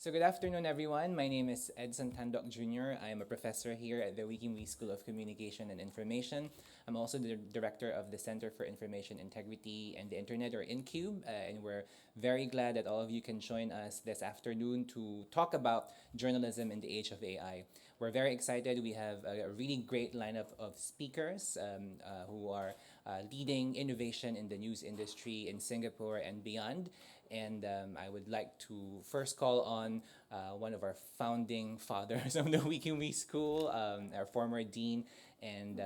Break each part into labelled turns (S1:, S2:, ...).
S1: So good afternoon, everyone. My name is Edson Tandok Jr. I am a professor here at the Wikimwe School of Communication and Information. I'm also the director of the Center for Information Integrity and the Internet, or InCube, and we're very glad that all of you can join us this afternoon to talk about journalism in the age of AI. We're very excited. We have a really great lineup of speakers who are leading innovation in the news industry in Singapore and beyond. And I would like to first call on one of our founding fathers of the Wikimwe School, our former dean, and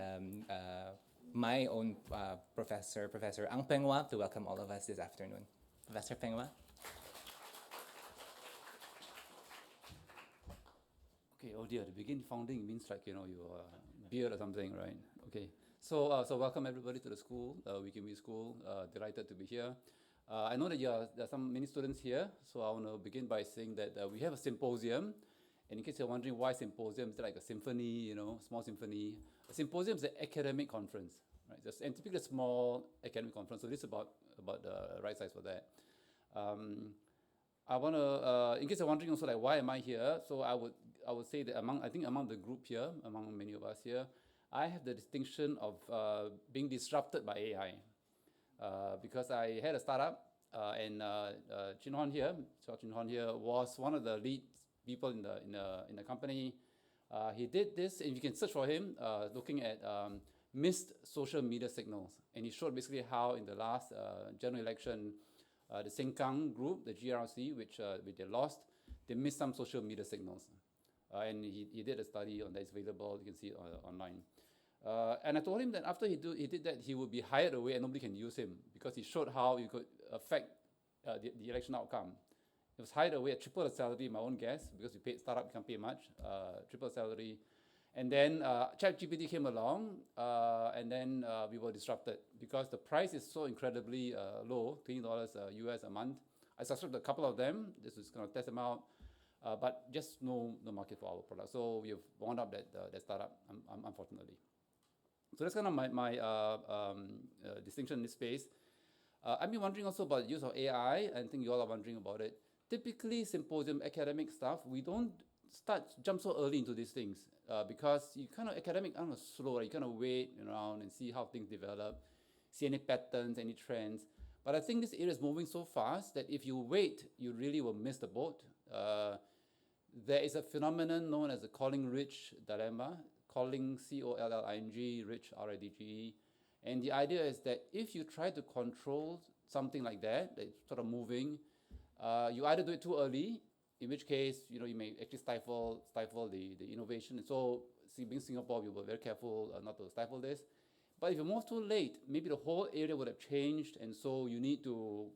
S1: my own professor, Professor Ang Penghua, to welcome all of us this afternoon. Professor Penghua.
S2: Okay, oh dear, the begin founding means like, your beard or something, right? Okay, so welcome everybody to the school, Wikimwe School. Delighted to be here. I know that there are many students here, so I want to begin by saying that we have a symposium. And in case you're wondering why symposium, is it like a symphony, small symphony? A symposium is an academic conference, right? Just and typically a small academic conference. So this is about the right size for that. I want to, in case you're wondering also like why am I here? So I would say that among the group here, among many of us here, I have the distinction of being disrupted by AI. Because I had a startup, and Chin Hon here, was one of the lead people in the company. He did this, and you can search for him, looking at missed social media signals, and he showed basically how in the last general election, the Sengkang group, the GRC, which they lost, they missed some social media signals, and he did a study on that. It's available. You can see it online. And I told him that after he did that, he would be hired away and nobody can use him because he showed how you could affect the election outcome. He was hired away at triple the salary, my own guess, because we paid startup, you can't pay much, triple salary. And then ChatGPT came along, and then we were disrupted because the price is so incredibly low, $20 US a month. I subscribed to a couple of them. This is going to test them out. But just no market for our product. So we have wound up that startup, unfortunately. So that's kind of my distinction in this space. I've been wondering also about the use of AI. I think you all are wondering about it. Typically, symposium academic stuff, we don't jump so early into these things because you kind of academic, slow. You kind of wait around and see how things develop, see any patterns, any trends. But I think this area is moving so fast that if you wait, you really will miss the boat. There is a phenomenon known as the calling rich dilemma. Calling, C-O-L-L-I-N-G, rich, R-I-D-G-E. And the idea is that if you try to control something like that, that's sort of moving, you either do it too early, in which case, you may actually stifle the innovation. And so, being Singapore, we were very careful not to stifle this. But if you move too late, maybe the whole area would have changed, and so you need to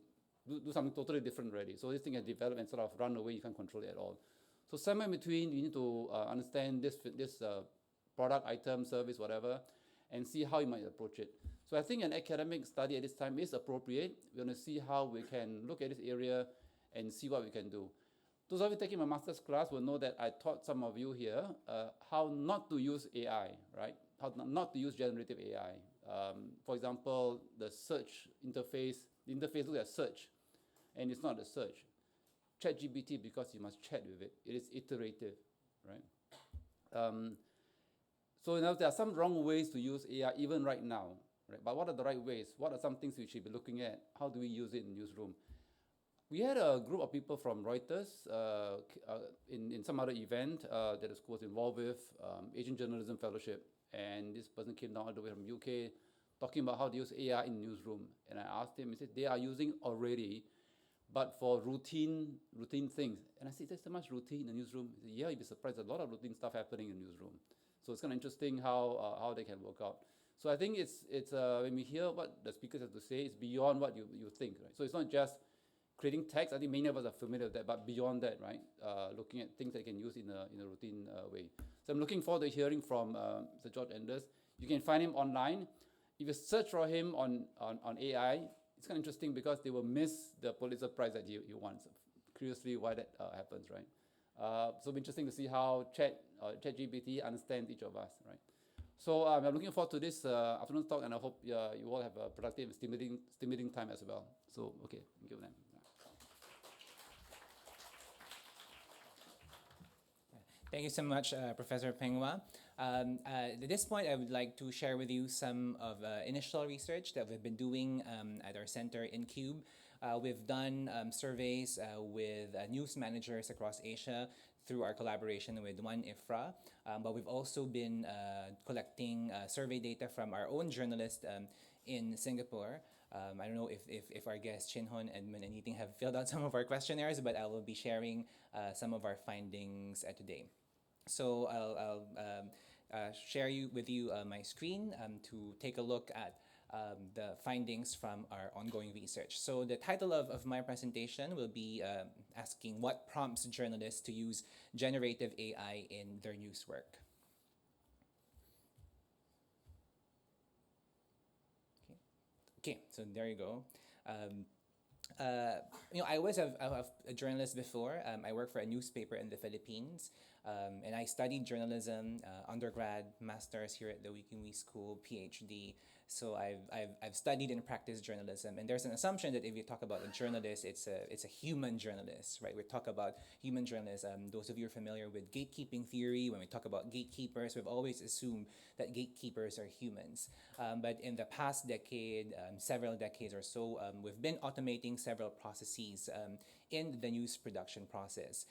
S2: do something totally different already. So this thing has developed and sort of run away, you can't control it at all. So somewhere in between, you need to understand this product, item, service, whatever, and see how you might approach it. So I think an academic study at this time is appropriate. We're going to see how we can look at this area and see what we can do. Those of you taking my master's class will know that I taught some of you here how not to use AI, right? How not to use generative AI. For example, the search interface, the interface looks at search, and it's not a search. ChatGPT, because you must chat with it, it is iterative, right? So there are some wrong ways to use AI even right now, right? But what are the right ways? What are some things we should be looking at? How do we use it in newsroom? We had a group of people from Reuters in some other event that the school was involved with, Asian Journalism Fellowship, and this person came down all the way from UK talking about how to use AI in newsroom. And I asked him, he said, they are using already, but for routine things. And I said, there's so much routine in the newsroom. He said, yeah, you'd be surprised. There's a lot of routine stuff happening in the newsroom. So it's kind of interesting how they can work out. So I think it's when we hear what the speakers have to say, it's beyond what you think, right? So it's not just creating text. I think many of us are familiar with that, but beyond that, right? Looking at things that you can use in a routine way. So I'm looking forward to hearing from Mr. George Enders. You can find him online. If you search for him on AI, it's kind of interesting because they will miss the Pulitzer Prize that he wants. Curiously, why that happens, right? So it'll be interesting to see how ChatGPT understands each of us, right? So I'm looking forward to this afternoon talk, and I hope you all have a productive and stimulating time as well. So, okay, thank you then.
S1: Thank you so much, Professor Penghua. At this point, I would like to share with you some of initial research that we've been doing at our center in Cube. We've done surveys with news managers across Asia through our collaboration with One IFRA, but we've also been collecting survey data from our own journalists in Singapore. I don't know if our guests Chin Hon, Edmund, and Yiting have filled out some of our questionnaires, but I will be sharing some of our findings today. So I'll share with you my screen to take a look at the findings from our ongoing research. So the title of my presentation will be asking what prompts journalists to use generative AI in their news work. Okay, okay, so there you go. I was a journalist before. I worked for a newspaper in the Philippines, and I studied journalism, undergrad, master's here at the Wee School, PhD. So I've studied and practiced journalism, and there's an assumption that if you talk about a journalist, it's a human journalist, right? We talk about human journalists. Those of you are familiar with gatekeeping theory. When we talk about gatekeepers, we've always assumed that gatekeepers are humans. But in the past decade, several decades or so, we've been automating several processes in the news production process.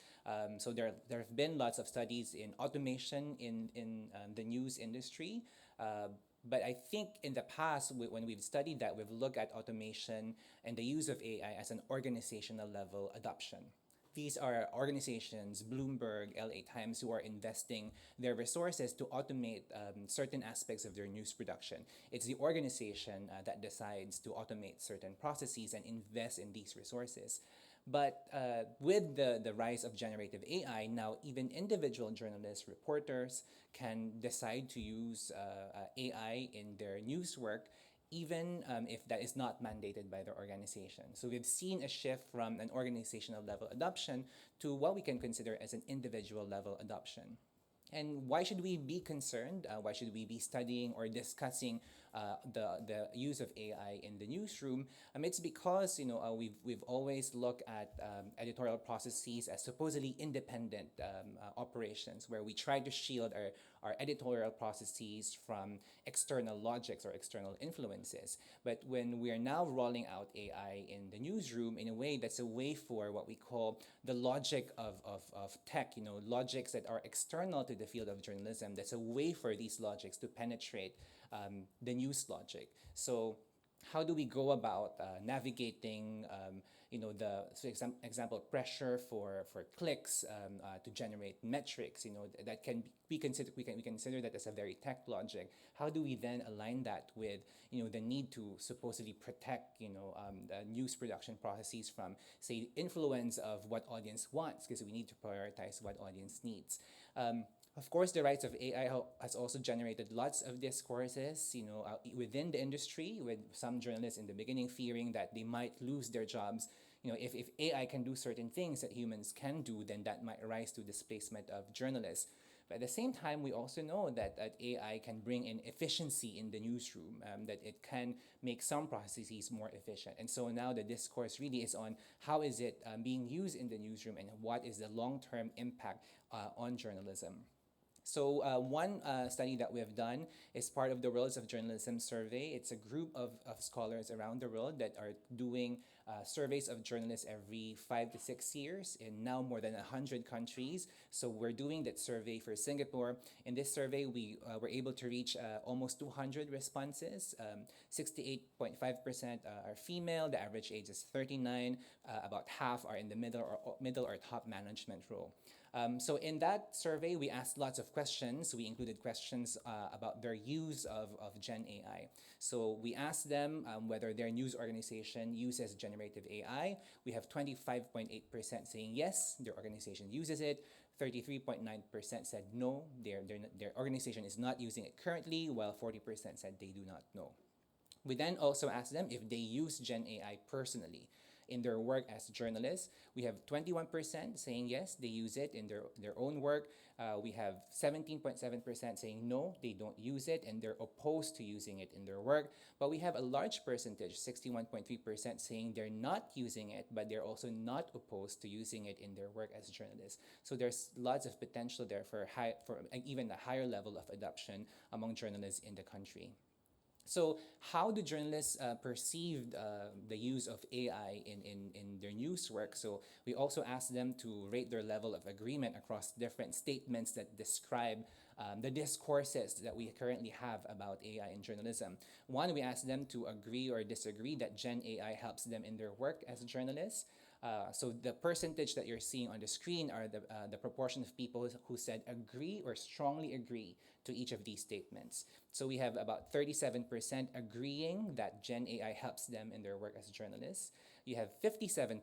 S1: So there have been lots of studies in automation in the news industry. But I think in the past, when we've studied that, we've looked at automation and the use of AI as an organizational level adoption. These are organizations, Bloomberg, LA Times, who are investing their resources to automate certain aspects of their news production. It's the organization that decides to automate certain processes and invest in these resources. But with the rise of generative AI, now even individual journalists, reporters can decide to use AI in their news work, even if that is not mandated by their organization. So we've seen a shift from an organizational level adoption to what we can consider as an individual level adoption. And why should we be concerned? Why should we be studying or discussing the use of AI in the newsroom? It's because we've always looked at editorial processes as supposedly independent operations, where we try to shield our editorial processes from external logics or external influences. But when we are now rolling out AI in the newsroom in a way that's a way for what we call the logic of tech, logics that are external to the field of journalism, that's a way for these logics to penetrate the news logic. So how do we go about navigating example pressure for clicks to generate metrics, that can be considered, we can consider that as a very tech logic. How do we then align that with the need to supposedly protect the news production processes from, say, influence of what audience wants, because we need to prioritize what audience needs. Of course, the rise of AI has also generated lots of discourses, within the industry, with some journalists in the beginning fearing that they might lose their jobs. If AI can do certain things that humans can do, then that might rise to displacement of journalists. But at the same time, we also know that AI can bring in efficiency in the newsroom, that it can make some processes more efficient. And so now the discourse really is on how is it being used in the newsroom, and what is the long-term impact on journalism. So one study that we have done is part of the Worlds of Journalism survey. It's a group of scholars around the world that are doing surveys of journalists every 5 to 6 years in now more than 100 countries. So we're doing that survey for Singapore. In this survey, we were able to reach almost 200 responses. 68.5% are female. The average age is 39. About half are in the middle or top management role. So in that survey, we asked lots of questions. We included questions about their use of Gen AI. So we asked them whether their news organization uses generative AI. We have 25.8% saying yes, their organization uses it. 33.9% said no, their organization is not using it currently, while 40% said they do not know. We then also asked them if they use Gen AI personally. in their work as journalists. We have 21% saying yes, they use it in their own work. We have 17.7% saying no, they don't use it and they're opposed to using it in their work. But we have a large percentage, 61.3%, saying they're not using it, but they're also not opposed to using it in their work as journalists. So there's lots of potential there for even a higher level of adoption among journalists in the country. So how do journalists perceive the use of AI in their news work? So we also asked them to rate their level of agreement across different statements that describe the discourses that we currently have about AI in journalism. One, we asked them to agree or disagree that Gen AI helps them in their work as journalists. So the percentage that you're seeing on the screen are the proportion of people who said agree or strongly agree to each of these statements. So we have about 37% agreeing that Gen AI helps them in their work as journalists. You have 57%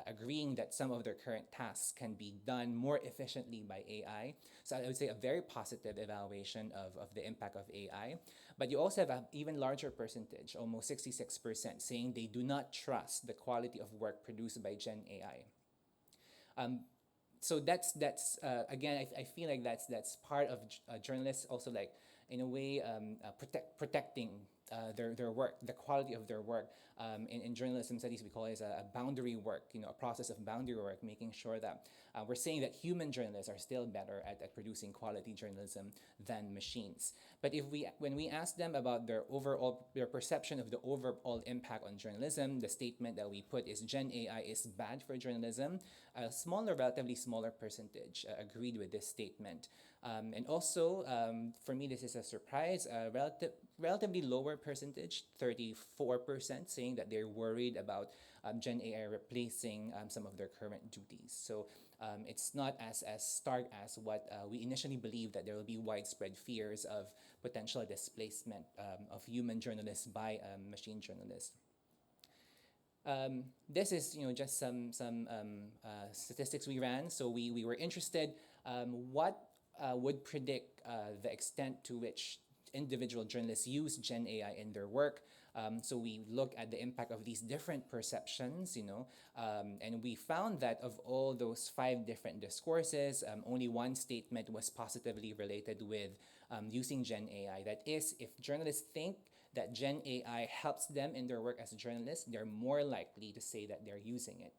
S1: agreeing that some of their current tasks can be done more efficiently by AI. So I would say a very positive evaluation of the impact of AI. But you also have an even larger percentage, almost 66%, saying they do not trust the quality of work produced by Gen AI. So that's again, I feel like that's part of journalists also, like, in a way, protecting their work, the quality of their work. In journalism studies, we call it a boundary work, a process of boundary work, making sure that we're saying that human journalists are still better at producing quality journalism than machines. But when we ask them about their perception of the overall impact on journalism, the statement that we put is Gen AI is bad for journalism. A relatively smaller percentage agreed with this statement. And also, for me, this is a surprise, relatively lower percentage, 34%, saying that they're worried about Gen AI replacing some of their current duties. So it's not as stark as what we initially believed, that there will be widespread fears of potential displacement of human journalists by machine journalists. This is just some statistics we ran. So we were interested what would predict the extent to which individual journalists use Gen AI in their work. So we look at the impact of these different perceptions, and we found that of all those 5 different discourses, only one statement was positively related with using Gen AI. That is, if journalists think that Gen AI helps them in their work as journalists, they're more likely to say that they're using it.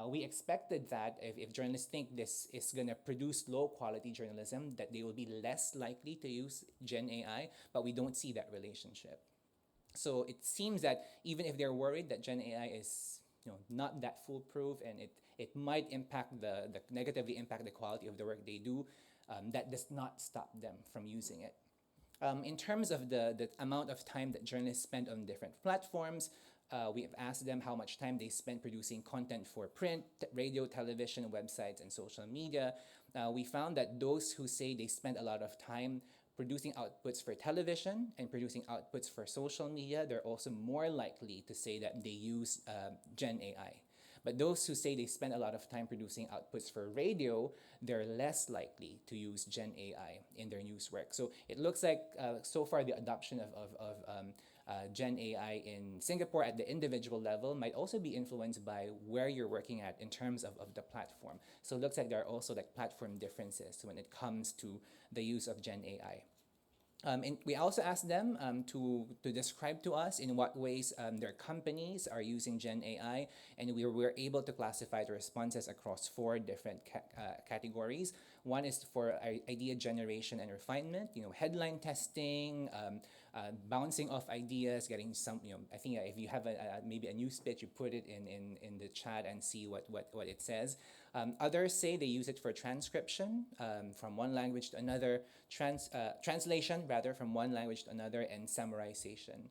S1: We expected that if journalists think this is going to produce low quality journalism, that they will be less likely to use Gen AI, but we don't see that relationship. So it seems that even if they're worried that Gen AI is not that foolproof and it might negatively impact the quality of the work they do, that does not stop them from using it. In terms of the amount of time that journalists spend on different platforms, we have asked them how much time they spend producing content for print, radio, television, websites, and social media. We found that those who say they spend a lot of time producing outputs for television and producing outputs for social media, they're also more likely to say that they use Gen AI. But those who say they spend a lot of time producing outputs for radio, they're less likely to use Gen AI in their news work. So it looks like so far the adoption of Gen AI in Singapore at the individual level might also be influenced by where you're working at in terms of the platform. So it looks like there are also platform differences when it comes to the use of Gen AI. And we also asked them to describe to us in what ways their companies are using Gen AI, and we were able to classify the responses across 4 different categories. One is for idea generation and refinement, headline testing, bouncing off ideas, getting some, I think if you have maybe a news pitch, you put it in the chat and see what it says. Others say they use it for transcription from one language to another, translation rather from one language to another, and summarization.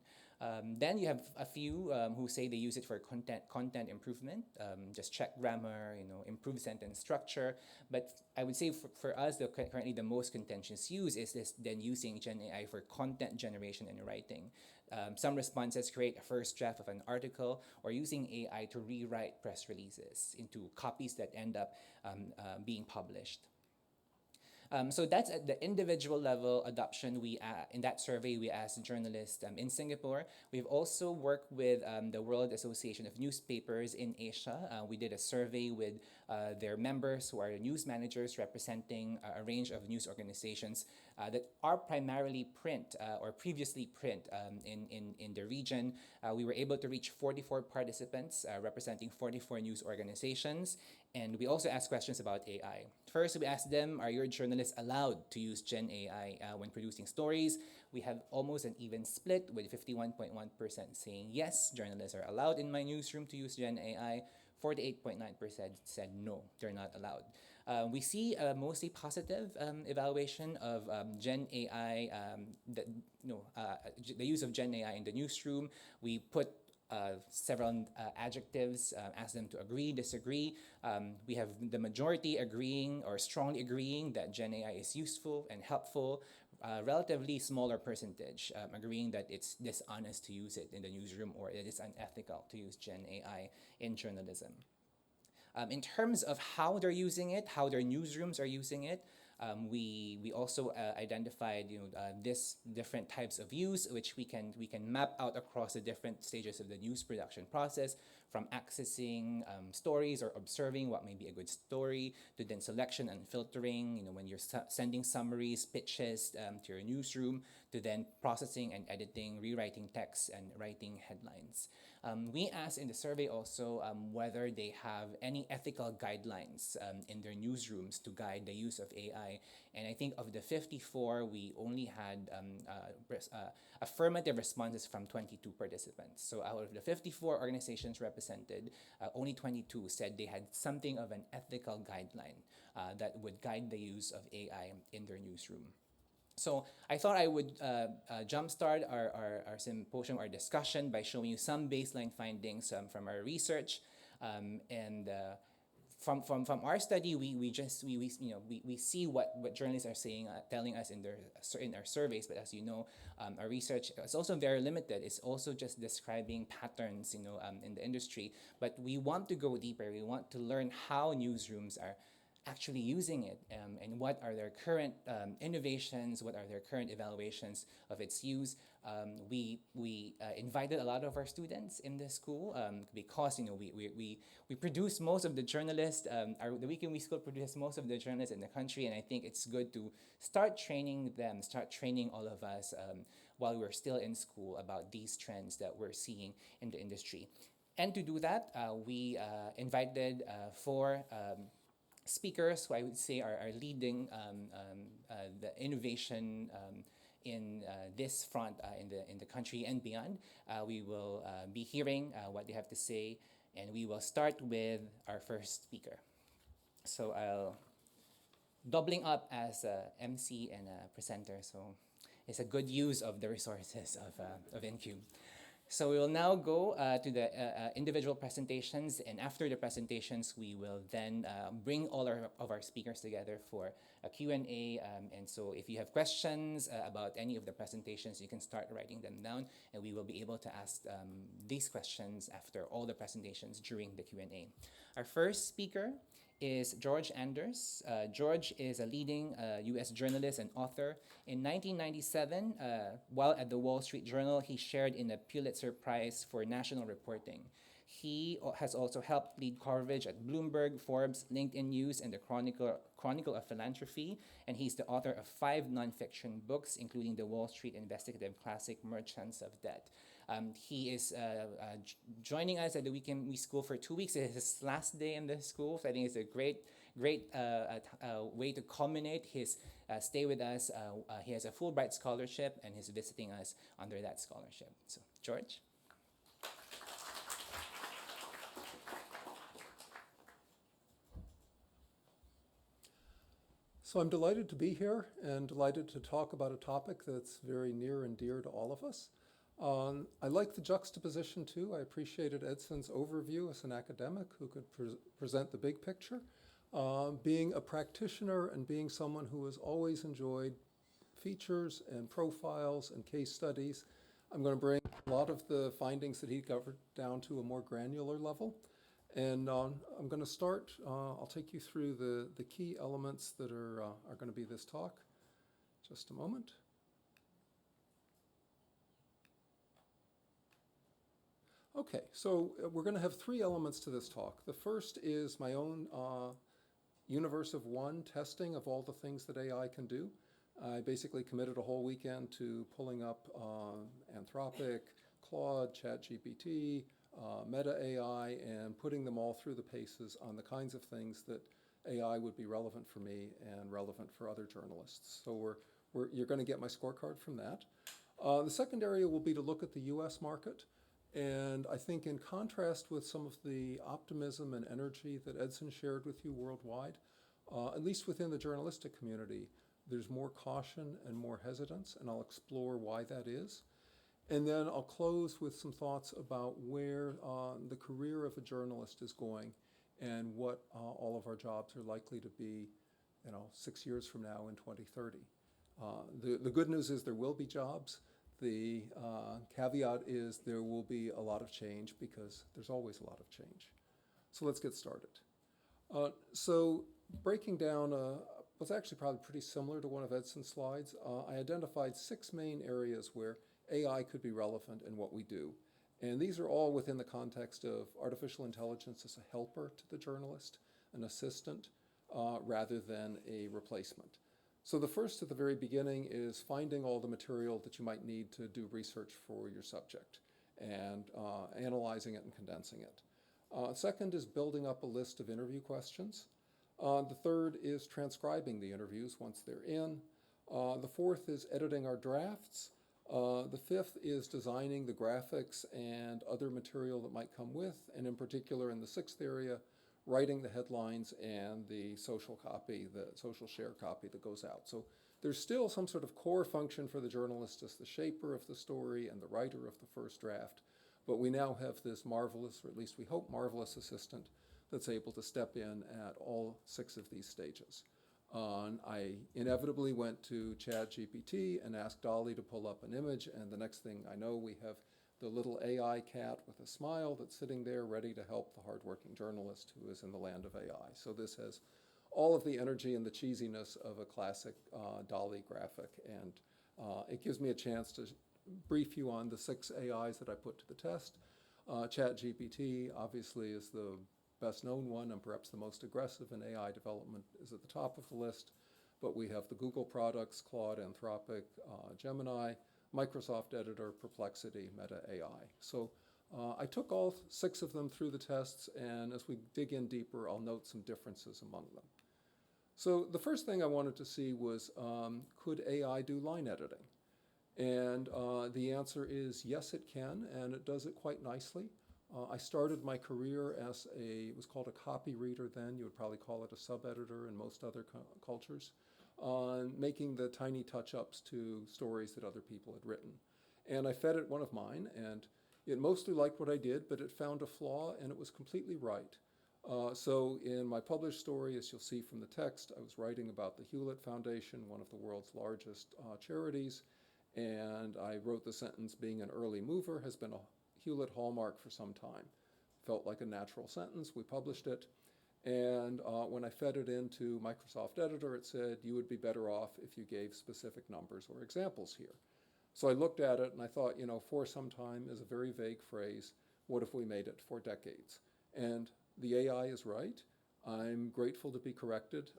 S1: Then you have a few who say they use it for content improvement, just check grammar, improve sentence structure. But I would say for us, currently the most contentious use is this then using Gen AI for content generation and writing. Some responses create a first draft of an article, or using AI to rewrite press releases into copies that end up being published. So that's at the individual level adoption. In that survey we asked journalists in Singapore. We've also worked with the World Association of Newspapers in Asia. We did a survey with their members who are news managers representing a range of news organizations that are primarily print or previously print in the region. We were able to reach 44 participants representing 44 news organizations. And we also asked questions about AI. First, we asked them, are your journalists allowed to use Gen AI when producing stories? We have almost an even split with 51.1% saying yes, journalists are allowed in my newsroom to use Gen AI. 48.9% said no, they're not allowed. We see a mostly positive evaluation of Gen AI, the use of Gen AI in the newsroom. We put several adjectives, ask them to agree, disagree. We have the majority agreeing or strongly agreeing that Gen AI is useful and helpful. Relatively smaller percentage agreeing that it's dishonest to use it in the newsroom or it is unethical to use Gen AI in journalism. In terms of how they're using it, how their newsrooms are using it, we also identified this different types of use, which we can map out across the different stages of the news production process, from accessing stories or observing what may be a good story, to then selection and filtering. When you're sending summaries, pitches to your newsroom, to then processing and editing, rewriting text and writing headlines. We asked in the survey also whether they have any ethical guidelines in their newsrooms to guide the use of AI. And I think of the 54, we only had affirmative responses from 22 participants. So out of the 54 organizations represented, only 22 said they had something of an ethical guideline that would guide the use of AI in their newsroom. So I thought I would jumpstart our symposium, our discussion, by showing you some baseline findings from our research. From our study, we see what journalists are saying, telling us in our surveys. But as you know, our research is also very limited. It's also just describing patterns, in the industry. But we want to go deeper. We want to learn how newsrooms are actually using it, and what are their current innovations, what are their current evaluations of its use. We invited a lot of our students in the school because we produce most of the journalists. The Week in We School produces most of the journalists in the country, and I think it's good to start training them, start training all of us while we're still in school about these trends that we're seeing in the industry. And to do that, we invited four speakers who I would say are leading the innovation in this front in the country and beyond. We will be hearing what they have to say, and we will start with our first speaker. So I'll doubling up as a MC and a presenter, so it's a good use of the resources of NQ. So we will now go to the individual presentations, and after the presentations, we will then bring all of our speakers together for a Q&A. And so if you have questions about any of the presentations, you can start writing them down, and we will be able to ask these questions after all the presentations during the Q&A. Our first speaker is George Anders. George is a leading U.S. journalist and author. In 1997, while at the Wall Street Journal, he shared in a Pulitzer Prize for national reporting. He has also helped lead coverage at Bloomberg, Forbes, LinkedIn News, and the Chronicle of Philanthropy. And he's the author of 5 nonfiction books, including the Wall Street investigative classic Merchants of Debt. He is joining us at the Week in We School for 2 weeks. It is his last day in the school, so I think it's a great way to culminate his stay with us. He has a Fulbright scholarship and he's visiting us under that scholarship. So, George?
S3: So I'm delighted to be here and delighted to talk about a topic that's very near and dear to all of us. I like the juxtaposition too. I appreciated Edson's overview as an academic who could present the big picture. Being a practitioner and being someone who has always enjoyed features and profiles and case studies, I'm going to bring a lot of the findings that he covered down to a more granular level. And I'm going to start, I'll take you through the key elements that are going to be this talk. Just a moment. Okay, so we're going to have three elements to this talk. The first is my own universe of one testing of all the things that AI can do. I basically committed a whole weekend to pulling up Anthropic, Claude, ChatGPT, Meta AI, and putting them all through the paces on the kinds of things that AI would be relevant for me and relevant for other journalists. So you're going to get my scorecard from that. The second area will be to look at the US market. And I think in contrast with some of the optimism and energy that Edson shared with you worldwide, at least within the journalistic community, there's more caution and more hesitance, and I'll explore why that is. And then I'll close with some thoughts about where the career of a journalist is going and what all of our jobs are likely to be, 6 years from now in 2030. The good news is there will be jobs. The caveat is there will be a lot of change because there's always a lot of change. So let's get started. So breaking down was actually probably pretty similar to one of Edson's slides. I identified 6 main areas where AI could be relevant in what we do. And these are all within the context of artificial intelligence as a helper to the journalist, an assistant, rather than a replacement. So the first at the very beginning is finding all the material that you might need to do research for your subject and analyzing it and condensing it. Second is building up a list of interview questions. The third is transcribing the interviews once they're in. The fourth is editing our drafts. The fifth is designing the graphics and other material that might come with, and in particular in the sixth area, writing the headlines and the social copy, the social share copy that goes out. So there's still some sort of core function for the journalist as the shaper of the story and the writer of the first draft, but we now have this marvelous, or at least we hope marvelous, assistant that's able to step in at all 6 of these stages. I inevitably went to ChatGPT and asked Dolly to pull up an image, and the next thing I know, we have the little AI cat with a smile that's sitting there ready to help the hardworking journalist who is in the land of AI. So this has all of the energy and the cheesiness of a classic Dolly graphic, and it gives me a chance to brief you on the 6 AIs that I put to the test. ChatGPT obviously is the best known one and perhaps the most aggressive in AI development, is at the top of the list, but we have the Google products, Claude, Anthropic, Gemini, Microsoft Editor, Perplexity, Meta AI. So I took all 6 of them through the tests, and as we dig in deeper, I'll note some differences among them. So the first thing I wanted to see was, could AI do line editing? And the answer is yes, it can, and it does it quite nicely. I started my career as it was called a copy reader then, you would probably call it a sub-editor in most other cultures, on making the tiny touch-ups to stories that other people had written. And I fed it one of mine, and it mostly liked what I did, but it found a flaw, and it was completely right. So in my published story, as you'll see from the text, I was writing about the Hewlett Foundation, one of the world's largest charities, and I wrote the sentence, being an early mover has been a Hewlett hallmark for some time. Felt like a natural sentence. We published it. And when I fed it into Microsoft Editor, it said, you would be better off if you gave specific numbers or examples here. So I looked at it and I thought, for some time is a very vague phrase. What if we made it for decades? And the AI is right. I'm grateful to be corrected.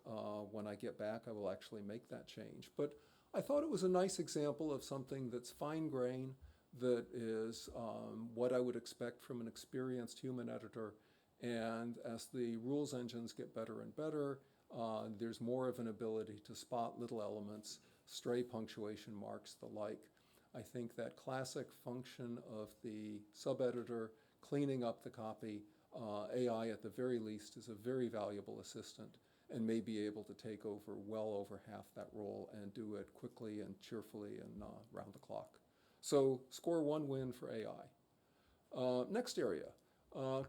S3: When I get back, I will actually make that change. But I thought it was a nice example of something that's fine-grained, that is what I would expect from an experienced human editor. And as the rules engines get better and better, there's more of an ability to spot little elements, stray punctuation marks, the like. I think that classic function of the sub-editor cleaning up the copy, AI at the very least is a very valuable assistant and may be able to take over well over half that role and do it quickly and cheerfully and round the clock. So score 1 win for AI. Next area,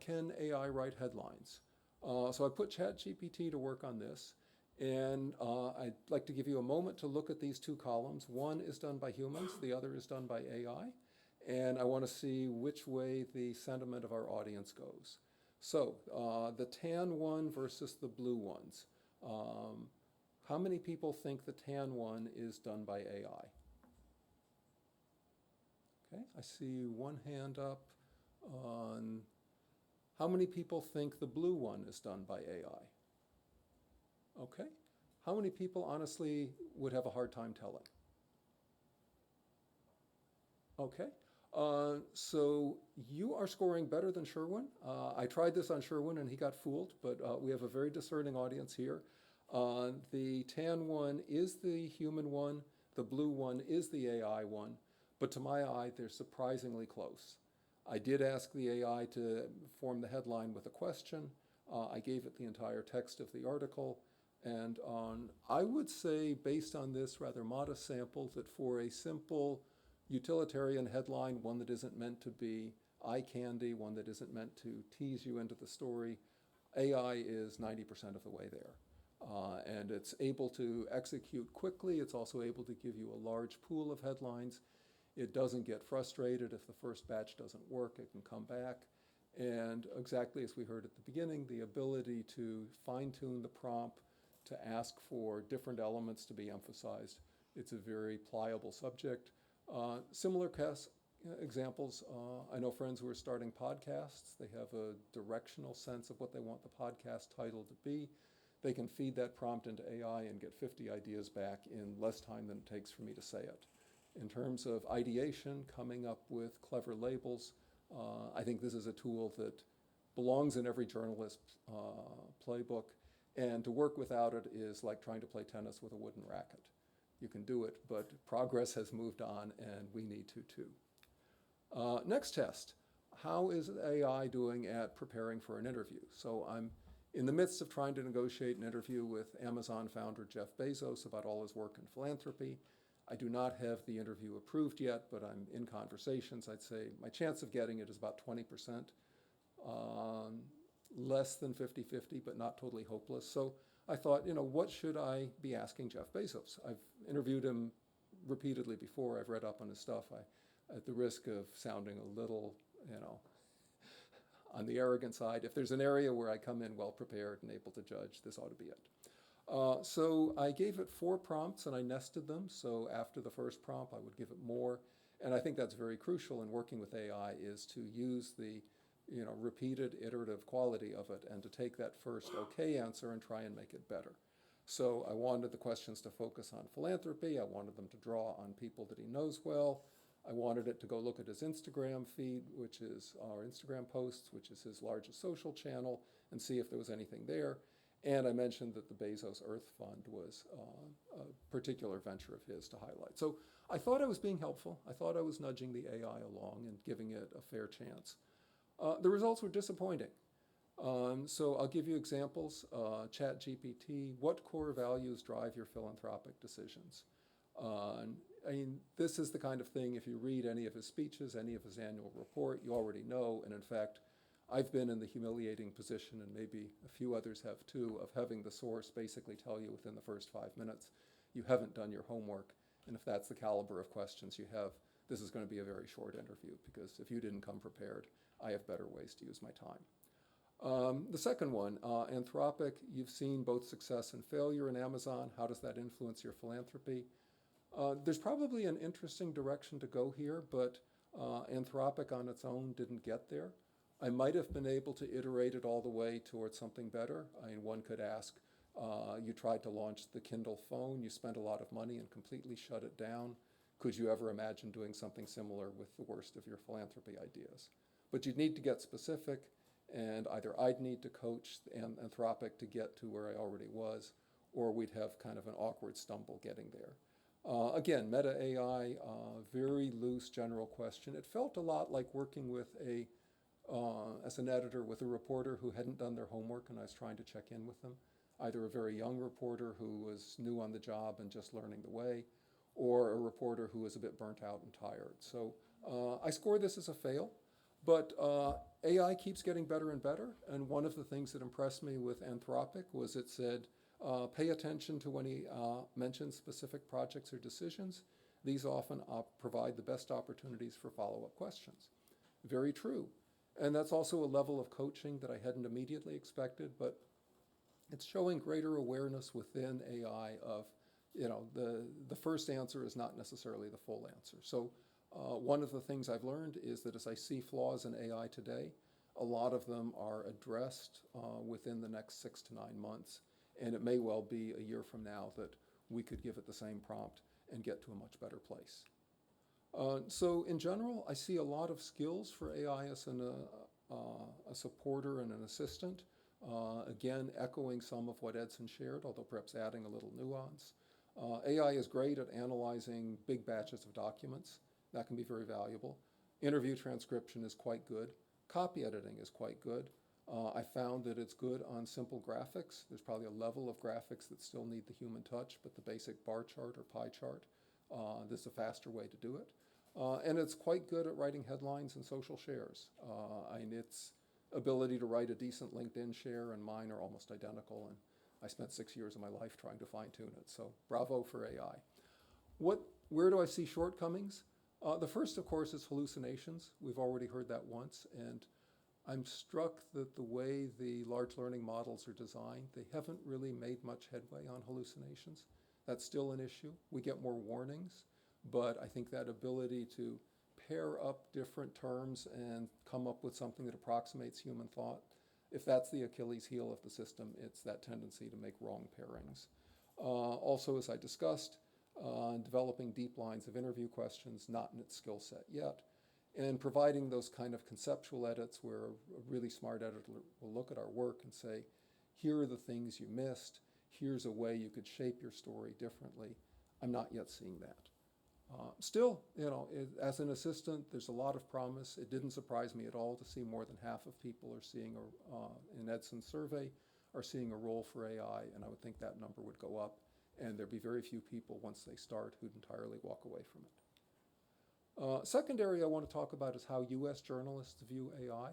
S3: can AI write headlines? So I put ChatGPT to work on this, and I'd like to give you a moment to look at these 2 columns. One is done by humans, the other is done by AI, and I want to see which way the sentiment of our audience goes. So the tan one versus the blue ones. How many people think the tan one is done by AI? Okay, I see one hand up on how many people think the blue one is done by AI? Okay, how many people honestly would have a hard time telling? Okay, so you are scoring better than Sherwin. I tried this on Sherwin and he got fooled, but we have a very discerning audience here. The tan one is the human one, the blue one is the AI one, but to my eye, they're surprisingly close. I did ask the AI to form the headline with a question. I gave it the entire text of the article, and I would say, based on this rather modest sample, that for a simple utilitarian headline, one that isn't meant to be eye candy, one that isn't meant to tease you into the story, AI is 90% of the way there. And it's able to execute quickly. It's also able to give you a large pool of headlines. It doesn't get frustrated if the first batch doesn't work. It can come back. And exactly as we heard at the beginning, the ability to fine-tune the prompt, to ask for different elements to be emphasized. It's a very pliable subject. Similar examples, I know friends who are starting podcasts. They have a directional sense of what they want the podcast title to be. They can feed that prompt into AI and get 50 ideas back in less time than it takes for me to say it. In terms of ideation, coming up with clever labels, I think this is a tool that belongs in every journalist's playbook, and to work without it is like trying to play tennis with a wooden racket. You can do it, but progress has moved on, and we need to too. Next test, how is AI doing at preparing for an interview? So I'm in the midst of trying to negotiate an interview with Amazon founder Jeff Bezos about all his work in philanthropy. I do not have the interview approved yet, but I'm in conversations. I'd say my chance of getting it is about 20%, less than 50-50, but not totally hopeless. So I thought, what should I be asking Jeff Bezos? I've interviewed him repeatedly before. I've read up on his stuff. At the risk of sounding a little, on the arrogant side, if there's an area where I come in well prepared and able to judge, this ought to be it. So I gave it 4 prompts and I nested them. So after the first prompt, I would give it more. And I think that's very crucial in working with AI, is to use the repeated iterative quality of it and to take that first okay answer and try and make it better. So I wanted the questions to focus on philanthropy. I wanted them to draw on people that he knows well. I wanted it to go look at his Instagram feed, which is our Instagram posts, which is his largest social channel, and see if there was anything there. And I mentioned that the Bezos Earth Fund was a particular venture of his to highlight. So I thought I was being helpful. I thought I was nudging the AI along and giving it a fair chance. The results were disappointing. So I'll give you examples. ChatGPT, what core values drive your philanthropic decisions? This is the kind of thing, if you read any of his speeches, any of his annual report, you already know. And in fact, I've been in the humiliating position, and maybe a few others have too, of having the source basically tell you within the first 5 minutes, you haven't done your homework. And if that's the caliber of questions you have, this is going to be a very short interview, because if you didn't come prepared, I have better ways to use my time. The second one, Anthropic, you've seen both success and failure in Amazon. How does that influence your philanthropy? There's probably an interesting direction to go here, but Anthropic on its own didn't get there. I might have been able to iterate it all the way towards something better. One could ask, you tried to launch the Kindle phone, you spent a lot of money and completely shut it down. Could you ever imagine doing something similar with the worst of your philanthropy ideas? But you'd need to get specific, and either I'd need to coach Anthropic to get to where I already was, or we'd have kind of an awkward stumble getting there. Again, Meta AI, very loose general question. It felt a lot like working with as an editor with a reporter who hadn't done their homework and I was trying to check in with them. Either a very young reporter who was new on the job and just learning the way, or a reporter who was a bit burnt out and tired. So I score this as a fail, but AI keeps getting better and better. And one of the things that impressed me with Anthropic was it said, pay attention to when he mentions specific projects or decisions. These often provide the best opportunities for follow-up questions. Very true. And that's also a level of coaching that I hadn't immediately expected, but it's showing greater awareness within AI of, the first answer is not necessarily the full answer. So one of the things I've learned is that as I see flaws in AI today, a lot of them are addressed within the next 6 to 9 months. And it may well be a year from now that we could give it the same prompt and get to a much better place. So in general, I see a lot of skills for AI as a supporter and an assistant. Again, echoing some of what Edson shared, although perhaps adding a little nuance. AI is great at analyzing big batches of documents. That can be very valuable. Interview transcription is quite good. Copy editing is quite good. I found that it's good on simple graphics. There's probably a level of graphics that still need the human touch, but the basic bar chart or pie chart, this is a faster way to do it. And it's quite good at writing headlines and social shares. Its ability to write a decent LinkedIn share and mine are almost identical, and I spent 6 years of my life trying to fine-tune it, so bravo for AI. Where do I see shortcomings? The first, of course, is hallucinations. We've already heard that once, and I'm struck that the way the large learning models are designed, they haven't really made much headway on hallucinations. That's still an issue. We get more warnings, but I think that ability to pair up different terms and come up with something that approximates human thought, if that's the Achilles heel of the system, it's that tendency to make wrong pairings. Also, as I discussed, developing deep lines of interview questions, not in its skill set yet, and providing those kind of conceptual edits where a really smart editor will look at our work and say, here are the things you missed, here's a way you could shape your story differently. I'm not yet seeing that. Still, as an assistant, there's a lot of promise. It didn't surprise me at all to see more than half of people are seeing, in Edson's survey, are seeing a role for AI, and I would think that number would go up, and there'd be very few people once they start who'd entirely walk away from it. Second area I want to talk about is how US journalists view AI.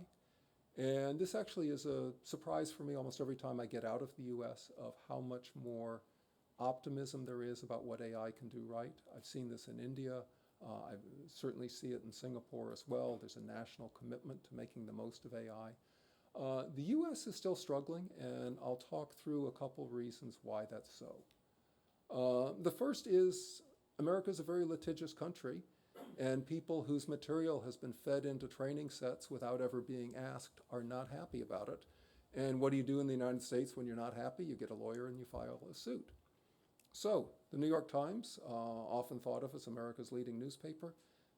S3: And this actually is a surprise for me almost every time I get out of the US of how much more optimism there is about what AI can do right. I've seen this in India. I certainly see it in Singapore as well. There's a national commitment to making the most of AI. The US is still struggling, and I'll talk through a couple reasons why that's so. The first is America is a very litigious country, and people whose material has been fed into training sets without ever being asked are not happy about it. And what do you do in the United States when you're not happy? You get a lawyer and you file a suit. So the New York Times, often thought of as America's leading newspaper,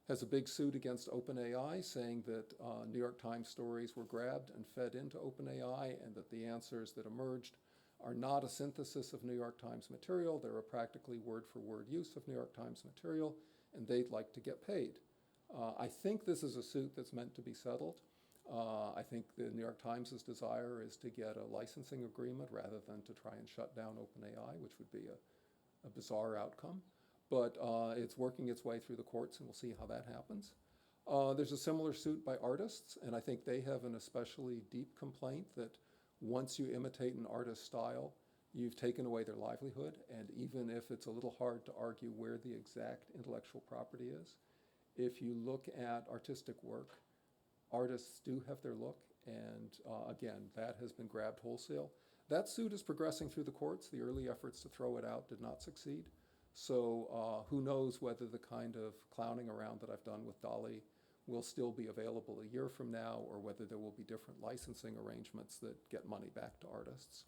S3: has a big suit against OpenAI saying that New York Times stories were grabbed and fed into OpenAI and that the answers that emerged are not a synthesis of New York Times material. They're a practically word-for-word use of New York Times material, and they'd like to get paid. I think this is a suit that's meant to be settled. I think the New York Times' desire is to get a licensing agreement rather than to try and shut down OpenAI, which would be a bizarre outcome. But it's working its way through the courts, and we'll see how that happens. There's a similar suit by artists, and I think they have an especially deep complaint that once you imitate an artist's style, you've taken away their livelihood, and even if it's a little hard to argue where the exact intellectual property is, if you look at artistic work, artists do have their look, and again, that has been grabbed wholesale. That suit is progressing through the courts. The early efforts to throw it out did not succeed. So who knows whether the kind of clowning around that I've done with DALL-E will still be available a year from now, or whether there will be different licensing arrangements that get money back to artists.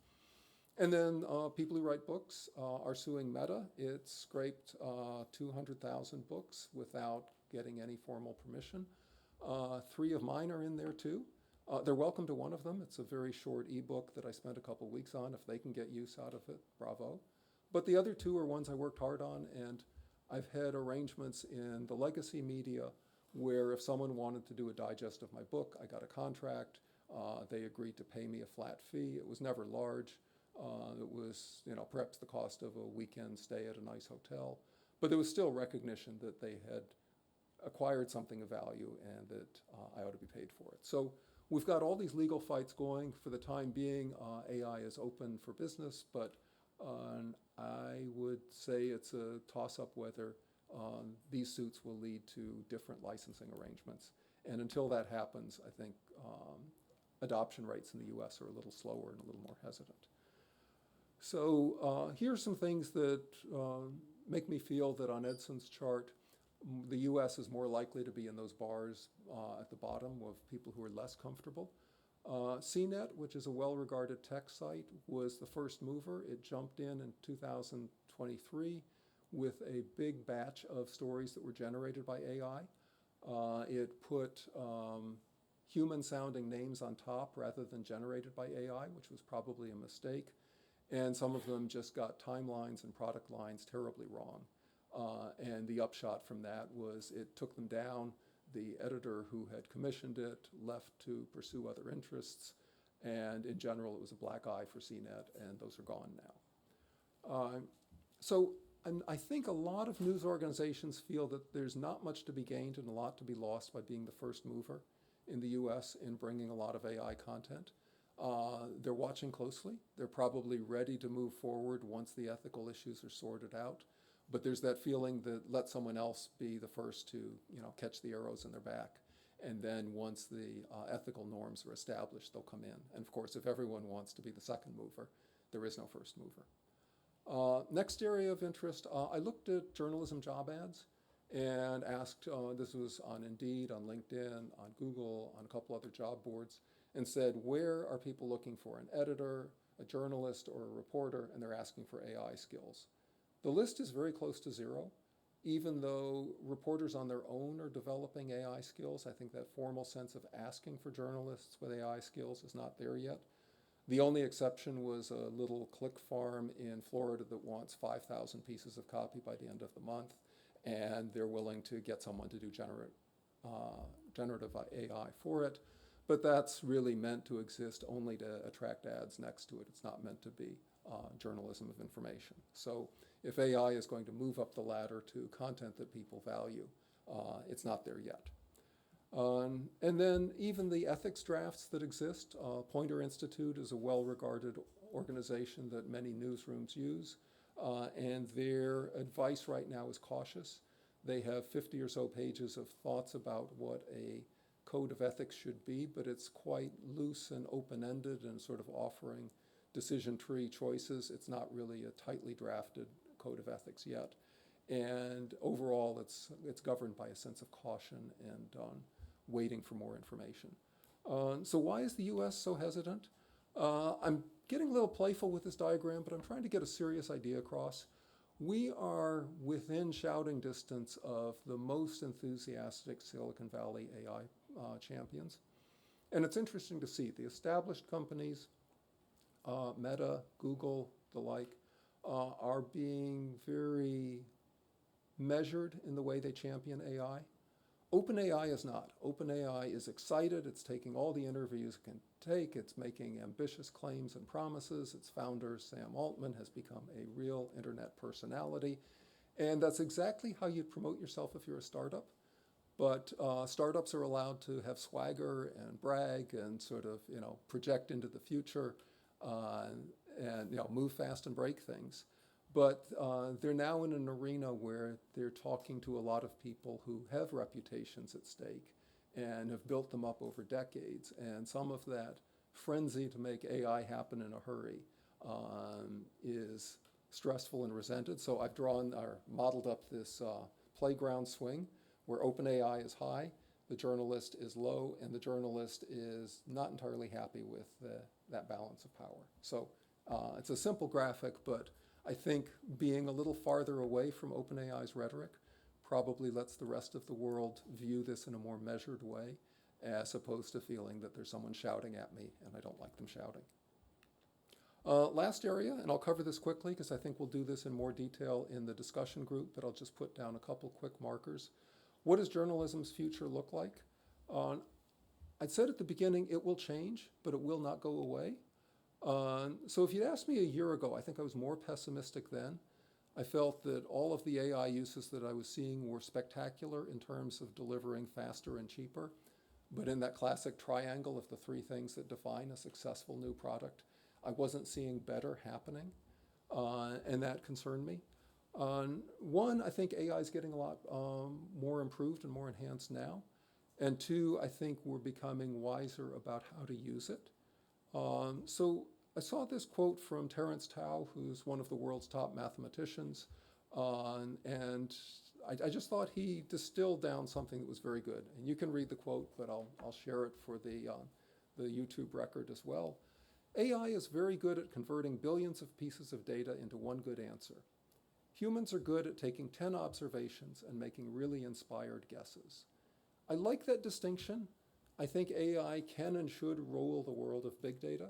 S3: And then people who write books are suing Meta. It scraped 200,000 books without getting any formal permission. 3 of mine are in there too. They're welcome to one of them. It's a very short ebook that I spent a couple weeks on. If they can get use out of it, bravo. But the other 2 are ones I worked hard on, and I've had arrangements in the legacy media where if someone wanted to do a digest of my book, I got a contract. They agreed to pay me a flat fee. It was never large. It was, perhaps the cost of a weekend stay at a nice hotel. But there was still recognition that they had acquired something of value and that I ought to be paid for it. So we've got all these legal fights going. For the time being, AI is open for business, but I would say it's a toss-up whether these suits will lead to different licensing arrangements. And until that happens, I think adoption rates in the US are a little slower and a little more hesitant. So here are some things that make me feel that on Edson's chart, the US is more likely to be in those bars at the bottom of people who are less comfortable. CNET, which is a well-regarded tech site, was the first mover. It jumped in 2023 with a big batch of stories that were generated by AI. It put human-sounding names on top rather than generated by AI, which was probably a mistake. And some of them just got timelines and product lines terribly wrong. And the upshot from that was it took them down. The editor who had commissioned it left to pursue other interests. And in general, it was a black eye for CNET, and those are gone now. I think a lot of news organizations feel that there's not much to be gained and a lot to be lost by being the first mover in the US in bringing a lot of AI content. They're watching closely. They're probably ready to move forward once the ethical issues are sorted out. But there's that feeling that let someone else be the first to, catch the arrows in their back. And then once the ethical norms are established, they'll come in. And of course, if everyone wants to be the second mover, there is no first mover. Next area of interest, I looked at journalism job ads and asked, this was on Indeed, on LinkedIn, on Google, on a couple other job boards, and said, where are people looking for an editor, a journalist, or a reporter, and they're asking for AI skills. The list is very close to zero, even though reporters on their own are developing AI skills. I think that formal sense of asking for journalists with AI skills is not there yet. The only exception was a little click farm in Florida that wants 5,000 pieces of copy by the end of the month, and they're willing to get someone to do generative AI for it. But that's really meant to exist only to attract ads next to it. It's not meant to be journalism of information. So if AI is going to move up the ladder to content that people value, it's not there yet. And then even the ethics drafts that exist, Poynter Institute is a well-regarded organization that many newsrooms use, and their advice right now is cautious. They have 50 or so pages of thoughts about what a code of ethics should be, but it's quite loose and open-ended and sort of offering decision tree choices. It's not really a tightly drafted code of ethics yet. And overall, it's governed by a sense of caution and waiting for more information. So why is the US so hesitant? I'm getting a little playful with this diagram, but I'm trying to get a serious idea across. We are within shouting distance of the most enthusiastic Silicon Valley AI champions. And it's interesting to see the established companies, Meta, Google, the like, are being very measured in the way they champion AI. OpenAI is not. OpenAI is excited. It's taking all the interviews it can take. It's making ambitious claims and promises. Its founder, Sam Altman, has become a real internet personality. And that's exactly how you'd promote yourself if you're a startup. But startups are allowed to have swagger and brag and sort of, project into the future and move fast and break things. But they're now in an arena where they're talking to a lot of people who have reputations at stake and have built them up over decades. And some of that frenzy to make AI happen in a hurry is stressful and resented. So I've drawn or modeled up this playground swing where OpenAI is high, the journalist is low, and the journalist is not entirely happy with that balance of power. So it's a simple graphic, but I think being a little farther away from OpenAI's rhetoric probably lets the rest of the world view this in a more measured way, as opposed to feeling that there's someone shouting at me and I don't like them shouting. Last area, and I'll cover this quickly because I think we'll do this in more detail in the discussion group, but I'll just put down a couple quick markers. What does journalism's future look like? I said at the beginning it will change, but it will not go away. So if you'd asked me a year ago, I think I was more pessimistic then. I felt that all of the AI uses that I was seeing were spectacular in terms of delivering faster and cheaper. But in that classic triangle of the three things that define a successful new product, I wasn't seeing better happening, and that concerned me. One, I think AI is getting a lot more improved and more enhanced now. And two, I think we're becoming wiser about how to use it. So I saw this quote from Terence Tao, who's one of the world's top mathematicians, and I just thought he distilled down something that was very good. And you can read the quote, but I'll share it for the YouTube record as well. AI is very good at converting billions of pieces of data into one good answer. Humans are good at taking 10 observations and making really inspired guesses. I like that distinction. I think AI can and should rule the world of big data,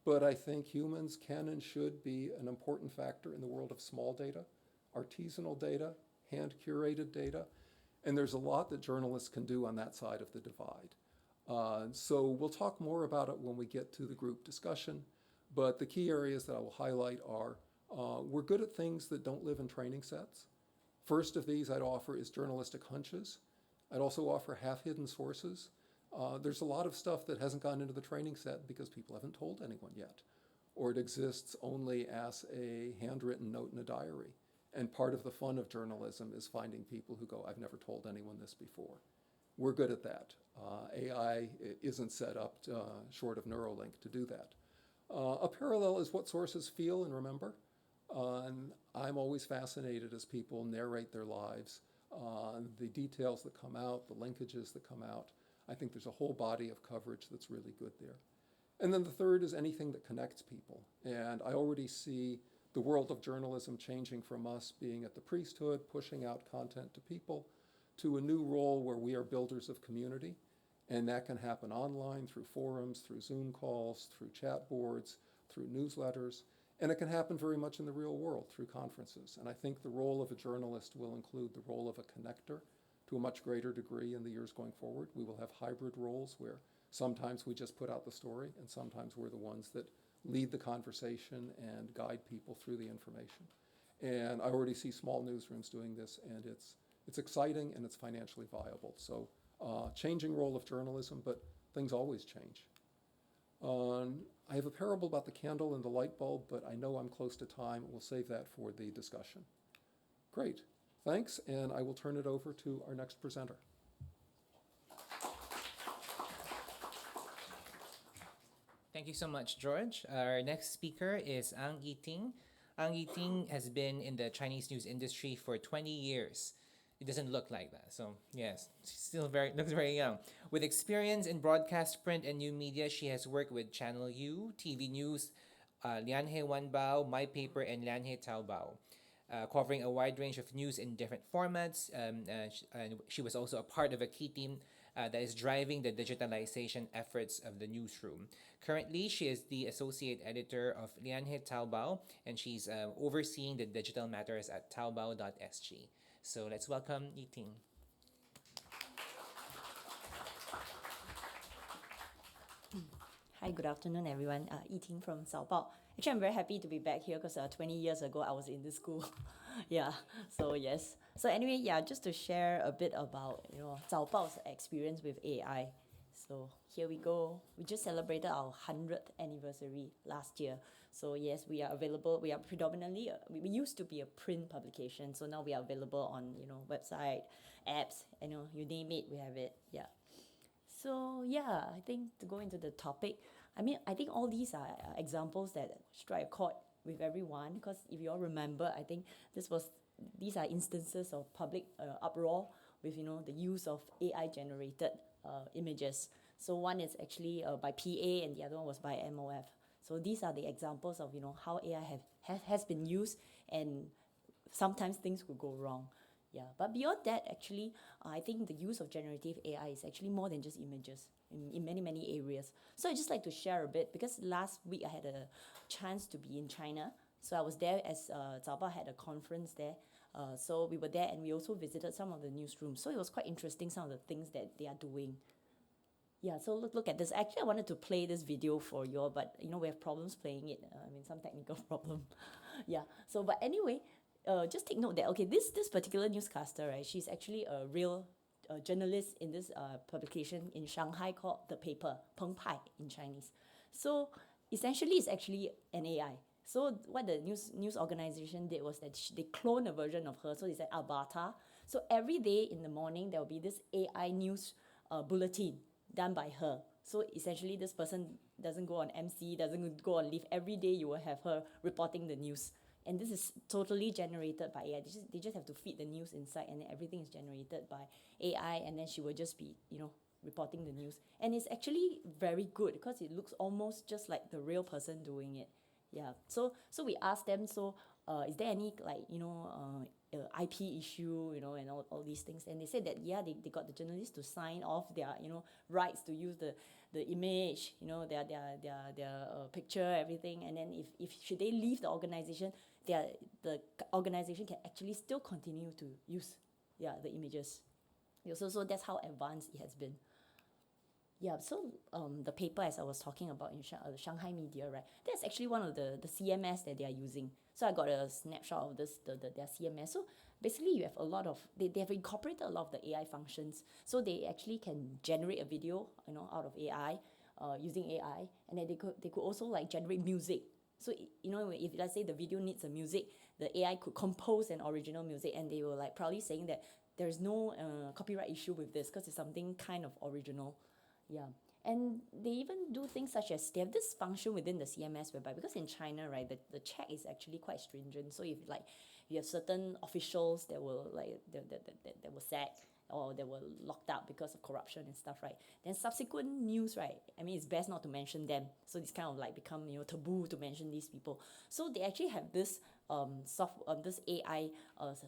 S3: but I think humans can and should be an important factor in the world of small data, artisanal data, hand-curated data, and there's a lot that journalists can do on that side of the divide. So we'll talk more about it when we get to the group discussion, but the key areas that I will highlight are we're good at things that don't live in training sets. First of these I'd offer is journalistic hunches. I'd also offer half-hidden sources. There's a lot of stuff that hasn't gone into the training set because people haven't told anyone yet, or it exists only as a handwritten note in a diary. And part of the fun of journalism is finding people who go, I've never told anyone this before. We're good at that. AI isn't set up short of Neuralink to do that. A parallel is what sources feel and remember. And I'm always fascinated as people narrate their lives, the details that come out, the linkages that come out. I think there's a whole body of coverage that's really good there. And then the third is anything that connects people. And I already see the world of journalism changing from us being at the priesthood, pushing out content to people, to a new role where we are builders of community. And that can happen online through forums, through Zoom calls, through chat boards, through newsletters. And it can happen very much in the real world through conferences. And I think the role of a journalist will include the role of a connector to a much greater degree in the years going forward. We will have hybrid roles where sometimes we just put out the story and sometimes we're the ones that lead the conversation and guide people through the information. And I already see small newsrooms doing this, and it's exciting and it's financially viable. So changing role of journalism, but things always change. I have a parable about the candle and the light bulb, but I know I'm close to time. We'll save that for the discussion. Great, thanks, and I will turn it over to our next presenter.
S1: Thank you so much, George. Our next speaker is Ang Yiting. Ang Yiting has been in the Chinese news industry for 20 years. It doesn't look like that. So yes, she still looks very young. With experience in broadcast, print, and new media, she has worked with Channel U, TV News, Lianhe Wanbao, My Paper, and Lianhe Taobao, covering a wide range of news in different formats. And she was also a part of a key team that is driving the digitalization efforts of the newsroom. Currently, she is the associate editor of Lianhe Taobao, and she's overseeing the digital matters at taobao.sg. So let's welcome Yiting.
S4: Hi, good afternoon, everyone. Yiting from Saobao. Actually, I'm very happy to be back here because 20 years ago I was in this school. Yeah, so yes. So anyway, yeah, just to share a bit about Zaobao's experience with AI. So here we go. We just celebrated our 100th anniversary last year. So yes, we are available. We are predominantly we used to be a print publication. So now we are available on website, apps, you name it, we have it. Yeah. So yeah, I think to go into the topic, I think all these are examples that strike a chord with everyone, because if you all remember, I think these are instances of public uproar with the use of AI generated images. So one is actually by PA and the other one was by MOF. So these are the examples of how AI has been used, and sometimes things could go wrong. Yeah, but beyond that, actually, I think the use of generative AI is actually more than just images in many, many areas. So I'd just like to share a bit, because last week I had a chance to be in China. So I was there as Zaobao had a conference there. So we were there and we also visited some of the newsrooms. So it was quite interesting, some of the things that they are doing. Yeah, so look at this. Actually, I wanted to play this video for you all, but we have problems playing it. Some technical problem. Yeah, so but anyway, just take note that, okay, this particular newscaster, right, she's actually a real journalist in this publication in Shanghai called The Paper, Peng Pai in Chinese. So essentially, it's actually an AI. So what the news organization did was that they cloned a version of her. So they said avatar. So every day in the morning, there will be this AI news bulletin done by her. So essentially, this person doesn't go on MC, doesn't go on leave. Every day you will have her reporting the news. And this is totally generated by AI. They just have to feed the news inside, and then everything is generated by AI, and then she will just be, reporting the news. And it's actually very good because it looks almost just like the real person doing it. Yeah. So we asked them, is there any IP issue, and all these things? And they said that, yeah, they got the journalists to sign off their, rights to use the image, their picture, everything. And then if should they leave the organization, the organization can actually still continue to use, the images. Yeah, so that's how advanced it has been. Yeah, so the paper, as I was talking about in Shanghai media, right? That's actually one of the CMS that they are using. So I got a snapshot of their CMS. So basically, you have a lot of they have incorporated a lot of the AI functions. So they actually can generate a video, out of AI, using AI, and then they could also like generate music. So if let's say the video needs a music, the AI could compose an original music, and they were like proudly saying that there's no copyright issue with this because it's something kind of original. Yeah. And they even do things such as they have this function within the CMS whereby, because in China, right, the check is actually quite stringent. So if like you have certain officials that will like that were sacked or that were locked up because of corruption and stuff, right? Then subsequent news, right? I mean, it's best not to mention them. So it's kind of like become taboo to mention these people. So they actually have this this AI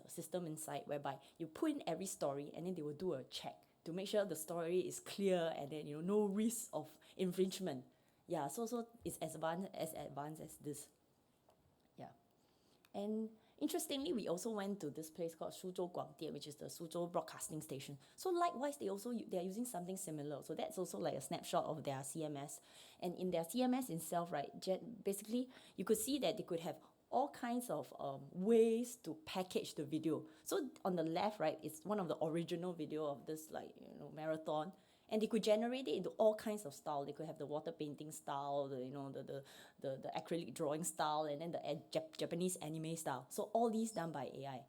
S4: system inside whereby you put in every story and then they will do a check to make sure the story is clear and then no risk of infringement. Yeah, so it's as advanced as this. Yeah. And interestingly, we also went to this place called Suzhou Guangdian, which is the Suzhou broadcasting station. So likewise, they are using something similar. So that's also like a snapshot of their CMS. And in their CMS itself, right, basically you could see that they could have all kinds of ways to package the video. So on the left, right, it's one of the original video of this marathon, and they could generate it into all kinds of style. They could have the water painting style, the acrylic drawing style, and then the Japanese anime style. So all these done by AI.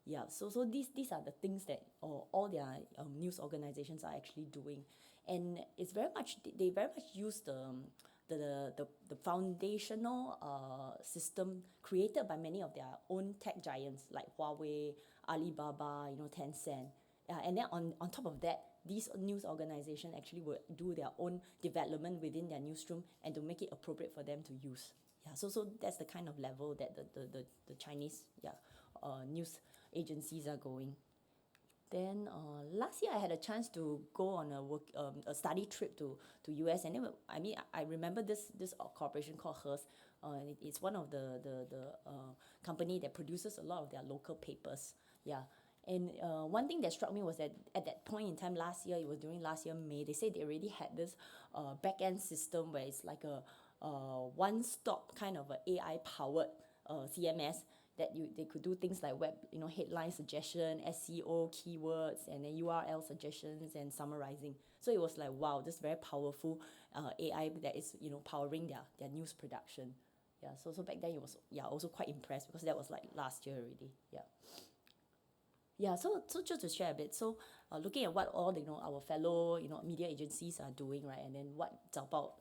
S4: Yeah, so these are the things that all their news organizations are actually doing, and it's they very much use the foundational system created by many of their own tech giants like Huawei, Alibaba, Tencent. And then on top of that, these news organizations actually would do their own development within their newsroom and to make it appropriate for them to use. Yeah, so that's the kind of level that the Chinese news agencies are going. Then last year I had a chance to go on a study trip to US, and then I remember this corporation called Hearst. It's one of the company that produces a lot of their local papers. Yeah. And one thing that struck me was that at that point in time last year, it was during last year May, they said they already had this back-end system where it's like a one-stop kind of a AI-powered CMS that they could do things like web, headline suggestion, SEO keywords, and then URL suggestions and summarizing. So it was like, wow, this very powerful AI that is, powering their news production. Yeah, so back then it was, also quite impressed because that was like last year already. Yeah. Yeah, so just to share a bit, so looking at what all our fellow media agencies are doing, right, and then what Zaobao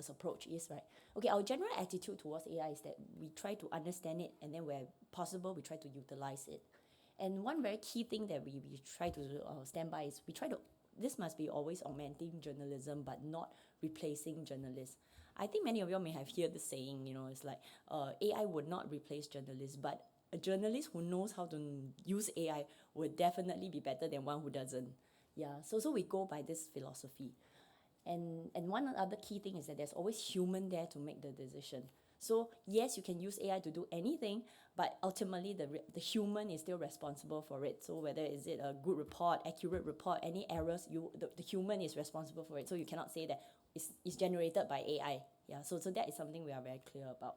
S4: approach is, right. Okay, our general attitude towards AI is that we try to understand it, and then where possible, we try to utilize it. And one very key thing that we try to stand by is this must be always augmenting journalism, but not replacing journalists. I think many of you may have heard the saying, it's like AI would not replace journalists, but a journalist who knows how to use AI would definitely be better than one who doesn't. Yeah, so we go by this philosophy. And one other key thing is that there's always human there to make the decision. So yes, you can use AI to do anything, but ultimately the human is still responsible for it. So whether is it a good report, accurate report, any errors, the human is responsible for it. So you cannot say that it's generated by AI. Yeah, so that is something we are very clear about.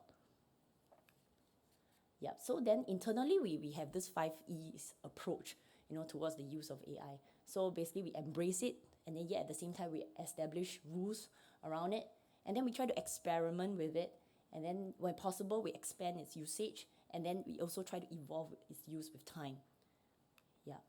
S4: Yeah, so then internally we have this 5 E's approach, towards the use of AI. So basically we embrace it, and then yet at the same time we establish rules around it, and then we try to experiment with it, and then when possible we expand its usage, and then we also try to evolve its use with time. Yeah.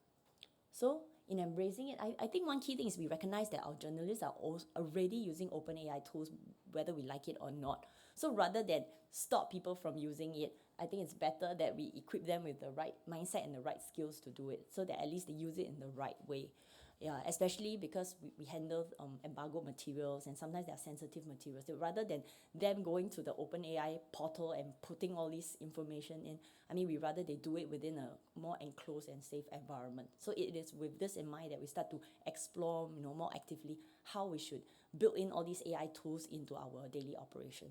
S4: So in embracing it, I think one key thing is we recognize that our journalists are already using OpenAI tools, whether we like it or not. So rather than stop people from using it, I think it's better that we equip them with the right mindset and the right skills to do it, so that at least they use it in the right way. Yeah, especially because we handle embargoed materials, and sometimes they are sensitive materials. So rather than them going to the OpenAI portal and putting all this information in, I mean, we rather they do it within a more enclosed and safe environment. So it is with this in mind that we start to explore, more actively how we should build in all these AI tools into our daily operation.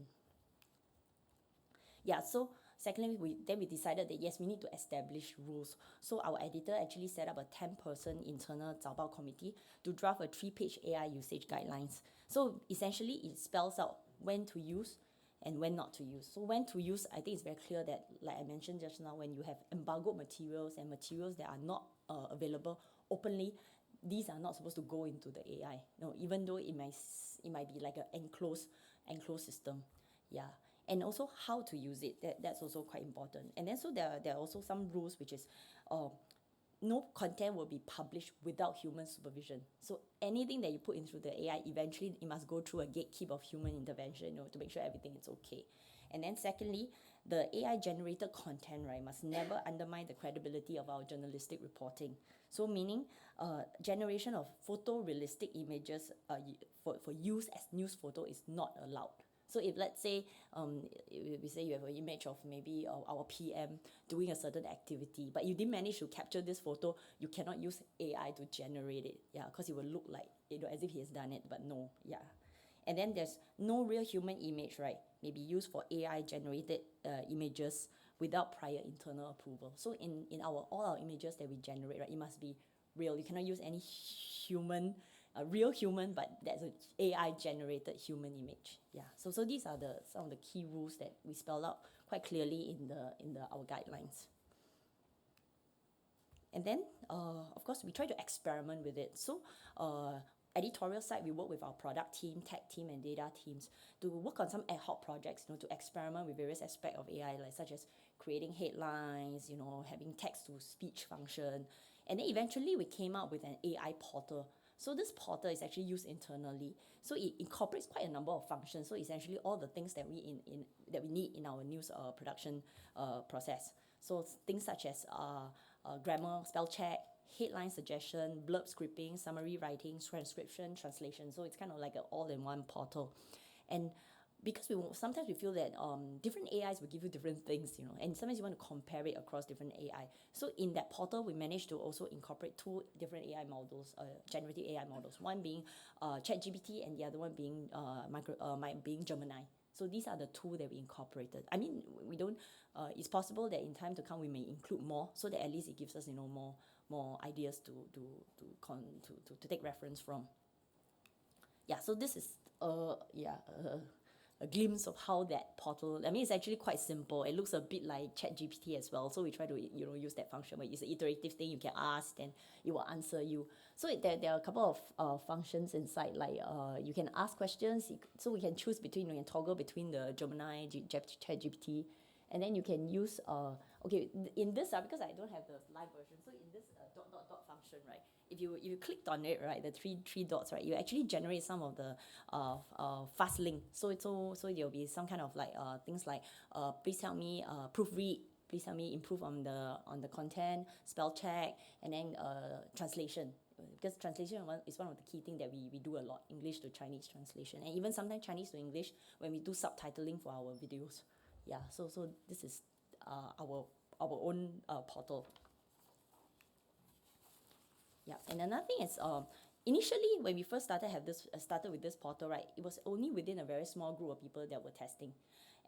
S4: Yeah, so secondly, we decided that yes, we need to establish rules. So our editor actually set up a 10-person internal 早报 committee to draft a 3-page AI usage guidelines. So essentially, it spells out when to use and when not to use. So when to use, I think it's very clear that, like I mentioned just now, when you have embargoed materials and materials that are not available openly, these are not supposed to go into the AI. Even though it might be like an enclosed system. Yeah. And also how to use it, that's also quite important. And then so there are also some rules, which is no content will be published without human supervision. So anything that you put into the AI, eventually it must go through a gatekeep of human intervention, to make sure everything is okay. And then secondly, the AI generated content, right, must never undermine the credibility of our journalistic reporting. So meaning generation of photorealistic images for use as news photo is not allowed. So if let's say we say you have an image of maybe our PM doing a certain activity, but you didn't manage to capture this photo, you cannot use AI to generate it, because it will look like as if he has done it, but no, And then there's no real human image, right, may be used for AI generated images without prior internal approval. So in all our images that we generate, right, it must be real. You cannot use any human. A real human, but that's an AI generated human image. So these are some of the key rules that we spell out quite clearly in our guidelines. And then of course we try to experiment with it. So editorial side, we work with our product team, tech team, and data teams to work on some ad hoc projects, to experiment with various aspects of AI, like such as creating headlines, having text to speech function. And then eventually we came up with an AI portal. So this portal is actually used internally. So it incorporates quite a number of functions. So essentially all the things that we need in our news production process. So things such as grammar, spell check, headline suggestion, blurb scripting, summary writing, transcription, translation. So it's kind of like an all-in-one portal. And because sometimes we feel that different AIs will give you different things, and sometimes you want to compare it across different AI. So in that portal, we managed to also incorporate 2 different AI models, generative AI models. One being ChatGPT, and the other one being being Gemini. So these are the 2 that we incorporated. I mean, we don't. It's possible that in time to come we may include more, so that at least it gives us more ideas to take reference from. So this is a glimpse of how that portal, I mean, it's actually quite simple. It looks a bit like ChatGPT as well. So we try to, use that function, but it's an iterative thing. You can ask, and it will answer you. So there are a couple of functions inside, like you can ask questions. So we can choose between, you can toggle between the Gemini, ChatGPT, and then you can use, in this, because I don't have the live version, so in this dot function, right, if you clicked on it, right, the three dots, right, you actually generate some of the fast link. So there'll be some kind of like things like please help me proofread, please help me improve on the content, spell check, and then translation. Because translation is one of the key things that we do a lot, English to Chinese translation, and even sometimes Chinese to English when we do subtitling for our videos. So this is our own portal. And another thing is, initially when we first started with this portal, right, it was only within a very small group of people that were testing,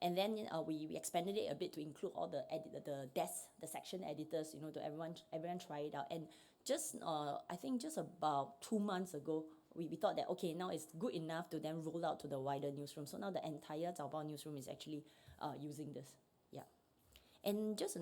S4: and then we expanded it a bit to include all the section editors, to everyone try it out. And just I think just about 2 months ago, we thought that okay, now it's good enough to then roll out to the wider newsroom. So now the entire 早报 newsroom is actually using this. And just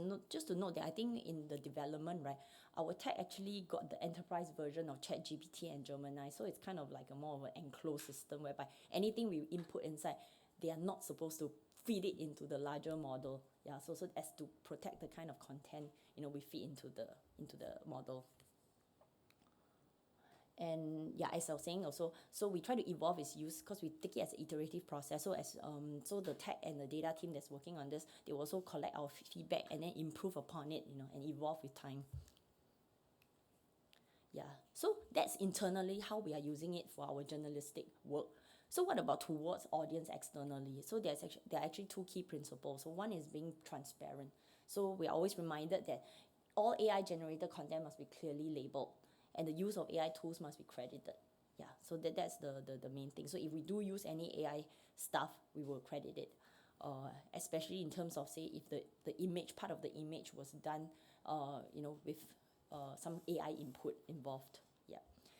S4: to note that I think in the development, right, our tech actually got the enterprise version of ChatGPT and Gemini. So it's kind of like a more of an enclosed system whereby anything we input inside, they are not supposed to feed it into the larger model. So as to protect the kind of content we feed into the model. And yeah, as I was saying also, so we try to evolve its use because we take it as an iterative process. So so the tech and the data team that's working on this, they will also collect our feedback and then improve upon it, and evolve with time. Yeah, so that's internally how we are using it for our journalistic work. So what about towards audience externally? So there are actually two key principles. So one is being transparent. So we are always reminded that all AI generated content must be clearly labeled and the use of AI tools must be credited. Yeah, so that's the main thing. So if we do use any AI stuff, we will credit it. Especially in terms of, say, if the image, part of the image was done, with some AI input involved. Yeah.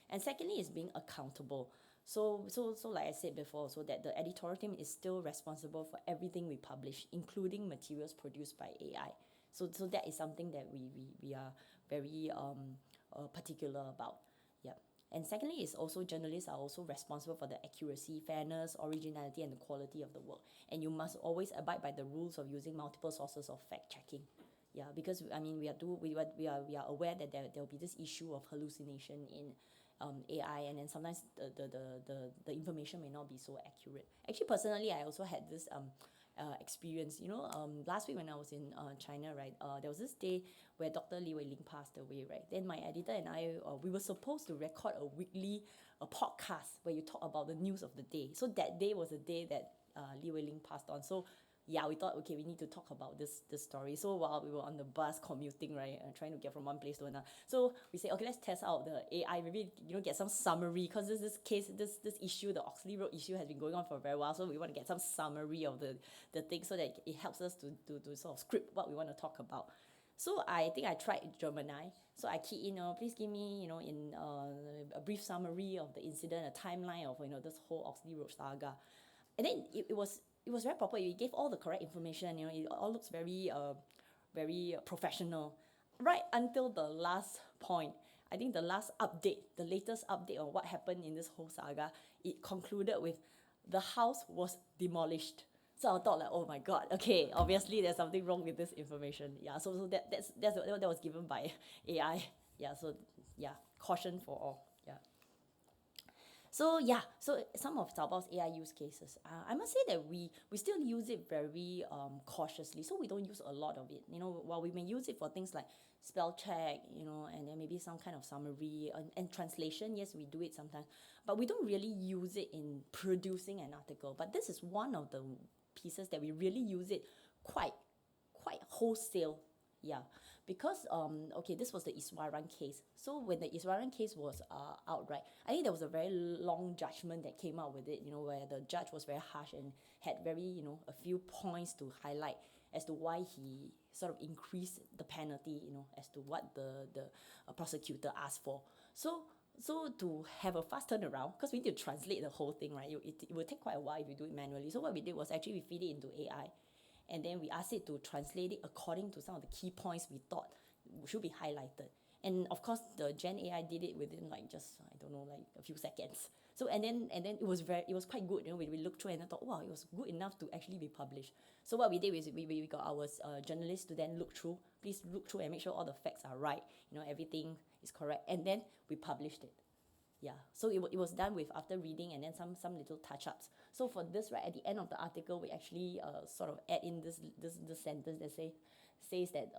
S4: And secondly is being accountable. So like I said before, so that the editorial team is still responsible for everything we publish, including materials produced by AI. So that is something that we are very particular about. Yeah. And secondly is also journalists are also responsible for the accuracy, fairness, originality, and the quality of the work. And you must always abide by the rules of using multiple sources of fact checking. Yeah, because I mean we are aware that there will be this issue of hallucination in AI, and then sometimes the information may not be so accurate. Actually, personally, I also had this experience. Last week when I was in China, right, there was this day where Dr. Li Weiling passed away, right? Then my editor and I, we were supposed to record a weekly podcast where you talk about the news of the day. So that day was the day that Li Weiling passed on. So yeah, we thought, okay, we need to talk about this story. So while we were on the bus commuting, right, trying to get from one place to another, so we say, okay, let's test out the AI, maybe get some summary, because this issue, the Oxley Road issue, has been going on for a very while. So we want to get some summary of the thing so that it helps us to sort of script what we want to talk about. So I think I tried Gemini. So I key in, please give me, in a brief summary of the incident, a timeline of this whole Oxley Road saga, and then it was very proper. It gave all the correct information. It all looks very very professional, right until the last point. I think the latest update on what happened in this whole saga, it concluded with the house was demolished. So I thought, like, oh my god, okay, obviously there's something wrong with this information. Yeah, so that was given by AI. Yeah, so yeah, caution for all. Yeah. So yeah, so some of Taobao's AI use cases, I must say that we still use it very cautiously. So we don't use a lot of it. While we may use it for things like spell check, and then maybe some kind of summary and translation. Yes, we do it sometimes, but we don't really use it in producing an article. But this is one of the pieces that we really use it quite wholesale. Yeah, because okay, this was the Iswaran case. So when the Iswaran case was out, right, I think there was a very long judgment that came out with it, where the judge was very harsh and had very, a few points to highlight as to why he sort of increased the penalty, as to what the prosecutor asked for. So to have a fast turnaround, because we need to translate the whole thing, right? It will take quite a while if you do it manually. So what we did was actually we feed it into AI, and then we asked it to translate it according to some of the key points we thought should be highlighted. And of course, the Gen AI did it within like just, I don't know, like a few seconds. So and then it was quite good. We looked through and I thought, wow, it was good enough to actually be published. So what we did was we got our journalists to then please look through and make sure all the facts are right. Everything is correct, and then we published it. Yeah, so it was done with after reading and then some little touch-ups. So for this, right, at the end of the article, we actually sort of add in this sentence that says that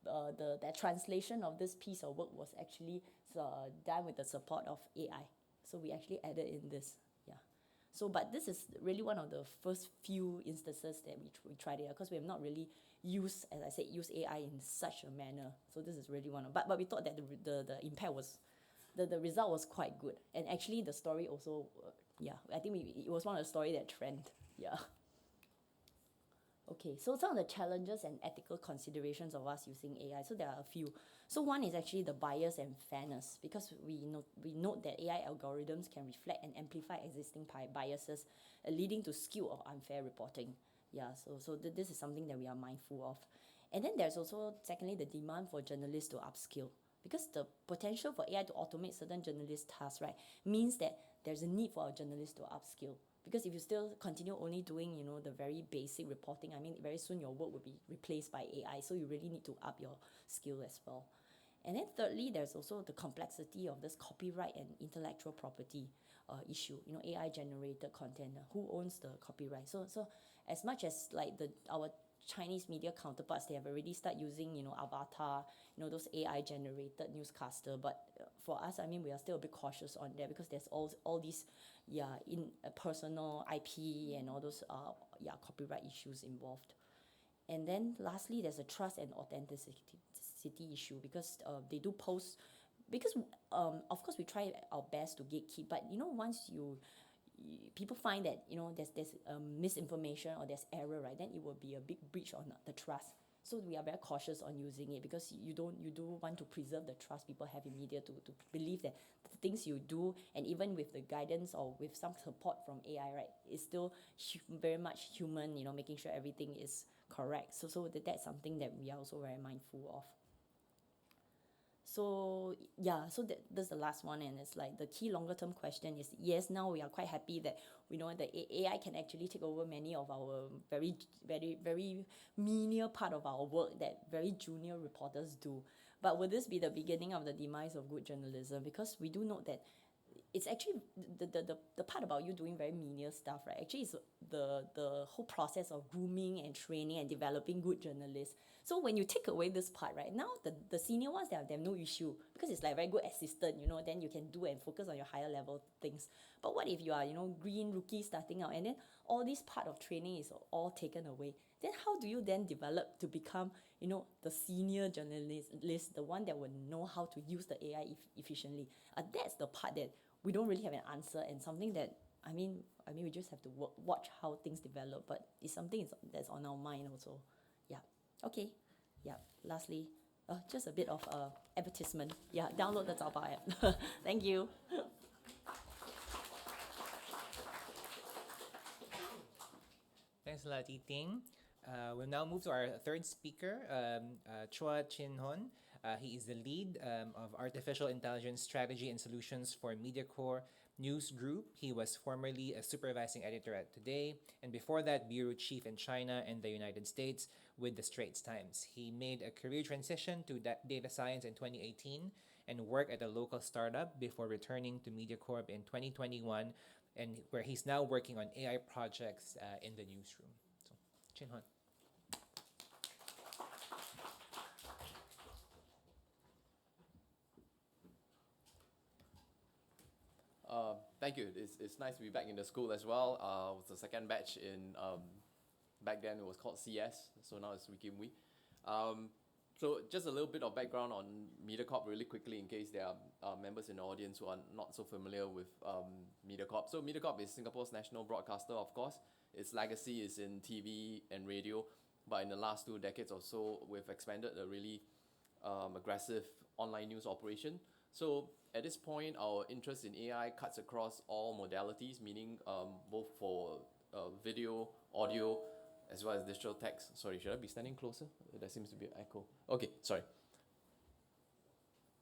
S4: the translation of this piece of work was actually done with the support of AI. So we actually added in this. Yeah. So, but this is really one of the first few instances that we tried it, because we have not really used, as I said, AI in such a manner. So this is really one of, but we thought that the impact was, the result was quite good. And actually the story also, yeah, I think it was one of the stories that trend. Yeah. Okay, so some of the challenges and ethical considerations of us using AI. So there are a few. So one is actually the bias and fairness, because we note that AI algorithms can reflect and amplify existing biases, leading to skewed or unfair reporting. Yeah, so this is something that we are mindful of. And then there's also, secondly, the demand for journalists to upskill, because the potential for AI to automate certain journalist tasks, right, means that there's a need for our journalists to upskill. Because if you still continue only doing, the very basic reporting, I mean, very soon your work will be replaced by AI. So you really need to up your skill as well. And then thirdly, there's also the complexity of this copyright and intellectual property issue. You know, AI generated content. Who owns the copyright? So as much as like our Chinese media counterparts, they have already started using, you know, avatar, you know, those AI generated newscaster. But for us, I mean, we are still a bit cautious on that because there's all these, in personal IP and all those, copyright issues involved. And then lastly, there's a trust and authenticity issue because they do post, because of course we try our best to gatekeep, but you know, once people find that, you know, there's misinformation or there's error, right, then it will be a big breach on the trust. So we are very cautious on using it because you do want to preserve the trust people have in media to believe that the things you do, and even with the guidance or with some support from AI, right, is still very much human, you know, making sure everything is correct. So that's something that we are also very mindful of. So that's the last one, and it's like the key longer term question is, yes, now we are quite happy that we know that AI can actually take over many of our very, very, very menial part of our work that very junior reporters do. But will this be the beginning of the demise of good journalism? Because we do note that it's actually the part about you doing very menial stuff, right? Actually, it's the whole process of grooming and training and developing good journalists. So when you take away this part, right, now the senior ones, they have no issue because it's like very good assistant, you know, then you can do and focus on your higher level things. But what if you are, you know, green rookie starting out, and then all this part of training is all taken away? Then how do you then develop to become, you know, the senior journalist, the one that will know how to use the AI efficiently? That's the part that we don't really have an answer, and something that I mean we just have to watch how things develop, but it's something that's on our mind also. Yeah. Okay. Yeah. Lastly, just a bit of advertisement. Yeah. Download the Zaobao app. Thank you.
S1: Thanks a lot, Ting. We'll now move to our third speaker, Chua Chin Hon. He is the lead of Artificial Intelligence Strategy and Solutions for MediaCore News Group. He was formerly a supervising editor at Today, and before that, bureau chief in China and the United States with the Straits Times. He made a career transition to data science in 2018 and worked at a local startup before returning to MediaCorp in 2021, and where he's now working on AI projects in the newsroom. So, Chin Hon.
S5: Thank you. It's nice to be back in the school as well. It was the second batch in, back then it was called CS, so now it's WikiMWI. So just a little bit of background on MediaCorp really quickly in case there are members in the audience who are not so familiar with MediaCorp. So MediaCorp is Singapore's national broadcaster, of course. Its legacy is in TV and radio, but in the last 2 decades or so, we've expanded a really aggressive online news operation. So at this point, our interest in AI cuts across all modalities, meaning both for video, audio, as well as digital text. Sorry, should I be standing closer? There seems to be an echo. Okay, sorry.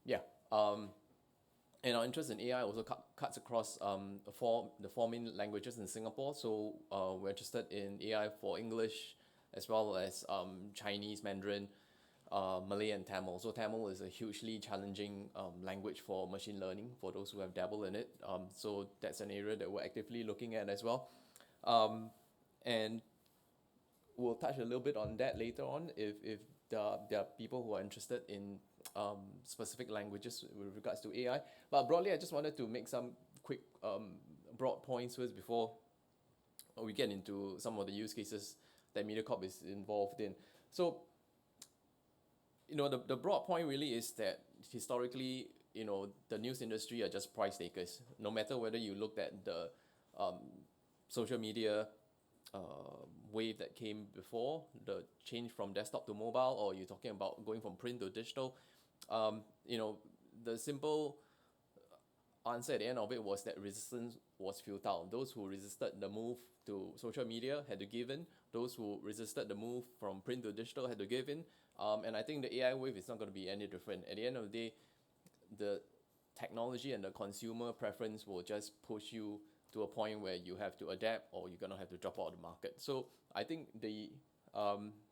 S5: Yeah. And our interest in AI also cuts across the four main languages in Singapore. So we're interested in AI for English, as well as Chinese, Mandarin, Malay and Tamil. So Tamil is a hugely challenging language for machine learning for those who have dabbled in it. So that's an area that we're actively looking at as well. And we'll touch a little bit on that later on if there are people who are interested in specific languages with regards to AI. But broadly, I just wanted to make some quick broad points first before we get into some of the use cases that MediaCorp is involved in. So you know, the broad point really is that historically, you know, the news industry are just price takers. No matter whether you looked at the social media wave that came before, the change from desktop to mobile, or you're talking about going from print to digital, you know, the simple answer at the end of it was that resistance was futile. Those who resisted the move to social media had to give in. Those who resisted the move from print to digital had to give in. And I think the AI wave is not going to be any different. At the end of the day, the technology and the consumer preference will just push you to a point where you have to adapt or you're going to have to drop out of the market. So I think the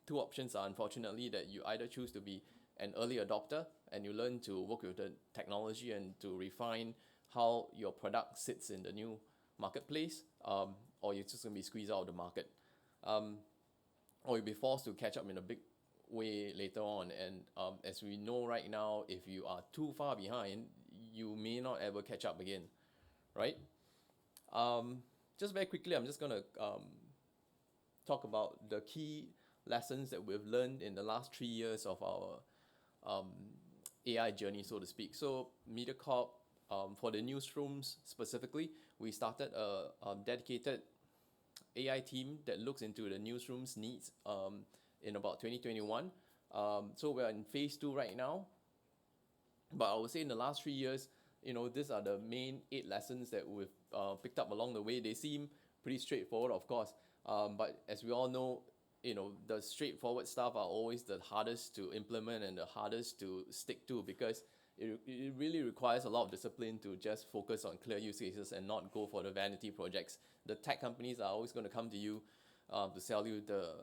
S5: two options are unfortunately that you either choose to be an early adopter and you learn to work with the technology and to refine how your product sits in the new marketplace, or you're just going to be squeezed out of the market. Or you'll be forced to catch up in a big way later on. And as we know right now, if you are too far behind, you may not ever catch up again, right? Just very quickly, I'm just going to talk about the key lessons that we've learned in the last 3 years of our AI journey, so to speak. So MediaCorp, for the newsrooms specifically, we started a dedicated AI team that looks into the newsroom's needs in about 2021. So we're in phase 2 right now. But I would say in the last 3 years, these are the main 8 lessons that we've picked up along the way. They seem pretty straightforward, of course. But as we all know, the straightforward stuff are always the hardest to implement and the hardest to stick to, because it really requires a lot of discipline to just focus on clear use cases and not go for the vanity projects. The tech companies are always going to come to you to sell you the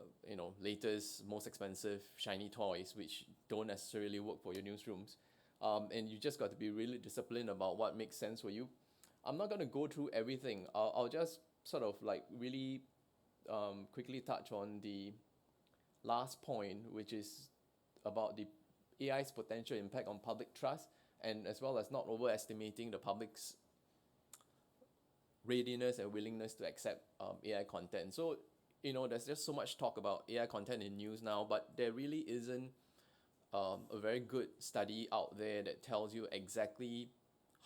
S5: latest, most expensive, shiny toys, which don't necessarily work for your newsrooms. And you just got to be really disciplined about what makes sense for you. I'm not going to go through everything. I'll just sort of like really quickly touch on the last point, which is about the AI's potential impact on public trust, and as well as not overestimating the public's readiness and willingness to accept AI content. So, there's just so much talk about AI content in news now, but there really isn't a very good study out there that tells you exactly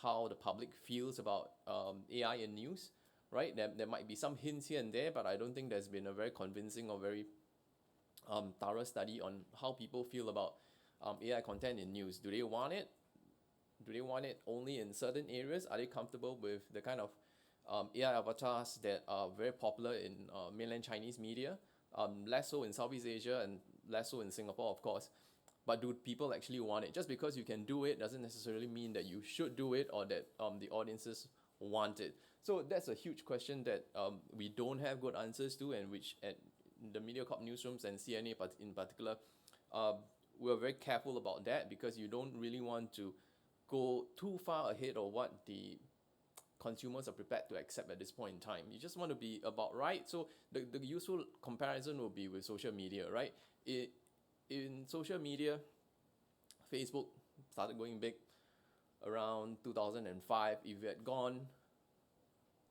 S5: how the public feels about AI in news, right? There might be some hints here and there, but I don't think there's been a very convincing or very thorough study on how people feel about AI content in news. Do they want it? Do they want it only in certain areas? Are they comfortable with the kind of AI avatars that are very popular in mainland Chinese media? Less so in Southeast Asia and less so in Singapore, of course. But do people actually want it? Just because you can do it doesn't necessarily mean that you should do it or that the audiences want it. So that's a huge question that we don't have good answers to, and which at the MediaCorp newsrooms and CNA in particular, we're very careful about that, because you don't really want to go too far ahead of what the consumers are prepared to accept at this point in time. You just want to be about right. So the useful comparison will be with social media, right? In social media, Facebook started going big around 2005. If you had gone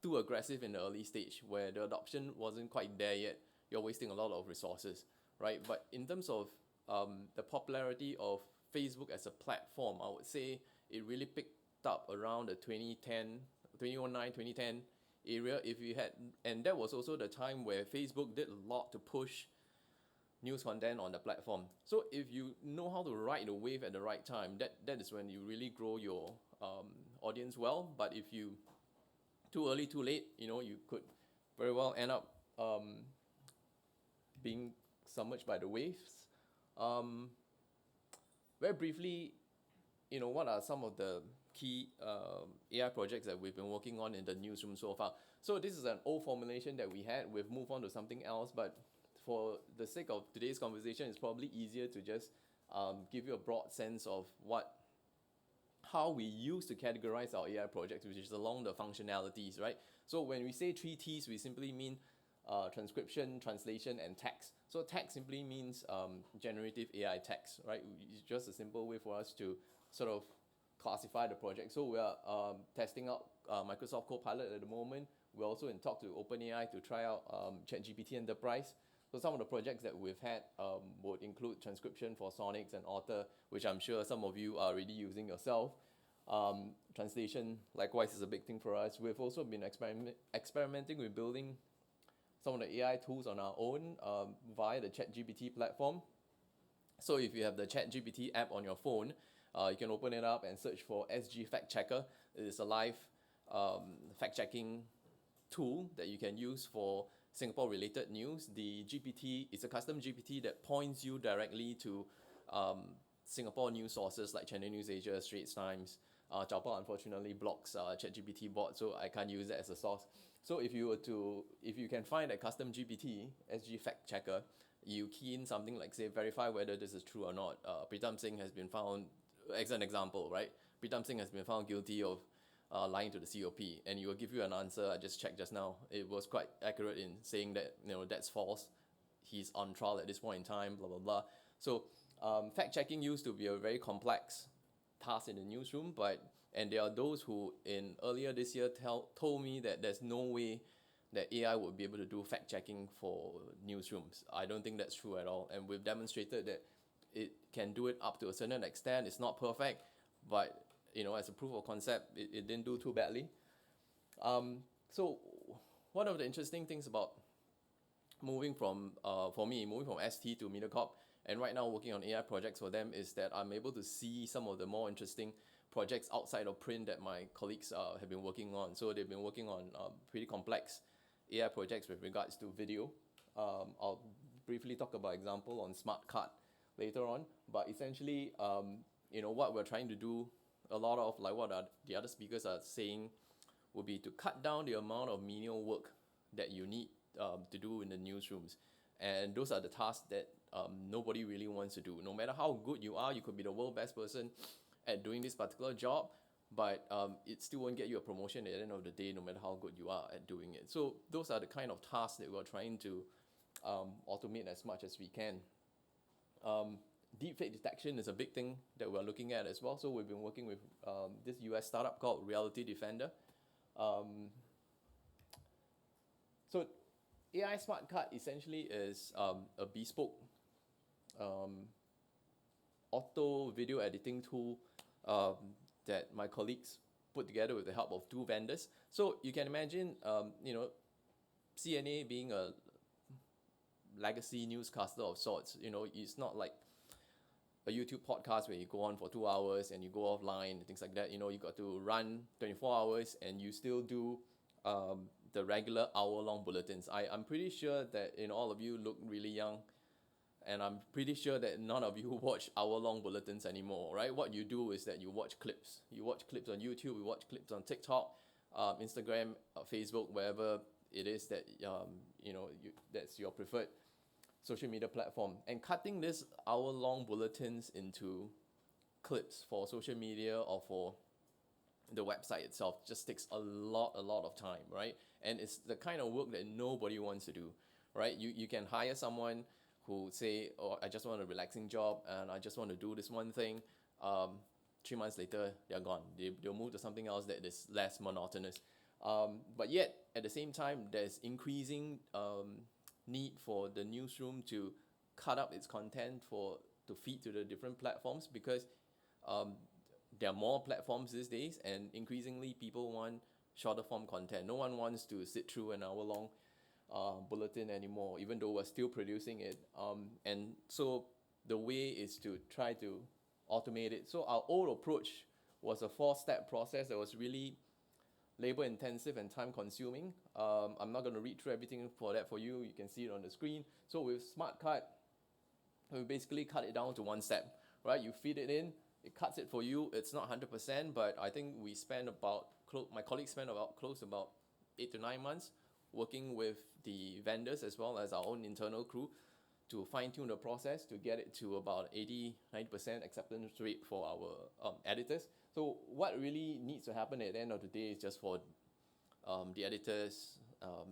S5: too aggressive in the early stage where the adoption wasn't quite there yet, you're wasting a lot of resources, right? But in terms of the popularity of Facebook as a platform, I would say it really picked up around the 2010 area. And that was also the time where Facebook did a lot to push news content on the platform. So if you know how to ride the wave at the right time, that is when you really grow your audience well. But if you too early, too late, you could very well end up being submerged by the waves. Very briefly, what are some of the key AI projects that we've been working on in the newsroom so far? So this is an old formulation that we had. We've moved on to something else, but for the sake of today's conversation, it's probably easier to just give you a broad sense of how we used to categorize our AI projects, which is along the functionalities, right? So when we say 3 T's, we simply mean transcription, translation, and text. So text simply means generative AI text, right? It's just a simple way for us to sort of classify the project. So we are testing out Microsoft Copilot at the moment. We're also in talk to OpenAI to try out ChatGPT Enterprise. So some of the projects that we've had would include transcription for Sonics and Author, which I'm sure some of you are already using yourself. Translation, likewise, is a big thing for us. We've also been experimenting with building some of the AI tools on our own via the ChatGPT platform. So if you have the ChatGPT app on your phone, you can open it up and search for SG Fact Checker. It is a live fact-checking tool that you can use for Singapore-related news. The GPT is a custom GPT that points you directly to Singapore news sources like Channel News Asia, Straits Times. Chaopao unfortunately blocks ChatGPT bot, so I can't use that as a source. So if you can find a custom GPT, SG Fact Checker, you key in something like, say, verify whether this is true or not. Pritam Singh has been found, as an example, right? Pritam Singh has been found guilty of lying to the COP, and he will give you an answer. I just checked just now. It was quite accurate in saying that, that's false. He's on trial at this point in time, blah, blah, blah. So fact checking used to be a very complex task in the newsroom, and there are those who in earlier this year told me that there's no way that AI would be able to do fact checking for newsrooms. I don't think that's true at all, and we've demonstrated that it can do it up to a certain extent. It's not perfect, but as a proof of concept, it didn't do too badly. So one of the interesting things about moving from ST to MediaCorp, and right now working on AI projects for them, is that I'm able to see some of the more interesting projects outside of print that my colleagues have been working on. So they've been working on pretty complex AI projects with regards to video. I'll briefly talk about example on Smart Cut later on, but essentially, what we're trying to do, a lot of like what the other speakers are saying, would be to cut down the amount of menial work that you need to do in the newsrooms. And those are the tasks that nobody really wants to do. No matter how good you are, you could be the world best person at doing this particular job, but it still won't get you a promotion at the end of the day, no matter how good you are at doing it. So those are the kind of tasks that we're trying to automate as much as we can. Deepfake detection is a big thing that we're looking at as well. So we've been working with this US startup called Reality Defender. So AI Smart Cut essentially is a bespoke auto video editing tool that my colleagues put together with the help of two vendors. So you can imagine, CNA being a legacy newscaster of sorts. It's not like a YouTube podcast where you go on for 2 hours and you go offline and things like that. You got to run 24 hours and you still do the regular hour-long bulletins. I'm pretty sure that all of you look really young, and I'm pretty sure that none of you watch hour-long bulletins anymore, right? What you do is that you watch clips. You watch clips on YouTube, you watch clips on TikTok, Instagram, Facebook, wherever it is that that's your preferred social media platform. And cutting this hour-long bulletins into clips for social media or for the website itself just takes a lot of time, right? And it's the kind of work that nobody wants to do, right? You can hire someone who say, oh, I just want a relaxing job and I just want to do this one thing. 3 months later, they're gone. They'll move to something else that is less monotonous. But yet, at the same time, there's increasing need for the newsroom to cut up its content to feed to the different platforms, because there are more platforms these days, and increasingly people want shorter form content. No one wants to sit through an hour-long bulletin anymore, even though we're still producing it. And so the way is to try to automate it. So our old approach was a 4-step process that was really labor intensive and time consuming. I'm not going to read through everything for you. You can see it on the screen. So with Smart Cut, we basically cut it down to 1 step, right? You feed it in, it cuts it for you. It's not 100%, but I think we spend my colleagues spent close to about 8 to 9 months working with the vendors as well as our own internal crew to fine-tune the process to get it to about 80-90% acceptance rate for our editors. So what really needs to happen at the end of the day is just for the editors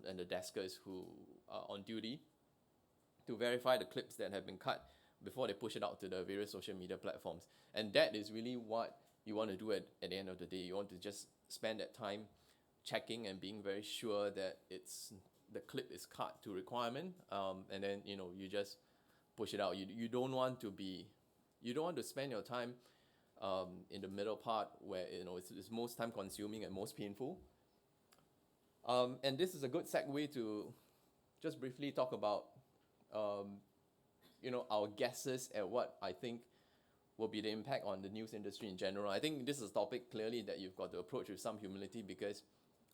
S5: and the deskers who are on duty to verify the clips that have been cut before they push it out to the various social media platforms. And that is really what you want to do at the end of the day. You want to just spend that time checking and being very sure that the clip is cut to requirement, and then you just push it out. You don't want to spend your time in the middle part where it's most time consuming and most painful. And this is a good segue to just briefly talk about our guesses at what I think will be the impact on the news industry in general. I think this is a topic clearly that you've got to approach with some humility, because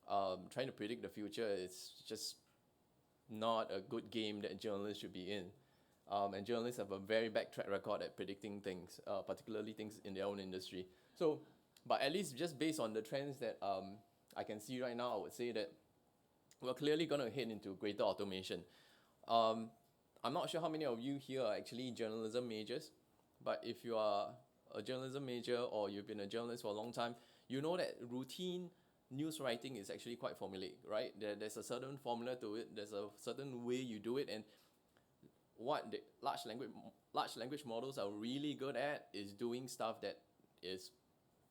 S5: trying to predict the future is just not a good game that journalists should be in. And journalists have a very bad track record at predicting things, particularly things in their own industry. So, but at least just based on the trends that I can see right now, I would say that we're clearly going to head into greater automation. I'm not sure how many of you here are actually journalism majors, but if you are a journalism major or you've been a journalist for a long time, you know that routine news writing is actually quite formulaic, right? There's a certain formula to it, there's a certain way you do it, and what the large language models are really good at is doing stuff that is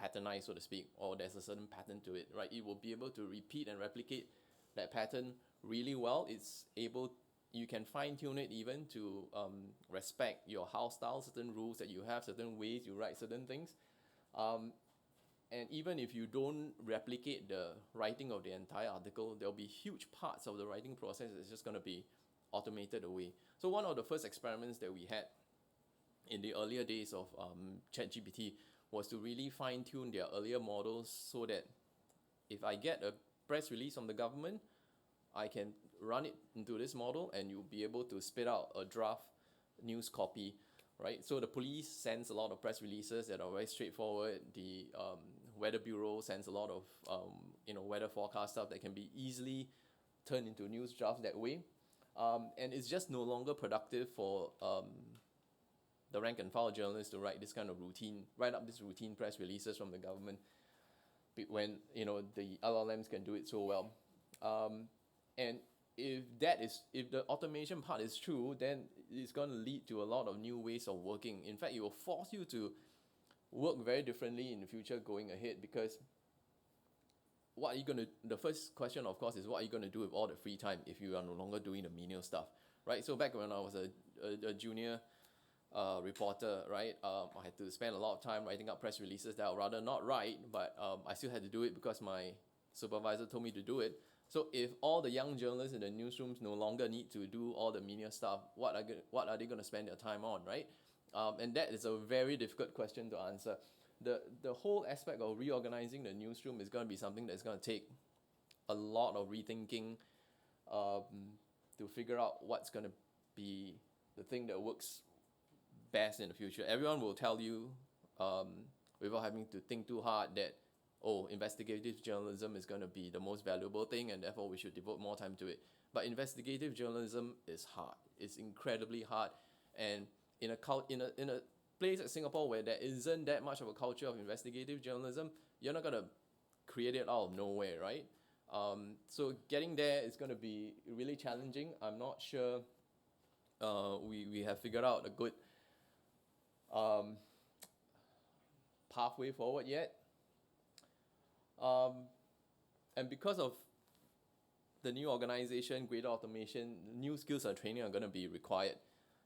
S5: patternized, so to speak, or there's a certain pattern to it, right? It will be able to repeat and replicate that pattern really well. It's able, you can fine tune it even to respect your house style, certain rules that you have, certain ways you write certain things. And even if you don't replicate the writing of the entire article, there'll be huge parts of the writing process that's just going to be automated away. So one of the first experiments that we had in the earlier days of ChatGPT was to really fine-tune their earlier models so that if I get a press release from the government, I can run it into this model and you'll be able to spit out a draft news copy, right? So the police sends a lot of press releases that are very straightforward. The Weather Bureau sends a lot of weather forecast stuff that can be easily turned into news drafts that way. And it's just no longer productive for the rank and file journalists to write up these routine press releases from the government when the LLMs can do it so well. And if the automation part is true, then it's going to lead to a lot of new ways of working. In fact, it will force you to work very differently in the future going ahead, because the first question, of course, is what are you going to do with all the free time if you are no longer doing the menial stuff, right? So back when I was a junior reporter, right, I had to spend a lot of time writing up press releases that I would rather not write, but I still had to do it because my supervisor told me to do it. So if all the young journalists in the newsrooms no longer need to do all the menial stuff, what are they going to spend their time on, right? And that is a very difficult question to answer. The whole aspect of reorganizing the newsroom is going to be something that's going to take a lot of rethinking to figure out what's going to be the thing that works best in the future. Everyone will tell you, without having to think too hard, that investigative journalism is going to be the most valuable thing and therefore we should devote more time to it. But investigative journalism is hard. It's incredibly hard. And in a place like Singapore where there isn't that much of a culture of investigative journalism, you're not going to create it out of nowhere, right? So getting there is going to be really challenging. I'm not sure we have figured out a good pathway forward yet. And because of the new organization, greater automation, new skills and training are going to be required.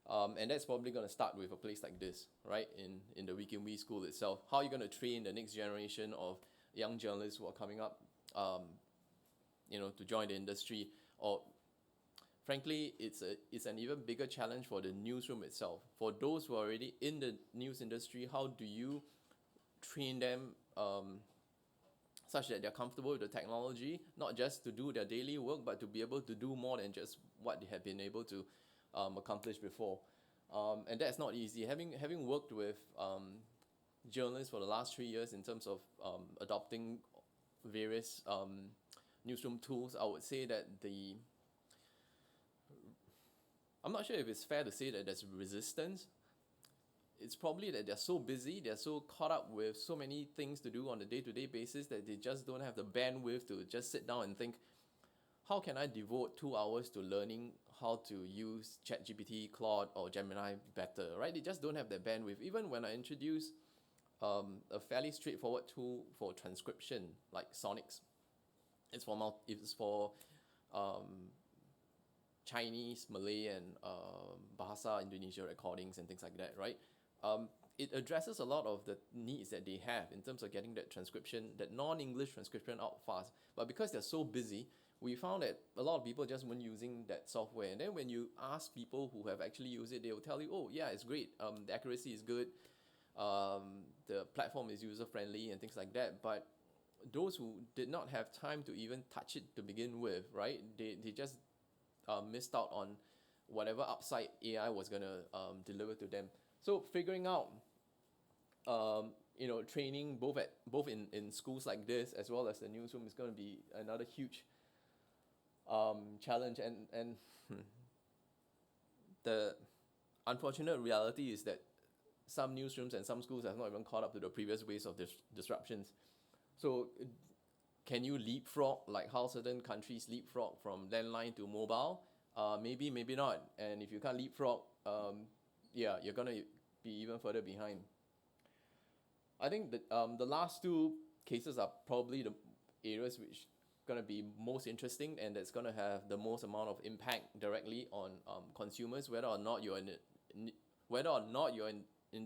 S5: And that's probably going to start with a place like this, right, in the Wee Kim Wee School itself. How are you going to train the next generation of young journalists who are coming up, to join the industry? Or frankly, it's an even bigger challenge for the newsroom itself. For those who are already in the news industry, how do you train them such that they're comfortable with the technology, not just to do their daily work, but to be able to do more than just what they have been able to accomplish before. And that's not easy. Having worked with journalists for the last 3 years in terms of adopting various newsroom tools, I would say that I'm not sure if it's fair to say that there's resistance. It's probably that they're so busy, they're so caught up with so many things to do on a day-to-day basis that they just don't have the bandwidth to just sit down and think, how can I devote 2 hours to learning how to use ChatGPT, Claude, or Gemini better, right? They just don't have that bandwidth. Even when I introduce a fairly straightforward tool for transcription, like Sonics, it's for Chinese, Malay, and Bahasa Indonesia recordings and things like that, right? It addresses a lot of the needs that they have in terms of getting that transcription, that non-English transcription out fast. But because they're so busy, we found that a lot of people just weren't using that software. And then when you ask people who have actually used it, they will tell you, oh yeah, it's great. The accuracy is good. The platform is user-friendly and things like that. But those who did not have time to even touch it to begin with, right? They just missed out on whatever upside AI was going to deliver to them. So figuring out, training both in schools like this as well as the newsroom is going to be another huge challenge. And the unfortunate reality is that some newsrooms and some schools have not even caught up to the previous waves of disruptions. So can you leapfrog like how certain countries leapfrog from landline to mobile? Maybe, maybe not. And if you can't leapfrog, yeah, you're going to be even further behind. I think that the last two cases are probably the areas which going to be most interesting, and that's going to have the most amount of impact directly on consumers, whether or not you're in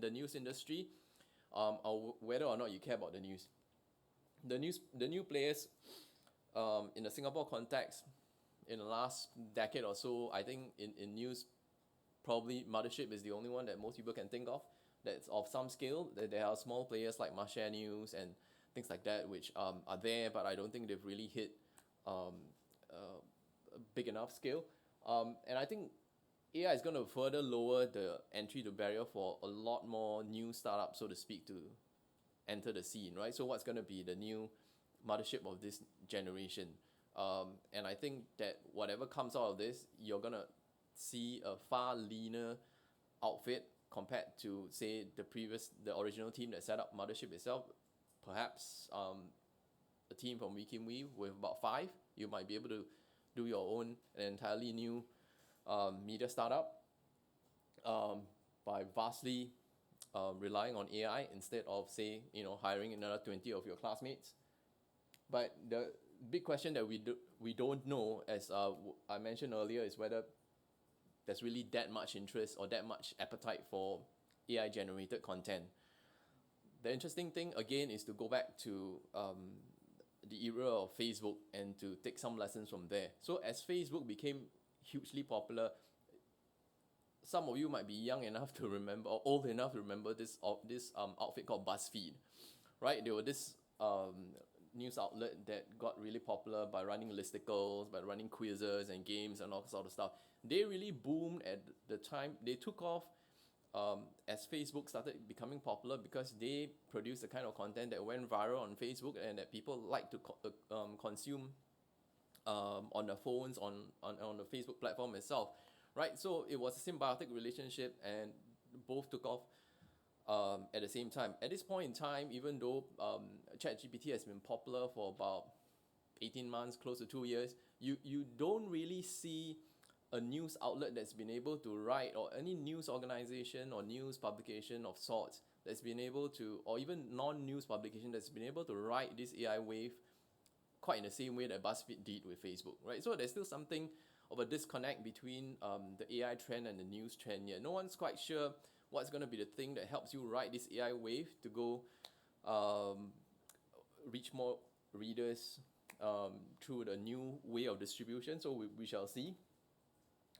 S5: the news industry, or whether or not you care about the news. The new players in the Singapore context in the last decade or so, I think in news, probably Mothership is the only one that most people can think of that's of some scale. There are small players like Marshare News and things like that, which are there, but I don't think they've really hit a big enough scale. And I think AI is going to further lower the entry to barrier for a lot more new startups, so to speak, to enter the scene, right? So what's going to be the new mothership of this generation? And I think that whatever comes out of this, you're going to see a far leaner outfit compared to, say, the original team that set up Mothership itself. Perhaps a team from WeKimWe with about 5, you might be able to do your own an entirely new media startup by vastly relying on AI instead of, say, hiring another 20 of your classmates. But the big question that we don't know, as I mentioned earlier, is whether there's really that much interest or that much appetite for AI generated content. The interesting thing again is to go back to the era of Facebook and to take some lessons from there. So as Facebook became hugely popular, some of you might be young enough to remember or old enough to remember this outfit called BuzzFeed, right? They were this news outlet that got really popular by running listicles, by running quizzes and games and all sort of stuff. They really boomed at the time. They took off as Facebook started becoming popular because they produced the kind of content that went viral on Facebook and that people like to consume on their phones, on the Facebook platform itself, right? So it was a symbiotic relationship and both took off at the same time. At this point in time, even though ChatGPT has been popular for about 18 months, close to 2 years, you don't really see a news outlet that's been able to write, or any news organization or news publication of sorts that's been able to, or even non-news publication that's been able to ride this AI wave quite in the same way that BuzzFeed did with Facebook, right? So there's still something of a disconnect between the AI trend and the news trend yet. No one's quite sure what's going to be the thing that helps you ride this AI wave to go reach more readers through the new way of distribution. So we shall see.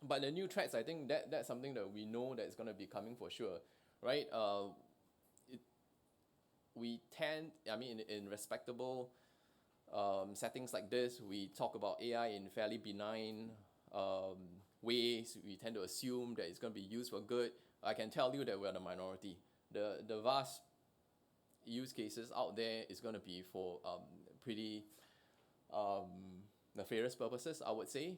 S5: But the new threats, I think that's something that we know that's going to be coming for sure, right? We tend, in respectable settings like this, we talk about AI in fairly benign ways. We tend to assume that it's going to be used for good. I can tell you that we're the minority. The vast use cases out there is going to be for pretty nefarious purposes, I would say.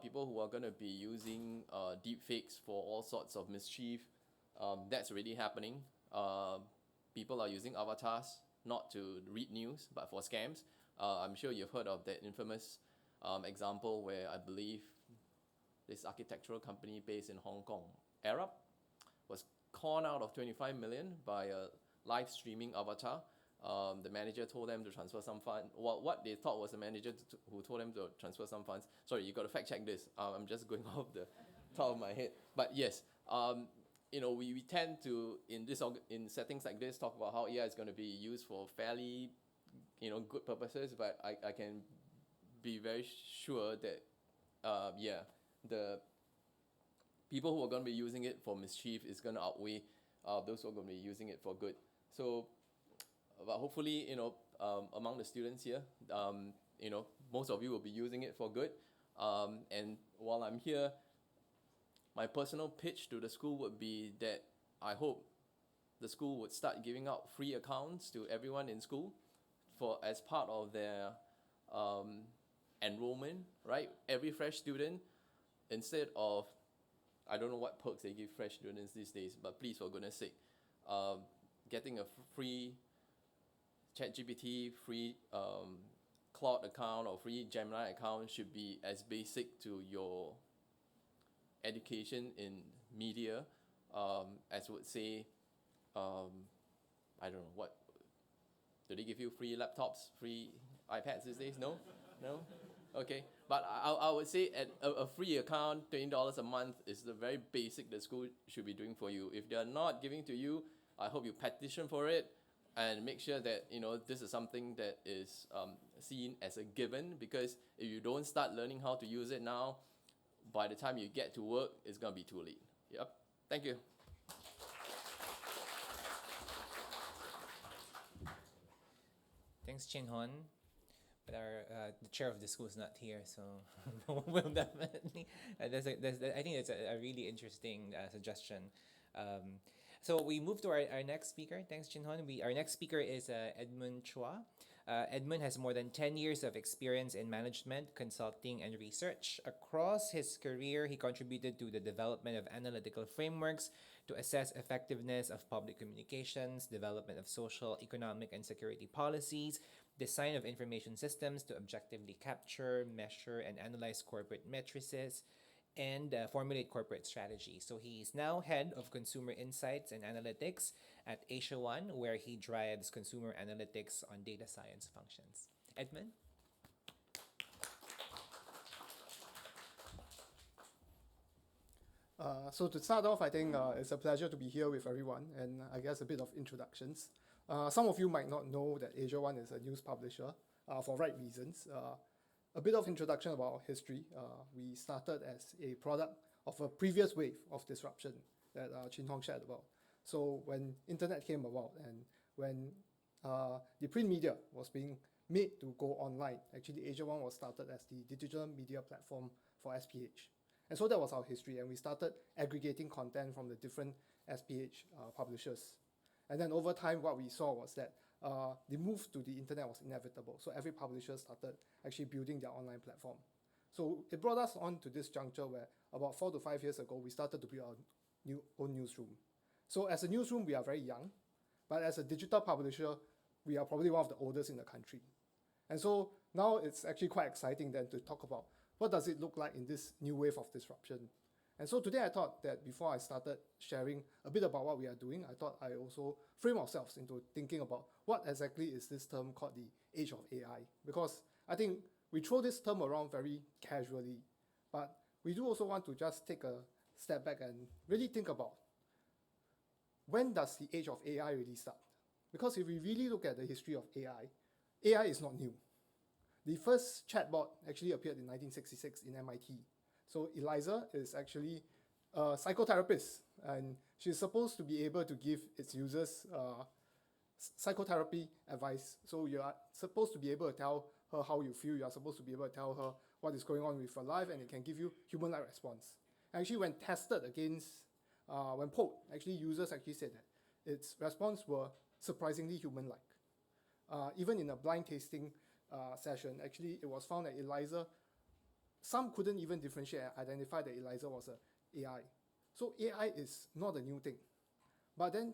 S5: People who are going to be using deepfakes for all sorts of mischief. That's already happening. People are using avatars not to read news, but for scams. I'm sure you've heard of that infamous example where I believe this architectural company based in Hong Kong, Arab, was conned out of 25 million by a live streaming avatar. The manager told them to transfer some funds. What they thought was the manager who told them to transfer some funds. Sorry, you got to fact check this. I'm just going off the top of my head. But yes, we tend to in settings like this talk about how AI is going to be used for fairly, good purposes. But I can be very sure that, the people who are going to be using it for mischief is going to outweigh those who are going to be using it for good. So. But hopefully, among the students here, most of you will be using it for good. And while I'm here, my personal pitch to the school would be that I hope the school would start giving out free accounts to everyone in school as part of their enrollment, right? Every fresh student, instead of I don't know what perks they give fresh students these days, but please, for goodness sake, getting a free ChatGPT, free Claude account or free Gemini account should be as basic to your education in media as would say, I don't know, what, do they give you free laptops, free iPads these days? No? No? Okay, but I would say at a free account, $20 a month is the very basic the school should be doing for you. If they are not giving to you, I hope you petition for it and make sure that this is something that is seen as a given, because if you don't start learning how to use it now, by the time you get to work, it's going to be too late. Yep. Thank you.
S1: Thanks, Chin Hon. But the chair of the school is not here, so we'll definitely. I think it's a really interesting suggestion. So we move to our next speaker. Thanks, Chin Hon. Our next speaker is Edmund Chua. Edmund has more than 10 years of experience in management, consulting, and research. Across his career, he contributed to the development of analytical frameworks to assess effectiveness of public communications, development of social, economic, and security policies, design of information systems to objectively capture, measure, and analyze corporate matrices, and formulate corporate strategy. So he's now head of consumer insights and analytics at Asia One, where he drives consumer analytics on data science functions. Edmund?
S6: So to start off, I think it's a pleasure to be here with everyone, and I guess a bit of introductions. Some of you might not know that Asia One is a news publisher for right reasons. A bit of introduction about our history. We started as a product of a previous wave of disruption that Chin Hong shared about. So when internet came about and when the print media was being made to go online, actually Asia One was started as the digital media platform for SPH. And so that was our history, and we started aggregating content from the different SPH publishers. And then over time, what we saw was that the move to the internet was inevitable. So every publisher started actually building their online platform. So it brought us on to this juncture where about 4 to 5 years ago, we started to build our own newsroom. So as a newsroom, we are very young, but as a digital publisher, we are probably one of the oldest in the country. And so now it's actually quite exciting then to talk about what does it look like in this new wave of disruption. And so today I thought that before I started sharing a bit about what we are doing, I thought I also frame ourselves into thinking about what exactly is this term called the age of AI. Because I think we throw this term around very casually, but we do also want to just take a step back and really think about when does the age of AI really start? Because if we really look at the history of AI is not new. The first chatbot actually appeared in 1966 in MIT. So Eliza is actually a psychotherapist, and she's supposed to be able to give its users psychotherapy advice. So you are supposed to be able to tell her how you feel. You are supposed to be able to tell her what is going on with her life, and it can give you human-like response. Actually, when tested against, when polled, actually users actually said that its response were surprisingly human-like. Even in a blind tasting session, actually, it was found that Eliza, some couldn't even differentiate and identify that Eliza was an AI. So AI is not a new thing. But then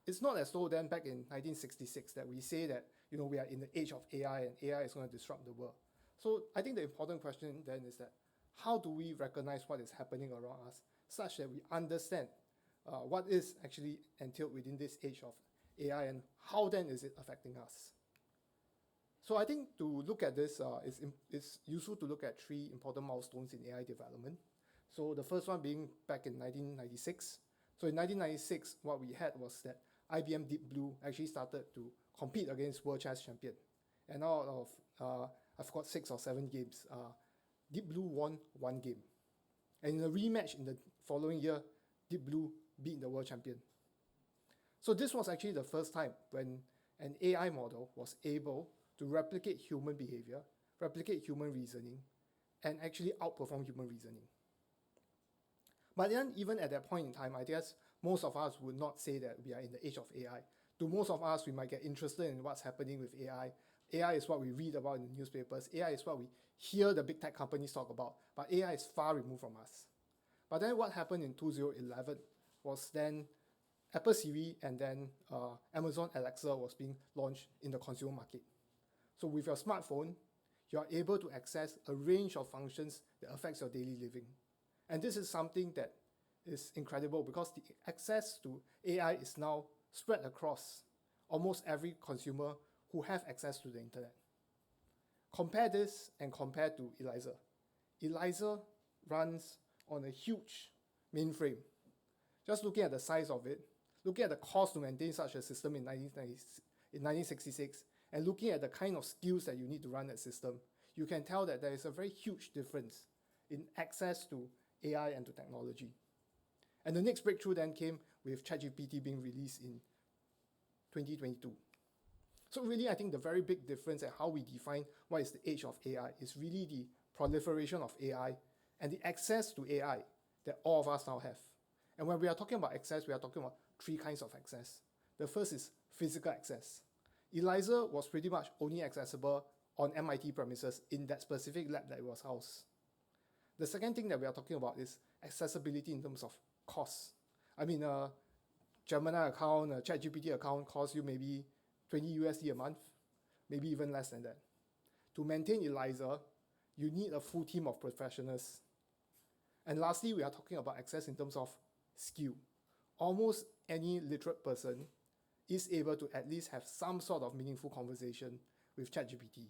S6: it's not as though then back in 1966 that we say that we are in the age of AI and AI is going to disrupt the world. So I think the important question then is that how do we recognize what is happening around us such that we understand what is actually entailed within this age of AI and how then is it affecting us? So I think to look at this, it's useful to look at 3 important milestones in AI development. So the first one being back in 1996. So in 1996, what we had was that IBM Deep Blue actually started to compete against World Chess Champion. And out of, I forgot 6 or 7 games, Deep Blue won 1 game. And in a rematch in the following year, Deep Blue beat the world champion. So this was actually the first time when an AI model was able to replicate human behavior, replicate human reasoning, and actually outperform human reasoning. But then even at that point in time, I guess most of us would not say that we are in the age of AI. To most of us, we might get interested in what's happening with AI. AI is what we read about in the newspapers. AI is what we hear the big tech companies talk about. But AI is far removed from us. But then what happened in 2011 was then Apple Siri and then Amazon Alexa was being launched in the consumer market. So with your smartphone, you are able to access a range of functions that affects your daily living. And this is something that is incredible because the access to AI is now spread across almost every consumer who have access to the internet. Compare this and compare to Eliza. Eliza runs on a huge mainframe. Just looking at the size of it, looking at the cost to maintain such a system in 1966, and looking at the kind of skills that you need to run that system, you can tell that there is a very huge difference in access to AI and to technology. And the next breakthrough then came with ChatGPT being released in 2022. So really, I think the very big difference at how we define what is the age of AI is really the proliferation of AI and the access to AI that all of us now have. And when we are talking about access, we are talking about three kinds of access. The first is physical access. Eliza was pretty much only accessible on MIT premises in that specific lab that it was housed. The second thing that we are talking about is accessibility in terms of cost. I mean, a Gemini account, a ChatGPT account costs you maybe 20 USD a month, maybe even less than that. To maintain Eliza, you need a full team of professionals. And lastly, we are talking about access in terms of skill. Almost any literate person is able to at least have some sort of meaningful conversation with ChatGPT.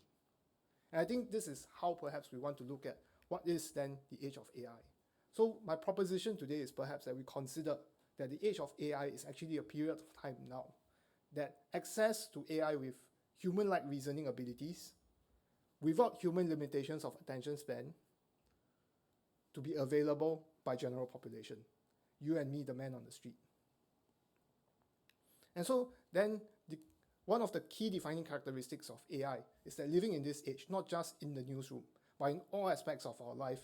S6: And I think this is how perhaps we want to look at what is then the age of AI. So my proposition today is perhaps that we consider that the age of AI is actually a period of time now, that access to AI with human-like reasoning abilities, without human limitations of attention span, to be available by general population, you and me, the man on the street. And so then one of the key defining characteristics of AI is that living in this age, not just in the newsroom, but in all aspects of our life,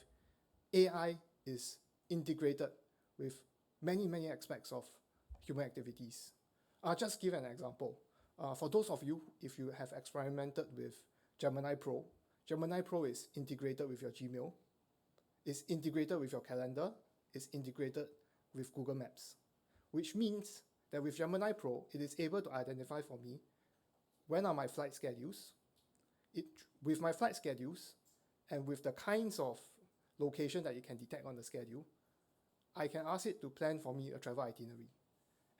S6: AI is integrated with many, many aspects of human activities. I'll just give an example. For those of you, if you have experimented with Gemini Pro is integrated with your Gmail, it's integrated with your calendar, it's integrated with Google Maps, which means that with Gemini Pro, it is able to identify for me when are my flight schedules. With my flight schedules and with the kinds of location that it can detect on the schedule, I can ask it to plan for me a travel itinerary.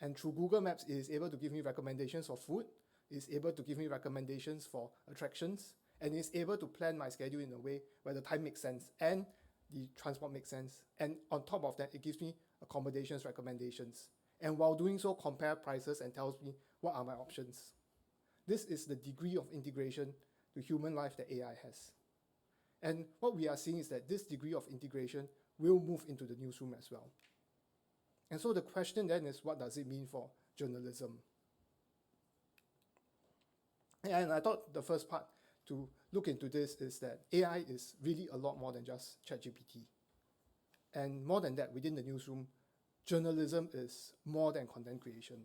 S6: And through Google Maps, it is able to give me recommendations for food, it is able to give me recommendations for attractions, and it is able to plan my schedule in a way where the time makes sense and the transport makes sense. And on top of that, it gives me accommodations recommendations. And while doing so, compare prices and tells me what are my options. This is the degree of integration to human life that AI has. And what we are seeing is that this degree of integration will move into the newsroom as well. And so the question then is, what does it mean for journalism? And I thought the first part to look into this is that AI is really a lot more than just ChatGPT. And more than that, within the newsroom, journalism is more than content creation.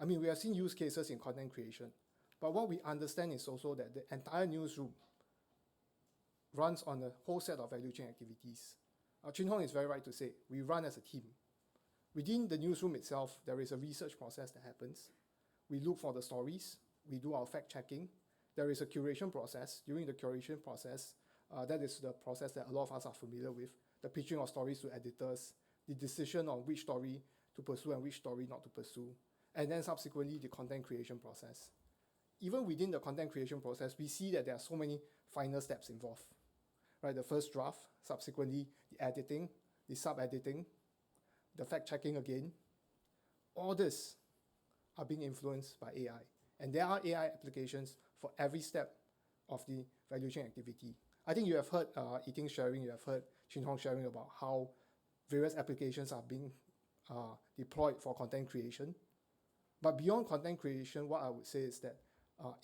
S6: I mean, we have seen use cases in content creation, but what we understand is also that the entire newsroom runs on a whole set of value chain activities. Chin Hong is very right to say, we run as a team. Within the newsroom itself, there is a research process that happens. We look for the stories, we do our fact-checking. There is a curation process. During the curation process, that is the process that a lot of us are familiar with, the pitching of stories to editors, the decision on which story to pursue and which story not to pursue, and then subsequently the content creation process. Even within the content creation process, we see that there are so many final steps involved. Right, the first draft, subsequently the editing, the sub-editing, the fact-checking again. All this are being influenced by AI. And there are AI applications for every step of the value chain activity. I think you have heard Eating sharing, you have heard Chin Hong sharing about how various applications are being deployed for content creation. But beyond content creation, what I would say is that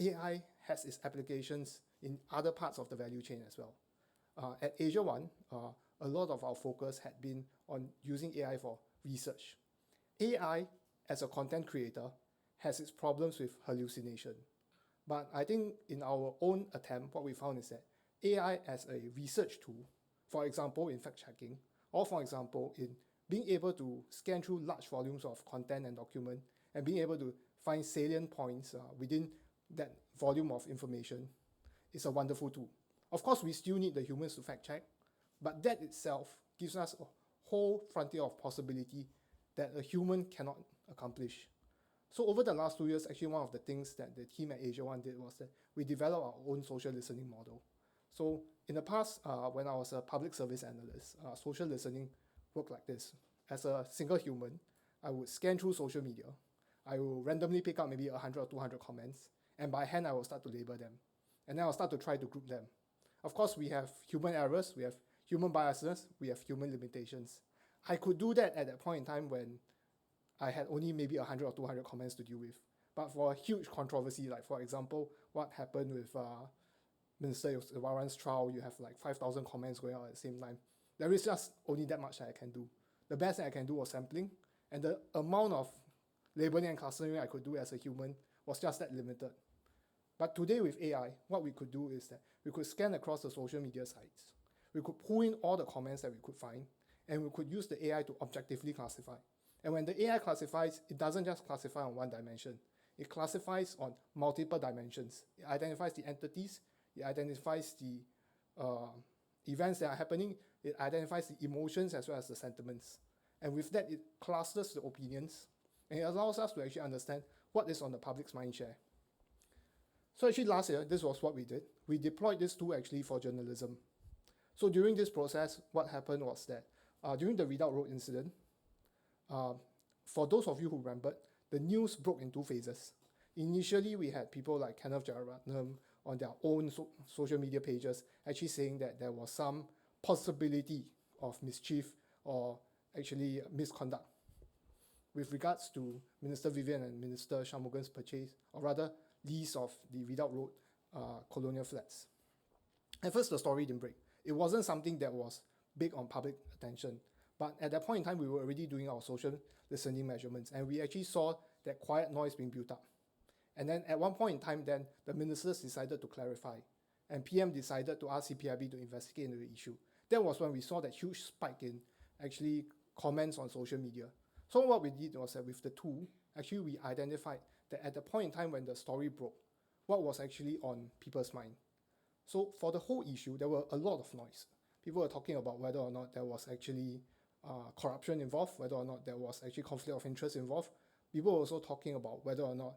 S6: AI has its applications in other parts of the value chain as well. At Asia One, a lot of our focus had been on using AI for research. AI, as a content creator, has its problems with hallucination. But I think in our own attempt, what we found is that AI as a research tool, for example, in fact-checking, or for example, in being able to scan through large volumes of content and document and being able to find salient points within that volume of information is a wonderful tool. Of course, we still need the humans to fact check, but that itself gives us a whole frontier of possibility that a human cannot accomplish. So over the last 2 years, actually one of the things that the team at Asia One did was that we developed our own social listening model. So in the past, when I was a public service analyst, social listening worked like this. As a single human, I would scan through social media. I will randomly pick up maybe 100 or 200 comments, and by hand I will start to label them. And then I'll start to try to group them. Of course, we have human errors, we have human biases, we have human limitations. I could do that at that point in time when I had only maybe 100 or 200 comments to deal with. But for a huge controversy, like for example, what happened with Minister Waran's trial, you have like 5,000 comments going out at the same time. There is just only that much that I can do. The best that I can do was sampling, and the amount of labeling and clustering I could do as a human was just that limited. But today with AI, what we could do is that we could scan across the social media sites. We could pull in all the comments that we could find, and we could use the AI to objectively classify. And when the AI classifies, it doesn't just classify on one dimension. It classifies on multiple dimensions. It identifies the entities, it identifies the events that are happening, it identifies the emotions as well as the sentiments. And with that, it clusters the opinions, and it allows us to actually understand what is on the public's mind share. So actually last year, this was what we did. We deployed this tool actually for journalism. So during this process, what happened was that during the Redoubt Road incident, for those of you who remembered, the news broke in two phases. Initially, we had people like Kenneth Jararatnam on their own social media pages actually saying that there was some possibility of mischief or actually misconduct with regards to Minister Vivian and Minister Shanmugam's purchase, or rather lease of the Redoubt Road colonial flats. At first, the story didn't break. It wasn't something that was big on public attention. But at that point in time, we were already doing our social listening measurements, and we actually saw that quiet noise being built up. And then at one point in time, then the ministers decided to clarify, and PM decided to ask CPIB to investigate into the issue. That was when we saw that huge spike in actually comments on social media. So what we did was that with the tool, actually we identified that at the point in time when the story broke, what was actually on people's mind. So for the whole issue, there were a lot of noise. People were talking about whether or not there was actually corruption involved, whether or not there was actually conflict of interest involved. People were also talking about whether or not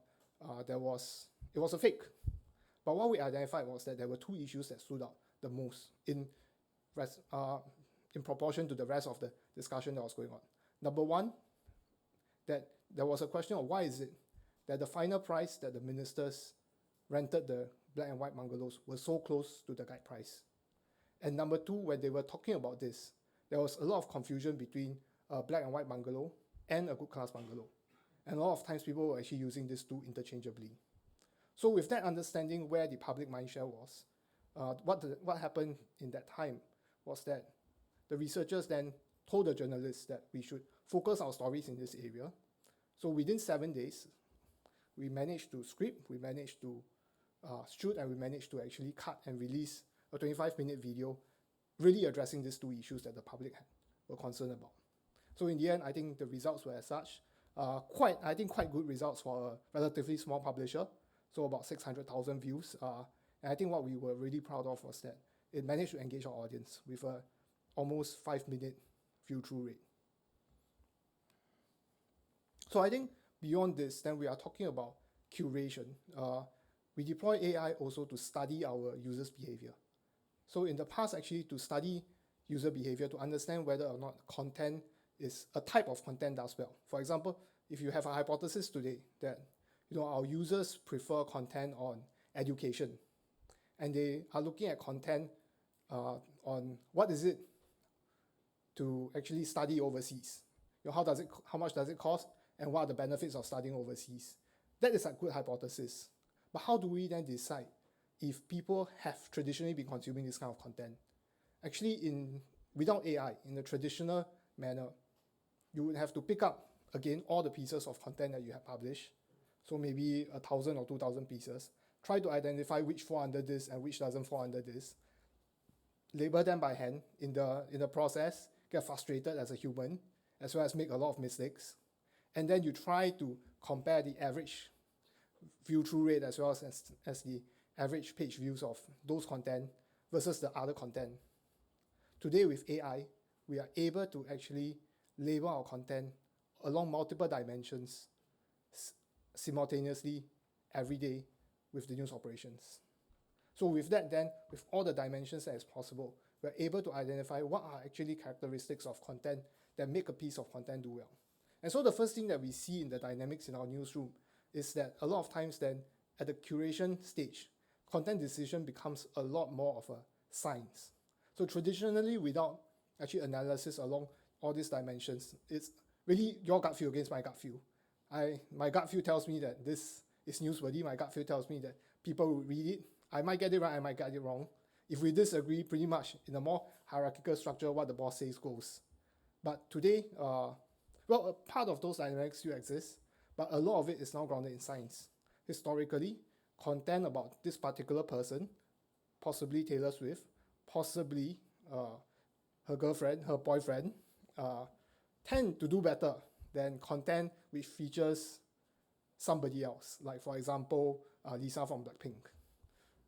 S6: it was a fake. But what we identified was that there were two issues that stood out the most in proportion to the rest of the discussion that was going on. Number one, that there was a question of why is it that the final price that the ministers rented the black and white bungalows was so close to the guide price. And number two, when they were talking about this, there was a lot of confusion between a black and white bungalow and a good class bungalow. And a lot of times people were actually using these two interchangeably. So with that understanding where the public mindshare was, what happened in that time was that the researchers then told the journalists that we should focus our stories in this area. So within 7 days, we managed to script, we managed to shoot, and we managed to actually cut and release a 25-minute video really addressing these two issues that the public were concerned about. So in the end, I think the results were as such. Quite good results for a relatively small publisher. So about 600,000 views. And I think what we were really proud of was that it managed to engage our audience with a almost 5-minute view-through rate. So I think beyond this, then we are talking about curation. We deploy AI also to study our users' behavior. So in the past, actually, to study user behavior, to understand whether or not content is a type of content does well. For example, if you have a hypothesis today that our users prefer content on education, and they are looking at content on what is it to actually study overseas. How much does it cost, and what are the benefits of studying overseas? That is a good hypothesis. But how do we then decide if people have traditionally been consuming this kind of content? Actually, without AI, in the traditional manner, you would have to pick up, again, all the pieces of content that you have published. So maybe 1,000 or 2,000 pieces. Try to identify which fall under this and which doesn't fall under this. Label them by hand in the process, get get frustrated as a human, as well as make a lot of mistakes. And then you try to compare the average view-through rate as well as the average page views of those content versus the other content. Today with AI, we are able to actually label our content along multiple dimensions simultaneously every day with the news operations. So with that then, with all the dimensions that is possible, we're able to identify what are actually characteristics of content that make a piece of content do well. And so the first thing that we see in the dynamics in our newsroom is that a lot of times then at the curation stage, content decision becomes a lot more of a science. So traditionally, without actually analysis along all these dimensions, it's really your gut feel against my gut feel. My gut feel tells me that this is newsworthy. My gut feel tells me that people will read it. I might get it right, I might get it wrong. If we disagree, pretty much in a more hierarchical structure, what the boss says goes. But today, a part of those dynamics still exist, but a lot of it is now grounded in science. Historically, content about this particular person, possibly Taylor Swift, possibly her girlfriend, her boyfriend, tend to do better than content which features somebody else, like for example, Lisa from Blackpink.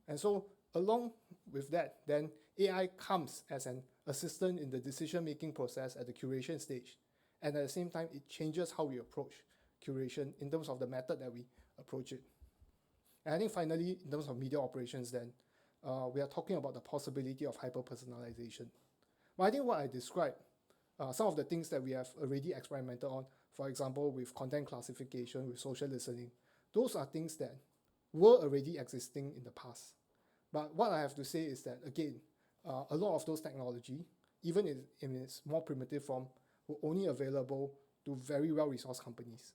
S6: And so along with that, then AI comes as an assistant in the decision-making process at the curation stage. And at the same time, it changes how we approach curation in terms of the method that we approach it. And I think finally, in terms of media operations then, we are talking about the possibility of hyper-personalization. But I think what I described, some of the things that we have already experimented on, for example, with content classification, with social listening, those are things that were already existing in the past. But what I have to say is that, again, a lot of those technology, even in its more primitive form, were only available to very well-resourced companies.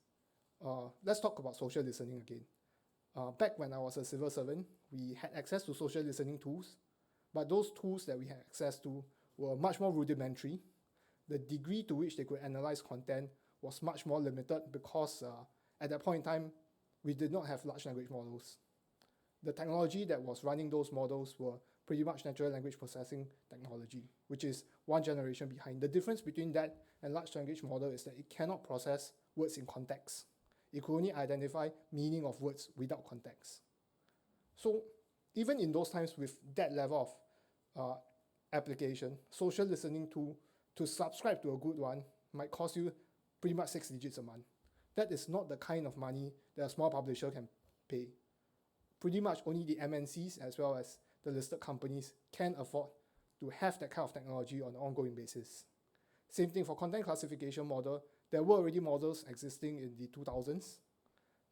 S6: Let's talk about social listening again. Back when I was a civil servant, we had access to social listening tools, but those tools that we had access to were much more rudimentary. The degree to which they could analyze content was much more limited because at that point in time, we did not have large language models. The technology that was running those models were pretty much natural language processing technology, which is one generation behind. The difference between that and large language model is that it cannot process words in context. It could only identify meaning of words without context. So even in those times with that level of application, social listening tool, to subscribe to a good one might cost you pretty much 6 digits a month. That is not the kind of money that a small publisher can pay. Pretty much only the MNCs as well as the listed companies can afford to have that kind of technology on an ongoing basis. Same thing for content classification model. There were already models existing in the 2000s,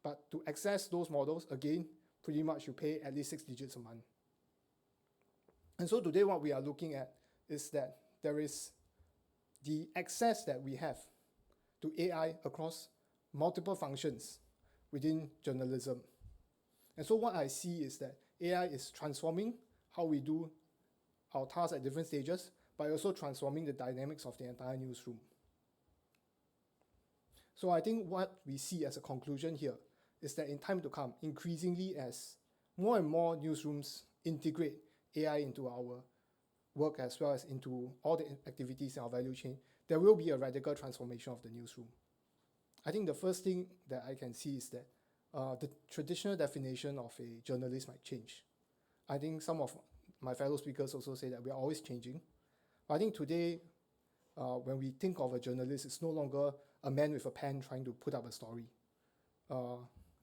S6: but to access those models, again, pretty much you pay at least 6 digits a month. And so today what we are looking at is that there is the access that we have to AI across multiple functions within journalism. And so what I see is that AI is transforming how we do our tasks at different stages, but also transforming the dynamics of the entire newsroom. So I think what we see as a conclusion here is that in time to come, increasingly as more and more newsrooms integrate AI into our work as well as into all the activities in our value chain, there will be a radical transformation of the newsroom. I think the first thing that I can see is that the traditional definition of a journalist might change. I think some of my fellow speakers also say that we are always changing. But I think today, when we think of a journalist, it's no longer a man with a pen trying to put up a story.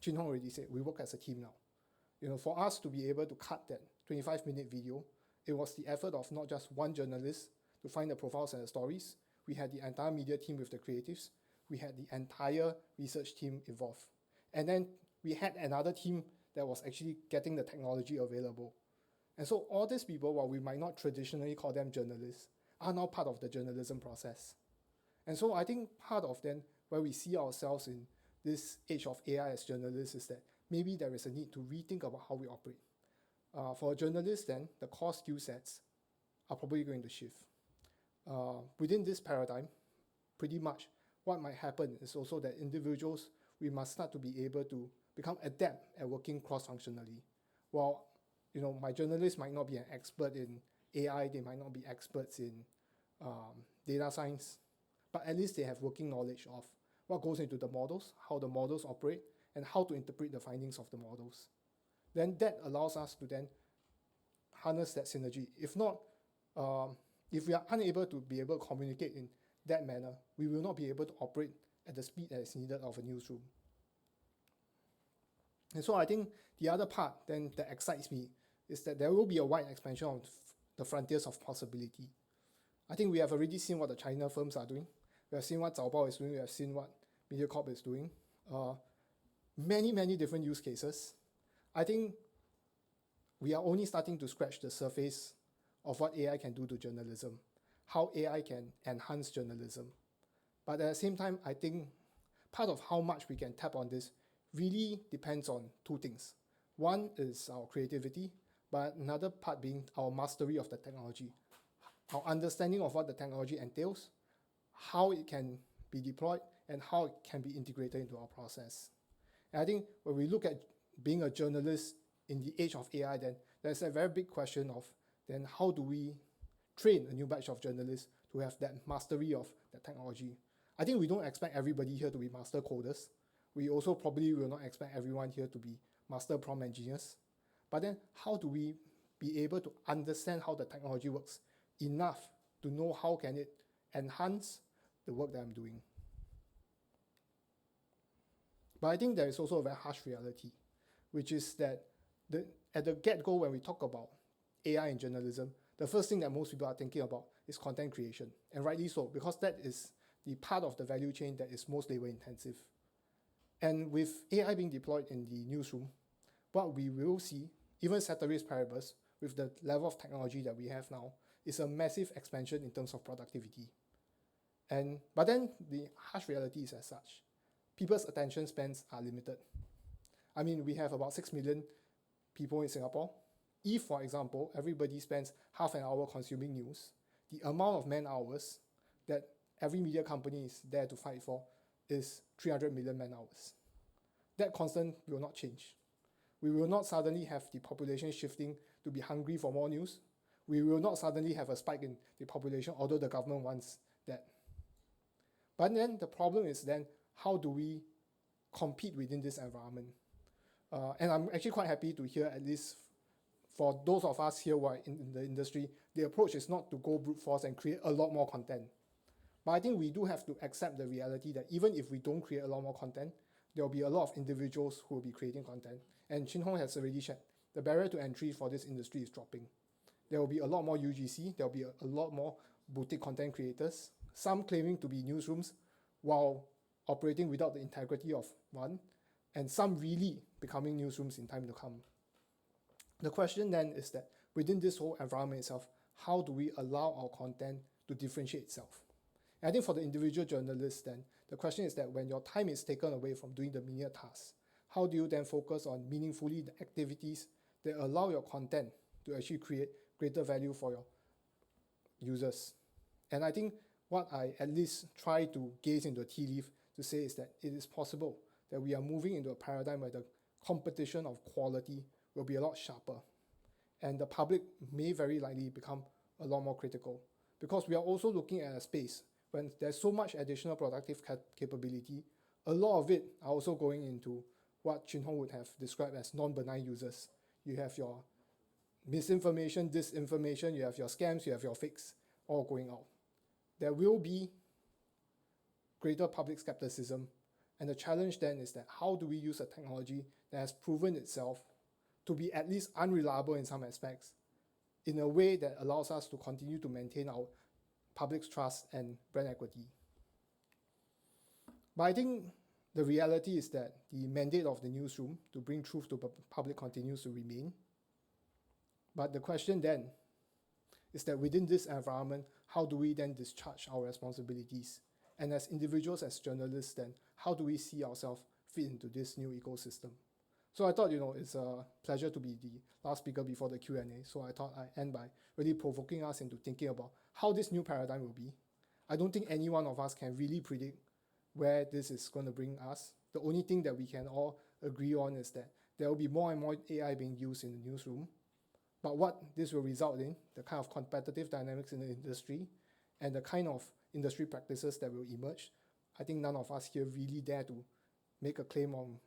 S6: Chin Hong already said, we work as a team now. For us to be able to cut that 25-minute video, it was the effort of not just one journalist to find the profiles and the stories. We had the entire media team with the creatives. We had the entire research team involved. And then we had another team that was actually getting the technology available. And so all these people, while we might not traditionally call them journalists, are now part of the journalism process. And so I think part of then where we see ourselves in this age of AI as journalists is that maybe there is a need to rethink about how we operate. For a journalist then, the core skill sets are probably going to shift. Within this paradigm, pretty much what might happen is also that individuals, we must start to be able to become adept at working cross-functionally. While my journalists might not be an expert in AI, they might not be experts in data science, but at least they have working knowledge of what goes into the models, how the models operate, and how to interpret the findings of the models. Then that allows us to then harness that synergy. If not, if we are unable to be able to communicate in that manner, we will not be able to operate at the speed that is needed of a newsroom. And so I think the other part then that excites me is that there will be a wide expansion of the frontiers of possibility. I think we have already seen what the China firms are doing. We have seen what Zaobao is doing. We have seen what MediaCorp is doing. Many different use cases. I think we are only starting to scratch the surface of what AI can do to journalism, how AI can enhance journalism. But at the same time, I think part of how much we can tap on this really depends on two things. One is our creativity, but another part being our mastery of the technology, our understanding of what the technology entails, how it can be deployed, and how it can be integrated into our process. And I think when we look at being a journalist in the age of AI, then there's a very big question of then how do we train a new batch of journalists to have that mastery of the technology. I think we don't expect everybody here to be master coders. We also probably will not expect everyone here to be master prompt engineers. But then how do we be able to understand how the technology works enough to know how can it enhance the work that I'm doing? But I think there is also a very harsh reality, which is that at the get-go when we talk about AI in journalism, the first thing that most people are thinking about is content creation, and rightly so, because that is the part of the value chain that is most labor intensive. And with AI being deployed in the newsroom, what we will see, even ceteris paribus, with the level of technology that we have now, is a massive expansion in terms of productivity. But then the harsh reality is as such. People's attention spans are limited. I mean, we have about 6 million people in Singapore. If, for example, everybody spends half an hour consuming news, the amount of man hours that every media company is there to fight for is 300 million man hours. That constant will not change. We will not suddenly have the population shifting to be hungry for more news. We will not suddenly have a spike in the population, although the government wants that. But then the problem is then, how do we compete within this environment? And I'm actually quite happy to hear, at least for those of us here who are in the industry, the approach is not to go brute force and create a lot more content. But I think we do have to accept the reality that even if we don't create a lot more content, there will be a lot of individuals who will be creating content. And Chin Hong has already shared, the barrier to entry for this industry is dropping. There will be a lot more UGC, there will be a lot more boutique content creators, some claiming to be newsrooms while operating without the integrity of one, and some really becoming newsrooms in time to come. The question then is that within this whole environment itself, how do we allow our content to differentiate itself? And I think for the individual journalists then, the question is that when your time is taken away from doing the menial tasks, how do you then focus on meaningfully the activities that allow your content to actually create greater value for your users? And I think what I at least try to gaze into a tea leaf to say is that it is possible that we are moving into a paradigm where the competition of quality will be a lot sharper, and the public may very likely become a lot more critical, because we are also looking at a space when there's so much additional productive capability. A lot of it are also going into what Chin Hong would have described as non-benign users. You have your misinformation, disinformation, you have your scams, you have your fakes, all going out. There will be greater public skepticism, and the challenge then is that how do we use a technology that has proven itself to be at least unreliable in some aspects, in a way that allows us to continue to maintain our public's trust and brand equity. But I think the reality is that the mandate of the newsroom to bring truth to the public continues to remain. But the question then is that within this environment, how do we then discharge our responsibilities? And as individuals, as journalists then, how do we see ourselves fit into this new ecosystem? So I thought, it's a pleasure to be the last speaker before the Q&A. So I thought I end by really provoking us into thinking about how this new paradigm will be. I don't think any one of us can really predict where this is going to bring us. The only thing that we can all agree on is that there will be more and more AI being used in the newsroom. But what this will result in, the kind of competitive dynamics in the industry, and the kind of industry practices that will emerge. I think none of us here really dare to make a claim on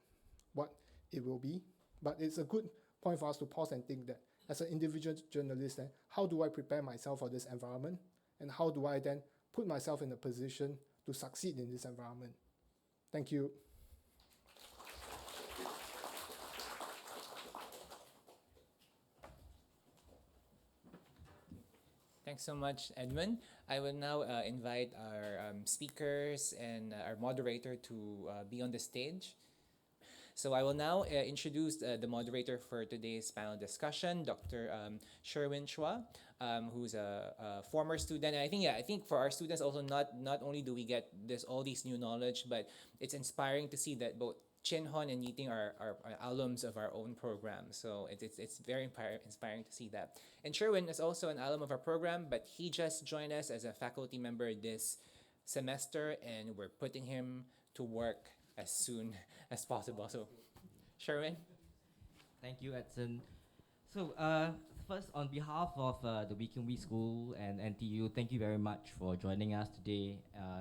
S6: what it will be, but it's a good point for us to pause and think that as an individual journalist, how do I prepare myself for this environment, and how do I then put myself in a position to succeed in this environment? Thank you.
S1: Thanks so much, Edmund. I will now invite our speakers and our moderator to be on the stage. So I will now introduce the moderator for today's panel discussion, Dr. Sherwin Chua, who's a former student. And I think for our students also, not only do we get all these new knowledge, but it's inspiring to see that both Chin Hon and Yiting are alums of our own program. So it's very inspiring to see that. And Sherwin is also an alum of our program, but he just joined us as a faculty member this semester, and we're putting him to work as soon as possible. So, Sherwin?
S7: Thank you, Edson. So, first, on behalf of the Weekend We School and NTU, thank you very much for joining us today,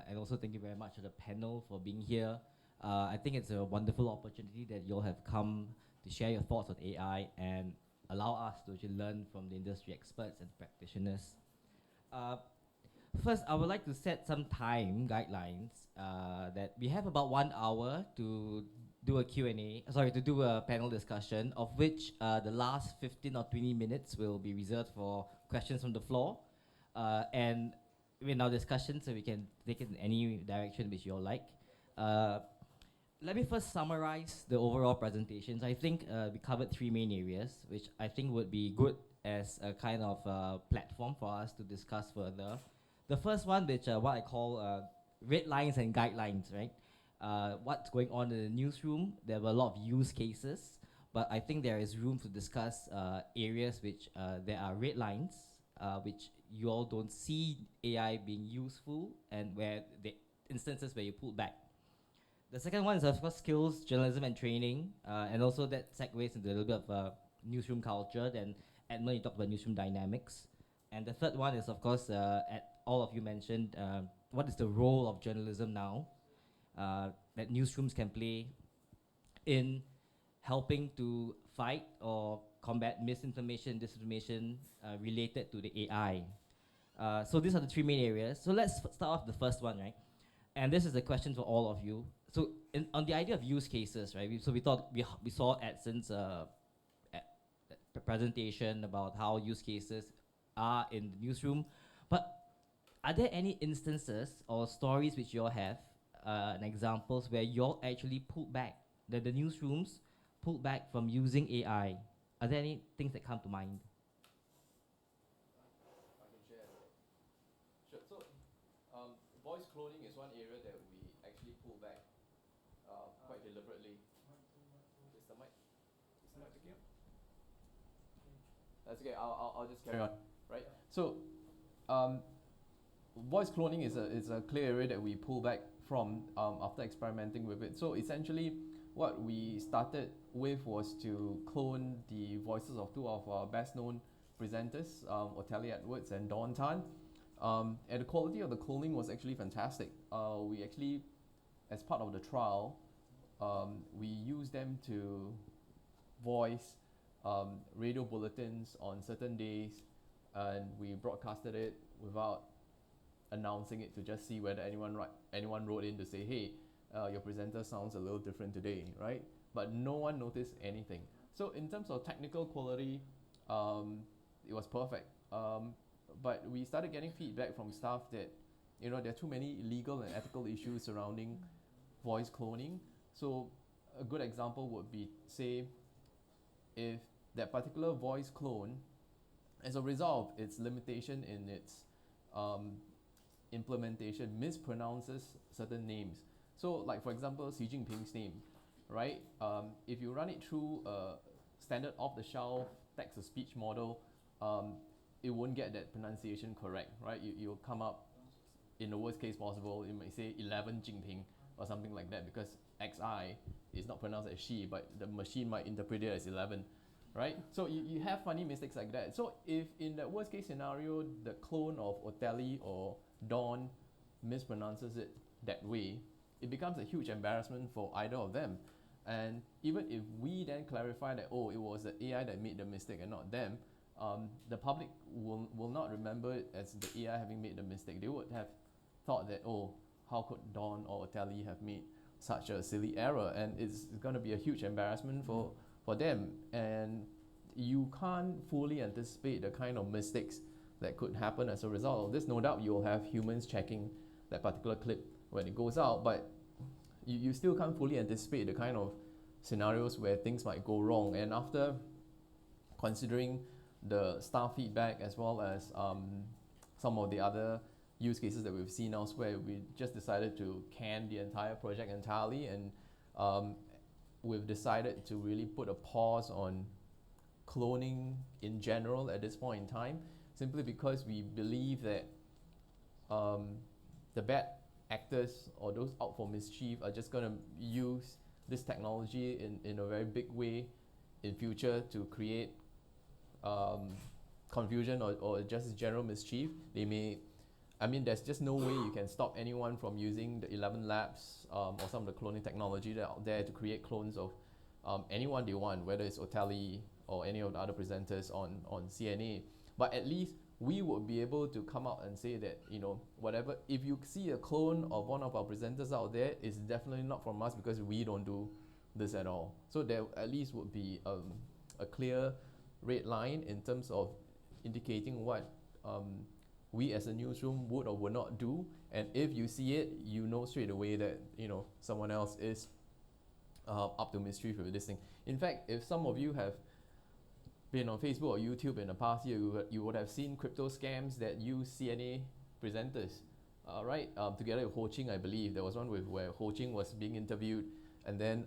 S7: and also thank you very much to the panel for being here. I think it's a wonderful opportunity that you'll have come to share your thoughts on AI and allow us to actually learn from the industry experts and practitioners. First, I would like to set some time guidelines that we have about 1 hour to do a to do a panel discussion, of which the last 15 or 20 minutes will be reserved for questions from the floor. And in our discussion, so we can take it in any direction which you all like. Let me first summarize the overall presentations. I think we covered 3 main areas, which I think would be good as a kind of platform for us to discuss further. The first one, which what I call red lines and guidelines, right? What's going on in the newsroom? There were a lot of use cases, but I think there is room to discuss areas which there are red lines, which you all don't see AI being useful, and where the instances where you pull back. The second one is, of course, skills, journalism, and training, and also that segues into a little bit of newsroom culture. Then Edmund, you talked about newsroom dynamics. And the third one is, of course, all of you mentioned, what is the role of journalism now that newsrooms can play in helping to fight or combat misinformation, disinformation related to the AI. So these are the 3 main areas. So let's start off the first one, right? And this is a question for all of you. So on the idea of use cases, right? We saw Edson's presentation about how use cases are in the newsroom, but are there any instances or stories which you all have and examples where you all actually pulled back, that the newsrooms pulled back from using AI? Are there any things that come to mind?
S5: I can share. Sure. So, voice cloning is one area that we actually pull back quite deliberately. Is the mic? Is the mic picking up? That's okay. I'll just carry on. Right. So, voice cloning is a clear area that we pull back from after experimenting with it. So essentially, what we started with was to clone the voices of 2 of our best-known presenters, Ottilie Edwards and Dawn Tan. And the quality of the cloning was actually fantastic. We actually, as part of the trial, we used them to voice radio bulletins on certain days, and we broadcasted it without announcing it to just see whether anyone wrote in to say, hey, your presenter sounds a little different today, right? But no one noticed anything. So in terms of technical quality, it was perfect. But we started getting feedback from staff that, there are too many legal and ethical issues surrounding voice cloning. So a good example would be, say, if that particular voice clone, as a result of its limitation in its implementation, mispronounces certain names. So, like for example, Xi Jinping's name, right? If you run it through a standard off-the-shelf text-to-speech model, it won't get that pronunciation correct, right? You'll come up, in the worst case possible, you might say 11 Jinping or something like that, because XI is not pronounced as Xi, but the machine might interpret it as 11. Right? So you have funny mistakes like that. So if in that worst case scenario, the clone of Ottilie or Dawn mispronounces it that way, it becomes a huge embarrassment for either of them. And even if we then clarify that, oh, it was the AI that made the mistake and not them, the public will not remember it as the AI having made the mistake. They would have thought that, oh, how could Dawn or Tally have made such a silly error? And it's going to be a huge embarrassment for them. And you can't fully anticipate the kind of mistakes that could happen as a result of this. No doubt you'll have humans checking that particular clip when it goes out, but you still can't fully anticipate the kind of scenarios where things might go wrong. And after considering the staff feedback as well as some of the other use cases that we've seen elsewhere, we just decided to can the entire project entirely, and we've decided to really put a pause on cloning in general at this point in time, simply because we believe that the bad actors or those out for mischief are just going to use this technology in a very big way in future to create confusion or just general mischief. They may, I mean, there's just no way you can stop anyone from using the 11 Labs or some of the cloning technology that are out there to create clones of anyone they want, whether it's Otali or any of the other presenters on CNA. But at least we would be able to come out and say that, you know, whatever, if you see a clone of one of our presenters out there, it's definitely not from us because we don't do this at all. So there at least would be a clear red line in terms of indicating what we as a newsroom would or would not do. And if you see it, you know straight away that, you know, someone else is up to mischief with this thing. In fact, if some of you have been on Facebook or YouTube in the past year, you would have seen crypto scams that use CNA presenters, right? Together with Ho Ching, I believe. There was one where Ho Ching was being interviewed, and then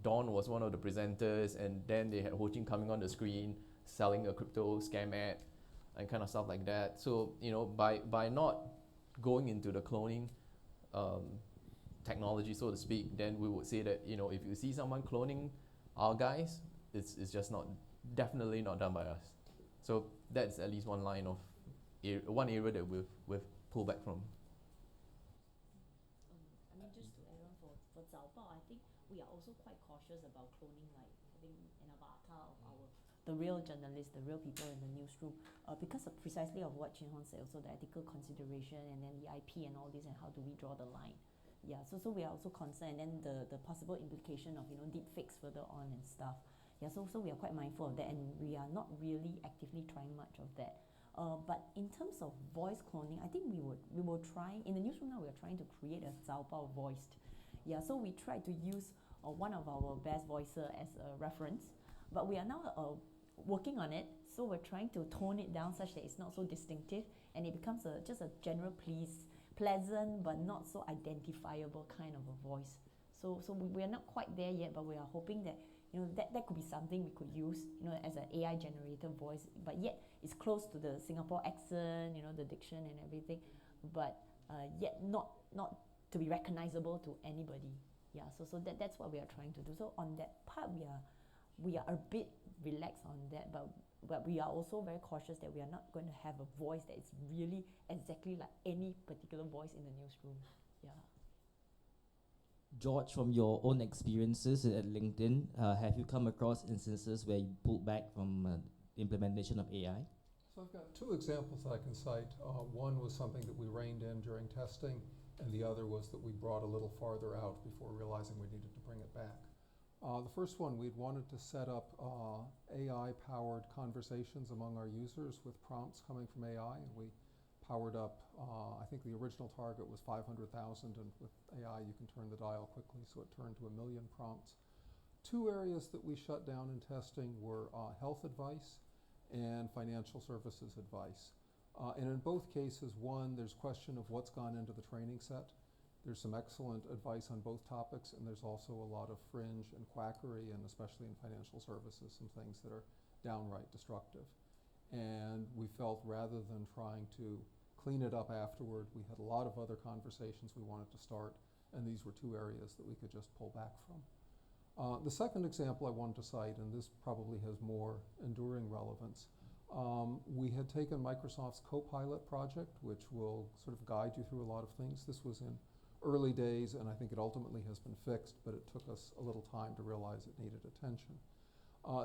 S5: Dawn was one of the presenters, and then they had Ho Ching coming on the screen selling a crypto scam ad and kind of stuff like that. So, you know, by not going into the cloning technology, so to speak, then we would say that, you know, if you see someone cloning our guys, it's just definitely not done by us. So that's at least one line of one area that we've pulled back from.
S4: I mean, just to add on for Zaobao, I think we are also quite cautious about cloning, like having an avatar of the real journalists, the real people in the newsroom, because of precisely of what Chin Hong said, also the ethical consideration and then the IP and all this, and how do we draw the line. Yeah, so we are also concerned, and then the possible implication of, you know, deep fakes further on and stuff. Yeah, so we are quite mindful of that, and we are not really actively trying much of that. But in terms of voice cloning, I think we were trying, in the newsroom now we are trying to create a Zaobao voiced. Yeah, so we tried to use one of our best voices as a reference, but we are now working on it, so we're trying to tone it down such that it's not so distinctive, and it becomes just a general pleasant but not so identifiable kind of a voice. So we are not quite there yet, but we are hoping that, you know, that could be something we could use, you know, as an AI generated voice, but yet it's close to the Singapore accent, you know, the diction and everything, but yet not to be recognizable to anybody. Yeah, so that's what we are trying to do. So on that part, we are a bit relaxed on that, but we are also very cautious that we are not going to have a voice that is really exactly like any particular voice in the newsroom. Yeah.
S7: George, from your own experiences at LinkedIn, have you come across instances where you pulled back from implementation of AI?
S3: So I've got two examples I can cite. One was something that we reined in during testing, and the other was that we brought a little farther out before realizing we needed to bring it back. The first one, we'd wanted to set up AI-powered conversations among our users with prompts coming from AI, and we powered up, I think the original target was 500,000, and with AI you can turn the dial quickly, so it turned to 1 million prompts. Two areas that we shut down in testing were health advice and financial services advice. And in both cases, one, there's question of what's gone into the training set. There's some excellent advice on both topics, and there's also a lot of fringe and quackery, and especially in financial services, some things that are downright destructive. And we felt rather than trying to clean it up afterward, we had a lot of other conversations we wanted to start, and these were two areas that we could just pull back from. The second example I wanted to cite, and this probably has more enduring relevance, We had taken Microsoft's Copilot project, which will sort of guide you through a lot of things. This was in early days, and I think it ultimately has been fixed, but it took us a little time to realize it needed attention.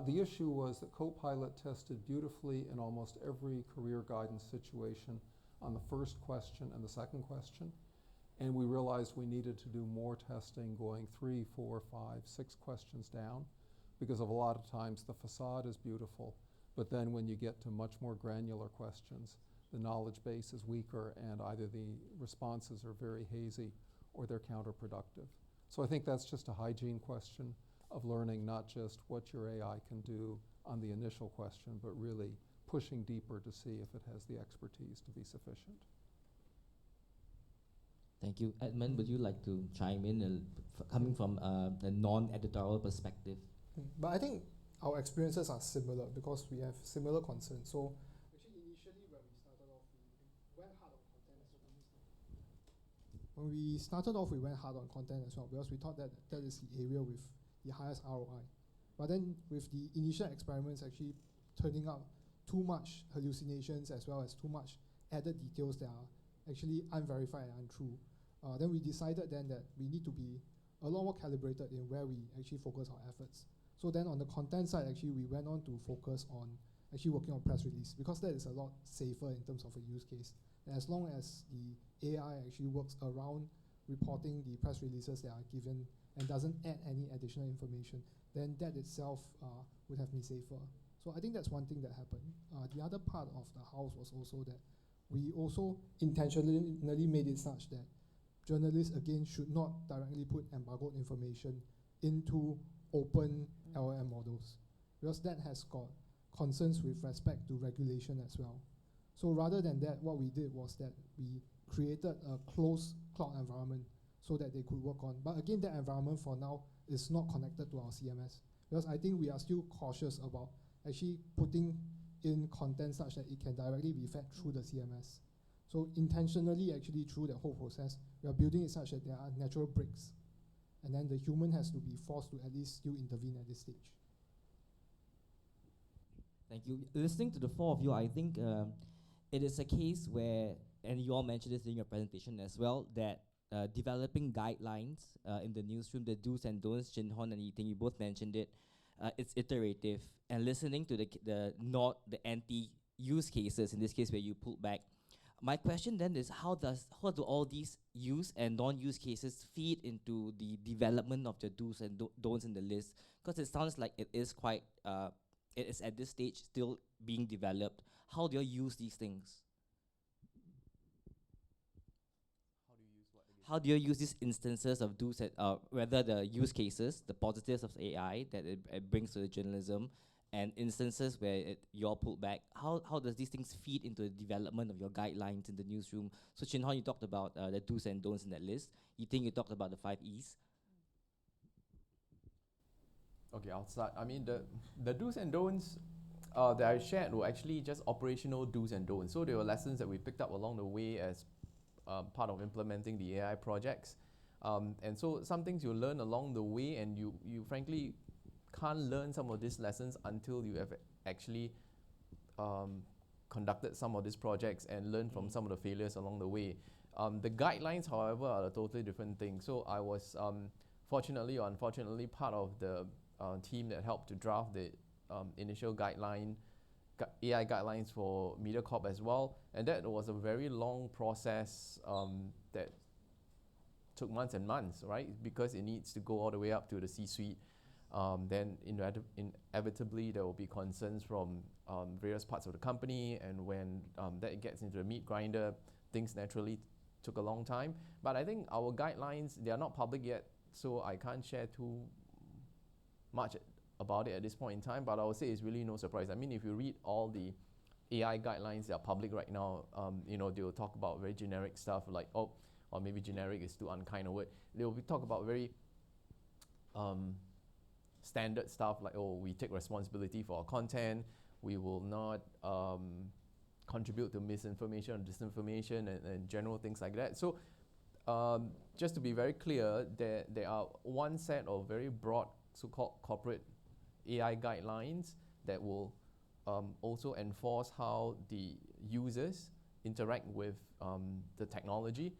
S3: The issue was that Copilot tested beautifully in almost every career guidance situation on the first question and the second question, and we realized we needed to do more testing going 3, 4, 5, 6 questions down, because of a lot of times the facade is beautiful, but then when you get to much more granular questions, the knowledge base is weaker and either the responses are very hazy or they're counterproductive. So I think that's just a hygiene question of learning not just what your AI can do on the initial question, but really pushing deeper to see if it has the expertise to be sufficient.
S7: Thank you. Edmund, would you like to chime in, coming from the non-editorial perspective?
S6: But I think our experiences are similar because we have similar concerns. So actually initially when we started off, we went hard on content as well. When we started off, we went hard on content as well because we thought that that is the area with the highest ROI. But then with the initial experiments actually turning out too much hallucinations as well as too much added details that are actually unverified and untrue, then we decided then that we need to be a lot more calibrated in where we actually focus our efforts. So then on the content side, actually, we went on to focus on actually working on press release because that is a lot safer in terms of a use case. And as long as the AI actually works around reporting the press releases that are given and doesn't add any additional information, then that itself would have been safer. So I think that's one thing that happened. The other part of the house was also that we also intentionally made it such that journalists, again, should not directly put embargoed information into open LLM models because that has got concerns with respect to regulation as well. So rather than that, what we did was that we created a closed cloud environment so that they could work on. But again, that environment for now is not connected to our CMS because I think we are still cautious about actually putting in content such that it can directly be fed through the CMS. So intentionally, actually, through the whole process, we are building it such that there are natural breaks. And then the human has to be forced to at least still intervene at this stage.
S7: Thank you. Listening to the four of you, I think it is a case where, and you all mentioned this in your presentation as well, that developing guidelines in the newsroom, the do's and don'ts, Chin Hon and Yi-Ting, you both mentioned it, it's iterative. And listening to the anti-use cases, in this case where you pulled back, my question then is how do all these use and non-use cases feed into the development of the do's and don'ts in the list? Because it sounds like it is quite, it is at this stage still being developed. How do you use these things? How do you use these instances of do's and, whether the use cases, the positives of AI that it brings to the journalism, and instances where you all pulled back, how does these things feed into the development of your guidelines in the newsroom? So Chin Hon, you talked about the do's and don'ts in that list. You think you talked about the 5 E's?
S5: Okay, I'll start. I mean, the do's and don'ts that I shared were actually just operational do's and don'ts. So they were lessons that we picked up along the way as part of implementing the AI projects. And so some things you learn along the way, and you frankly can't learn some of these lessons until you have actually conducted some of these projects and learned from some of the failures along the way. The guidelines, however, are a totally different thing. So I was fortunately or unfortunately part of the team that helped to draft the initial AI guidelines for MediaCorp as well. And that was a very long process that took months and months, right? Because it needs to go all the way up to the C-suite. Then inevitably there will be concerns from various parts of the company, and when that gets into the meat grinder, things naturally took a long time. But I think our guidelines, they are not public yet, so I can't share too much about it at this point in time, but I would say it's really no surprise. I mean, if you read all the AI guidelines that are public right now, they will talk about very generic stuff like, or maybe generic is too unkind a word. They will talk about very standard stuff like, we take responsibility for our content, we will not contribute to misinformation or disinformation and general things like that. So just to be very clear, there are one set of very broad so-called corporate AI guidelines that will also enforce how the users interact with the technology.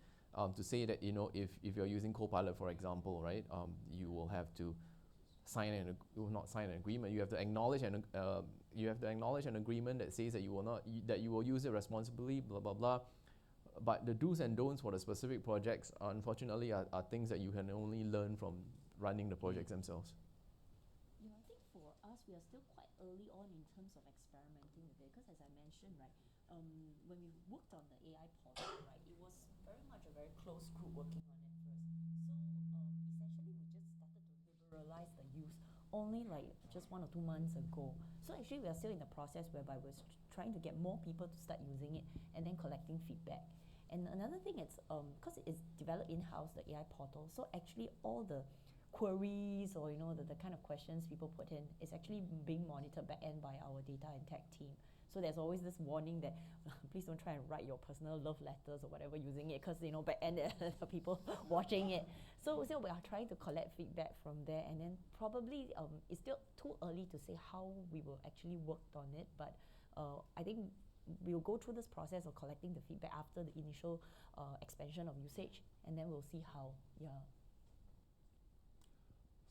S5: To say that, you know, if you're using Copilot, for example, right, you will have to you will not sign an agreement. You have to acknowledge an agreement that says that you will not that you will use it responsibly, blah blah blah. But the do's and don'ts for the specific projects, unfortunately, are things that you can only learn from running the projects themselves.
S4: Yeah, I think for us, we are still quite early on in terms of experimenting with it. Because as I mentioned, right, when we worked on the AI portal, right, it was very much a very close group working on it first. So essentially, we just started to liberalize the use only like just 1 or 2 months ago. So actually, we are still in the process whereby we're trying to get more people to start using it and then collecting feedback. And another thing is, because it's developed in-house, the AI portal, so actually all the queries or, you know, the kind of questions people put in is actually being monitored back end by our data and tech team. So there's always this warning that please don't try and write your personal love letters or whatever using it, because, you know, back end there are people watching it. So we are trying to collect feedback from there, and then probably it's still too early to say how we will actually work on it, but I think we'll go through this process of collecting the feedback after the initial expansion of usage, and then we'll see how. Yeah.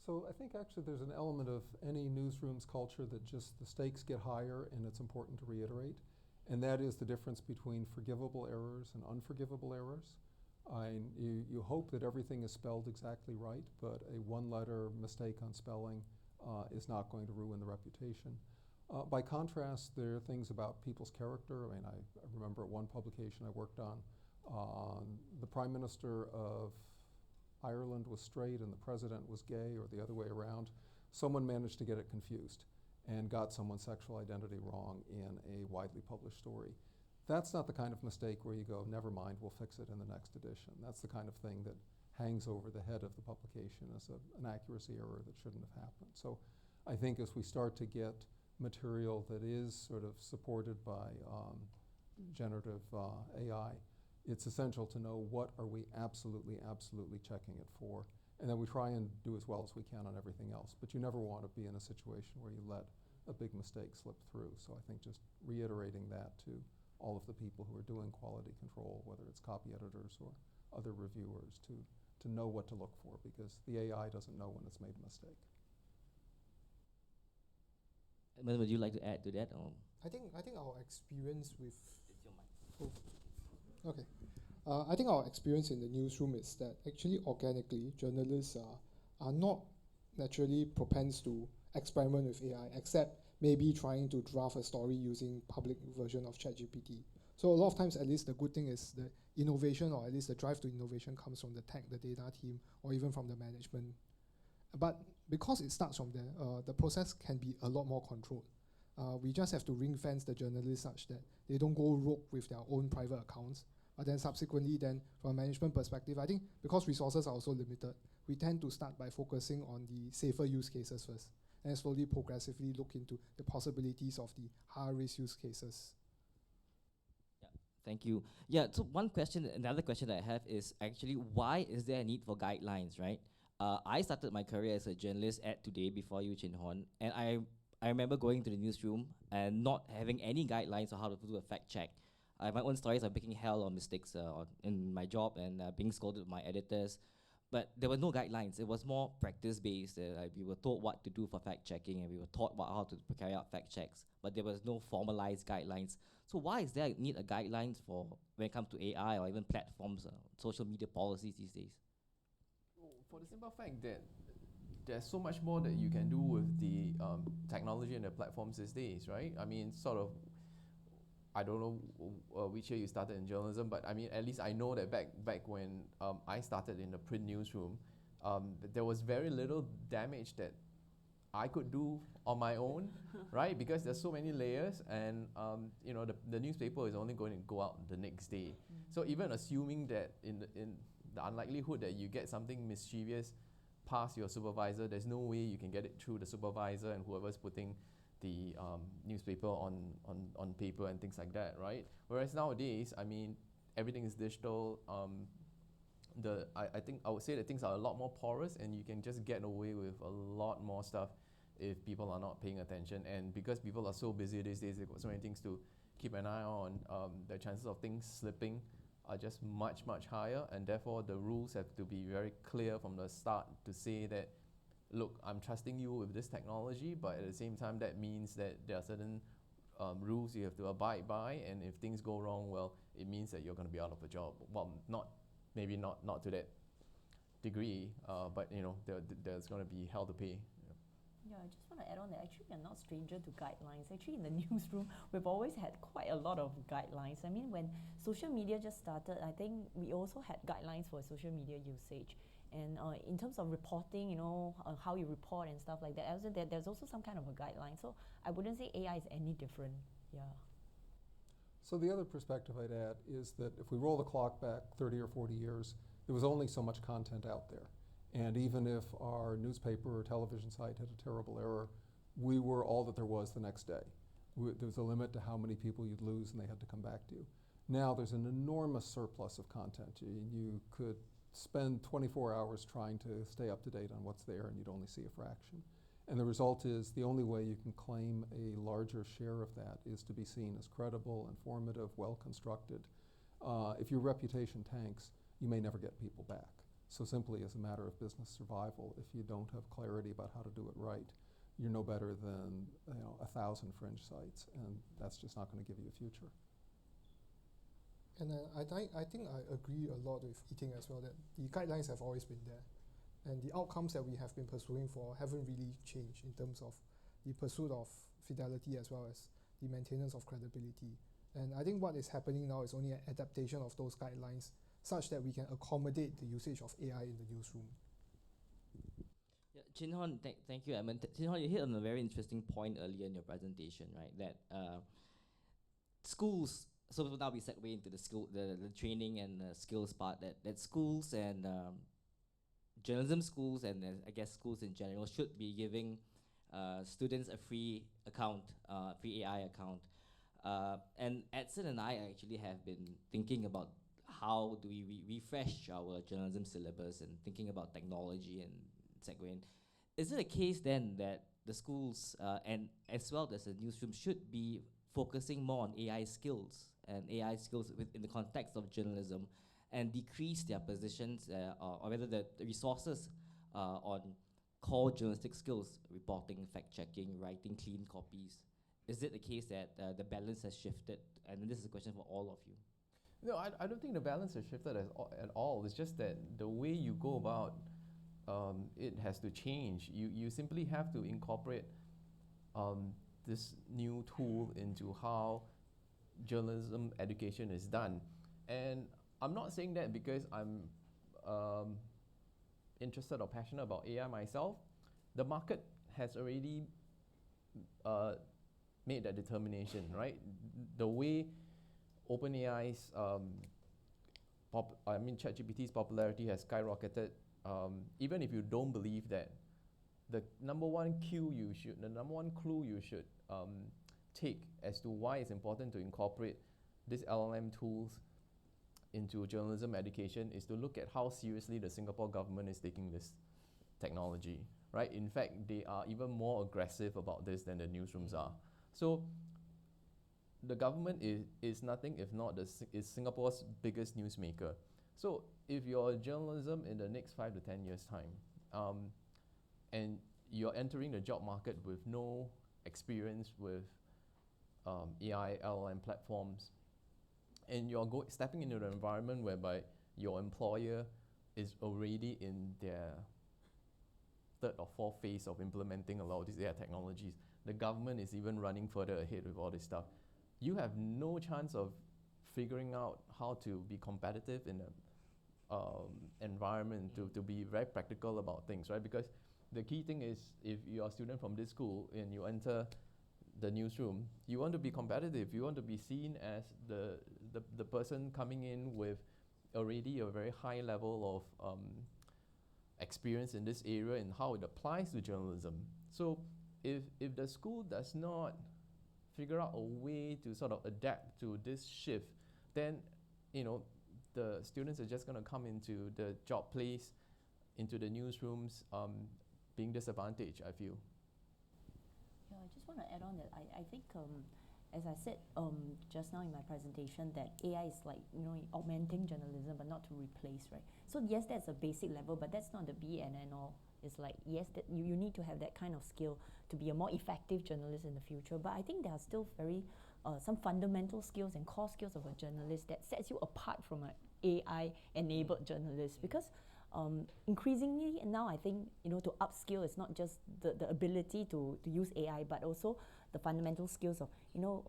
S3: So I think actually there's an element of any newsroom's culture that just the stakes get higher, and it's important to reiterate. And that is the difference between forgivable errors and unforgivable errors. You hope that everything is spelled exactly right, but a one-letter mistake on spelling is not going to ruin the reputation. By contrast, there are things about people's character. I mean, I remember at one publication I worked on, the Prime Minister of Ireland was straight and the president was gay, or the other way around. Someone managed to get it confused and got someone's sexual identity wrong in a widely published story. That's not the kind of mistake where you go, never mind, we'll fix it in the next edition. That's the kind of thing that hangs over the head of the publication as an accuracy error that shouldn't have happened. So I think as we start to get material that is sort of supported by generative AI, it's essential to know what are we absolutely checking it for, and then we try and do as well as we can on everything else. But you never want to be in a situation where you let a big mistake slip through. So I think just reiterating that to all of the people who are doing quality control, whether it's copy editors or other reviewers, to know what to look for, because the AI doesn't know when it's made a mistake.
S7: Would you like to add to that? Or?
S6: I think our experience with
S7: It's your mic.
S6: Okay. I think our experience in the newsroom is that actually organically, journalists are not naturally propense to experiment with AI, except maybe trying to draft a story using public version of ChatGPT. So a lot of times, at least the good thing is the innovation, or at least the drive to innovation, comes from the tech, the data team, or even from the management. But because it starts from there, the process can be a lot more controlled. We just have to ring fence the journalists such that they don't go rogue with their own private accounts. But then subsequently, then from a management perspective, I think because resources are also limited, we tend to start by focusing on the safer use cases first, and slowly, progressively look into the possibilities of the higher risk use cases.
S7: Yeah, thank you. Yeah, so another question that I have is actually, why is there a need for guidelines, right? I started my career as a journalist at Today before you, Chin Hon, and I remember going to the newsroom and not having any guidelines on how to do a fact check. I have my own stories of making hell or mistakes in my job and being scolded by my editors. But there were no guidelines. It was more practice-based. We were told what to do for fact-checking, and we were taught how to carry out fact checks. But there was no formalized guidelines. So why is there a need of guidelines for when it comes to AI or even platforms, social media policies these days?
S5: For the simple fact that there's so much more that you can do with the technology and the platforms these days, right? I mean, sort of, I don't know which year you started in journalism, but I mean, at least I know that back when I started in the print newsroom, there was very little damage that I could do on my own, right? Because there's so many layers, and you know, the newspaper is only going to go out the next day. So even assuming that in the unlikelihood that you get something mischievous past your supervisor, there's no way you can get it through the supervisor and whoever's putting the newspaper on paper and things like that, right? Whereas nowadays, I mean, everything is digital. I think I would say that things are a lot more porous, and you can just get away with a lot more stuff if people are not paying attention. And because people are so busy these days, they've got so many things to keep an eye on, the chances of things slipping are just much, much higher. And therefore, the rules have to be very clear from the start to say that, look, I'm trusting you with this technology, but at the same time, that means that there are certain rules you have to abide by, and if things go wrong, well, it means that you're going to be out of a job. Well, maybe not to that degree, but there's going to be hell to pay.
S4: Yeah, I just want to add on that actually we are not stranger to guidelines. Actually, in the newsroom, we've always had quite a lot of guidelines. I mean, when social media just started, I think we also had guidelines for social media usage. And in terms of reporting, how you report and stuff like that, there's also some kind of a guideline. So I wouldn't say AI is any different. Yeah.
S3: So the other perspective I'd add is that if we roll the clock back 30 or 40 years, there was only so much content out there. And even if our newspaper or television site had a terrible error, we were all that there was the next day. There was a limit to how many people you'd lose and they had to come back to you. Now there's an enormous surplus of content. You could spend 24 hours trying to stay up to date on what's there and you'd only see a fraction. And the result is the only way you can claim a larger share of that is to be seen as credible, informative, well-constructed. If your reputation tanks, you may never get people back. So simply as a matter of business survival, if you don't have clarity about how to do it right, you're no better than 1,000 fringe sites, and that's just not going to give you a future.
S6: And I think I agree a lot with Yiting as well, that the guidelines have always been there. And the outcomes that we have been pursuing for haven't really changed in terms of the pursuit of fidelity as well as the maintenance of credibility. And I think what is happening now is only an adaptation of those guidelines such that we can accommodate the usage of AI in the newsroom.
S7: Yeah, Chin Hon, thank you, Edmund. Chin Hon, you hit on a very interesting point earlier in your presentation, right? That schools, so now we segue into the training and skills part, that schools and journalism schools and I guess schools in general should be giving students a free account, free AI account. And Edson and I actually have been thinking about how do we refresh our journalism syllabus and thinking about technology and segue. Is it a case then that the schools and as well as the newsroom should be focusing more on AI skills and AI skills in the context of journalism and decrease their positions or rather the resources on core journalistic skills, reporting, fact-checking, writing clean copies? Is it the case that the balance has shifted? And this is a question for all of you.
S5: No, I don't think the balance has shifted at all. It's just that the way you go about it has to change. You simply have to incorporate this new tool into how journalism education is done. And I'm not saying that because I'm interested or passionate about AI myself. The market has already made that determination, right? The way OpenAI's, ChatGPT's popularity has skyrocketed. Even if you don't believe that, the number one clue you should take as to why it's important to incorporate these LLM tools into journalism education is to look at how seriously the Singapore government is taking this technology, right? In fact, they are even more aggressive about this than the newsrooms are. So the government is nothing if not is Singapore's biggest newsmaker. So if you're journalism in the next 5 to 10 years' time, and you're entering the job market with no experience with AI, LLM platforms, and you're stepping into the environment whereby your employer is already in their third or fourth phase of implementing a lot of these AI technologies, the government is even running further ahead with all this stuff. You have no chance of figuring out how to be competitive in an environment, to be very practical about things, right? Because the key thing is, if you're a student from this school and you enter the newsroom, you want to be competitive. You want to be seen as the person coming in with already a very high level of experience in this area and how it applies to journalism. So if the school does not figure out a way to sort of adapt to this shift, then the students are just going to come into the job place, into the newsrooms, being disadvantaged, I feel.
S4: I just want to add on that I think, as I said just now in my presentation, that AI is like, augmenting journalism, but not to replace, right? So yes, that's a basic level, but that's not the be and end all. It's like, yes, that you need to have that kind of skill to be a more effective journalist in the future. But I think there are still some fundamental skills and core skills of a journalist that sets you apart from an AI-enabled journalist. Because increasingly now, I think, to upskill is not just the ability to use AI, but also the fundamental skills of,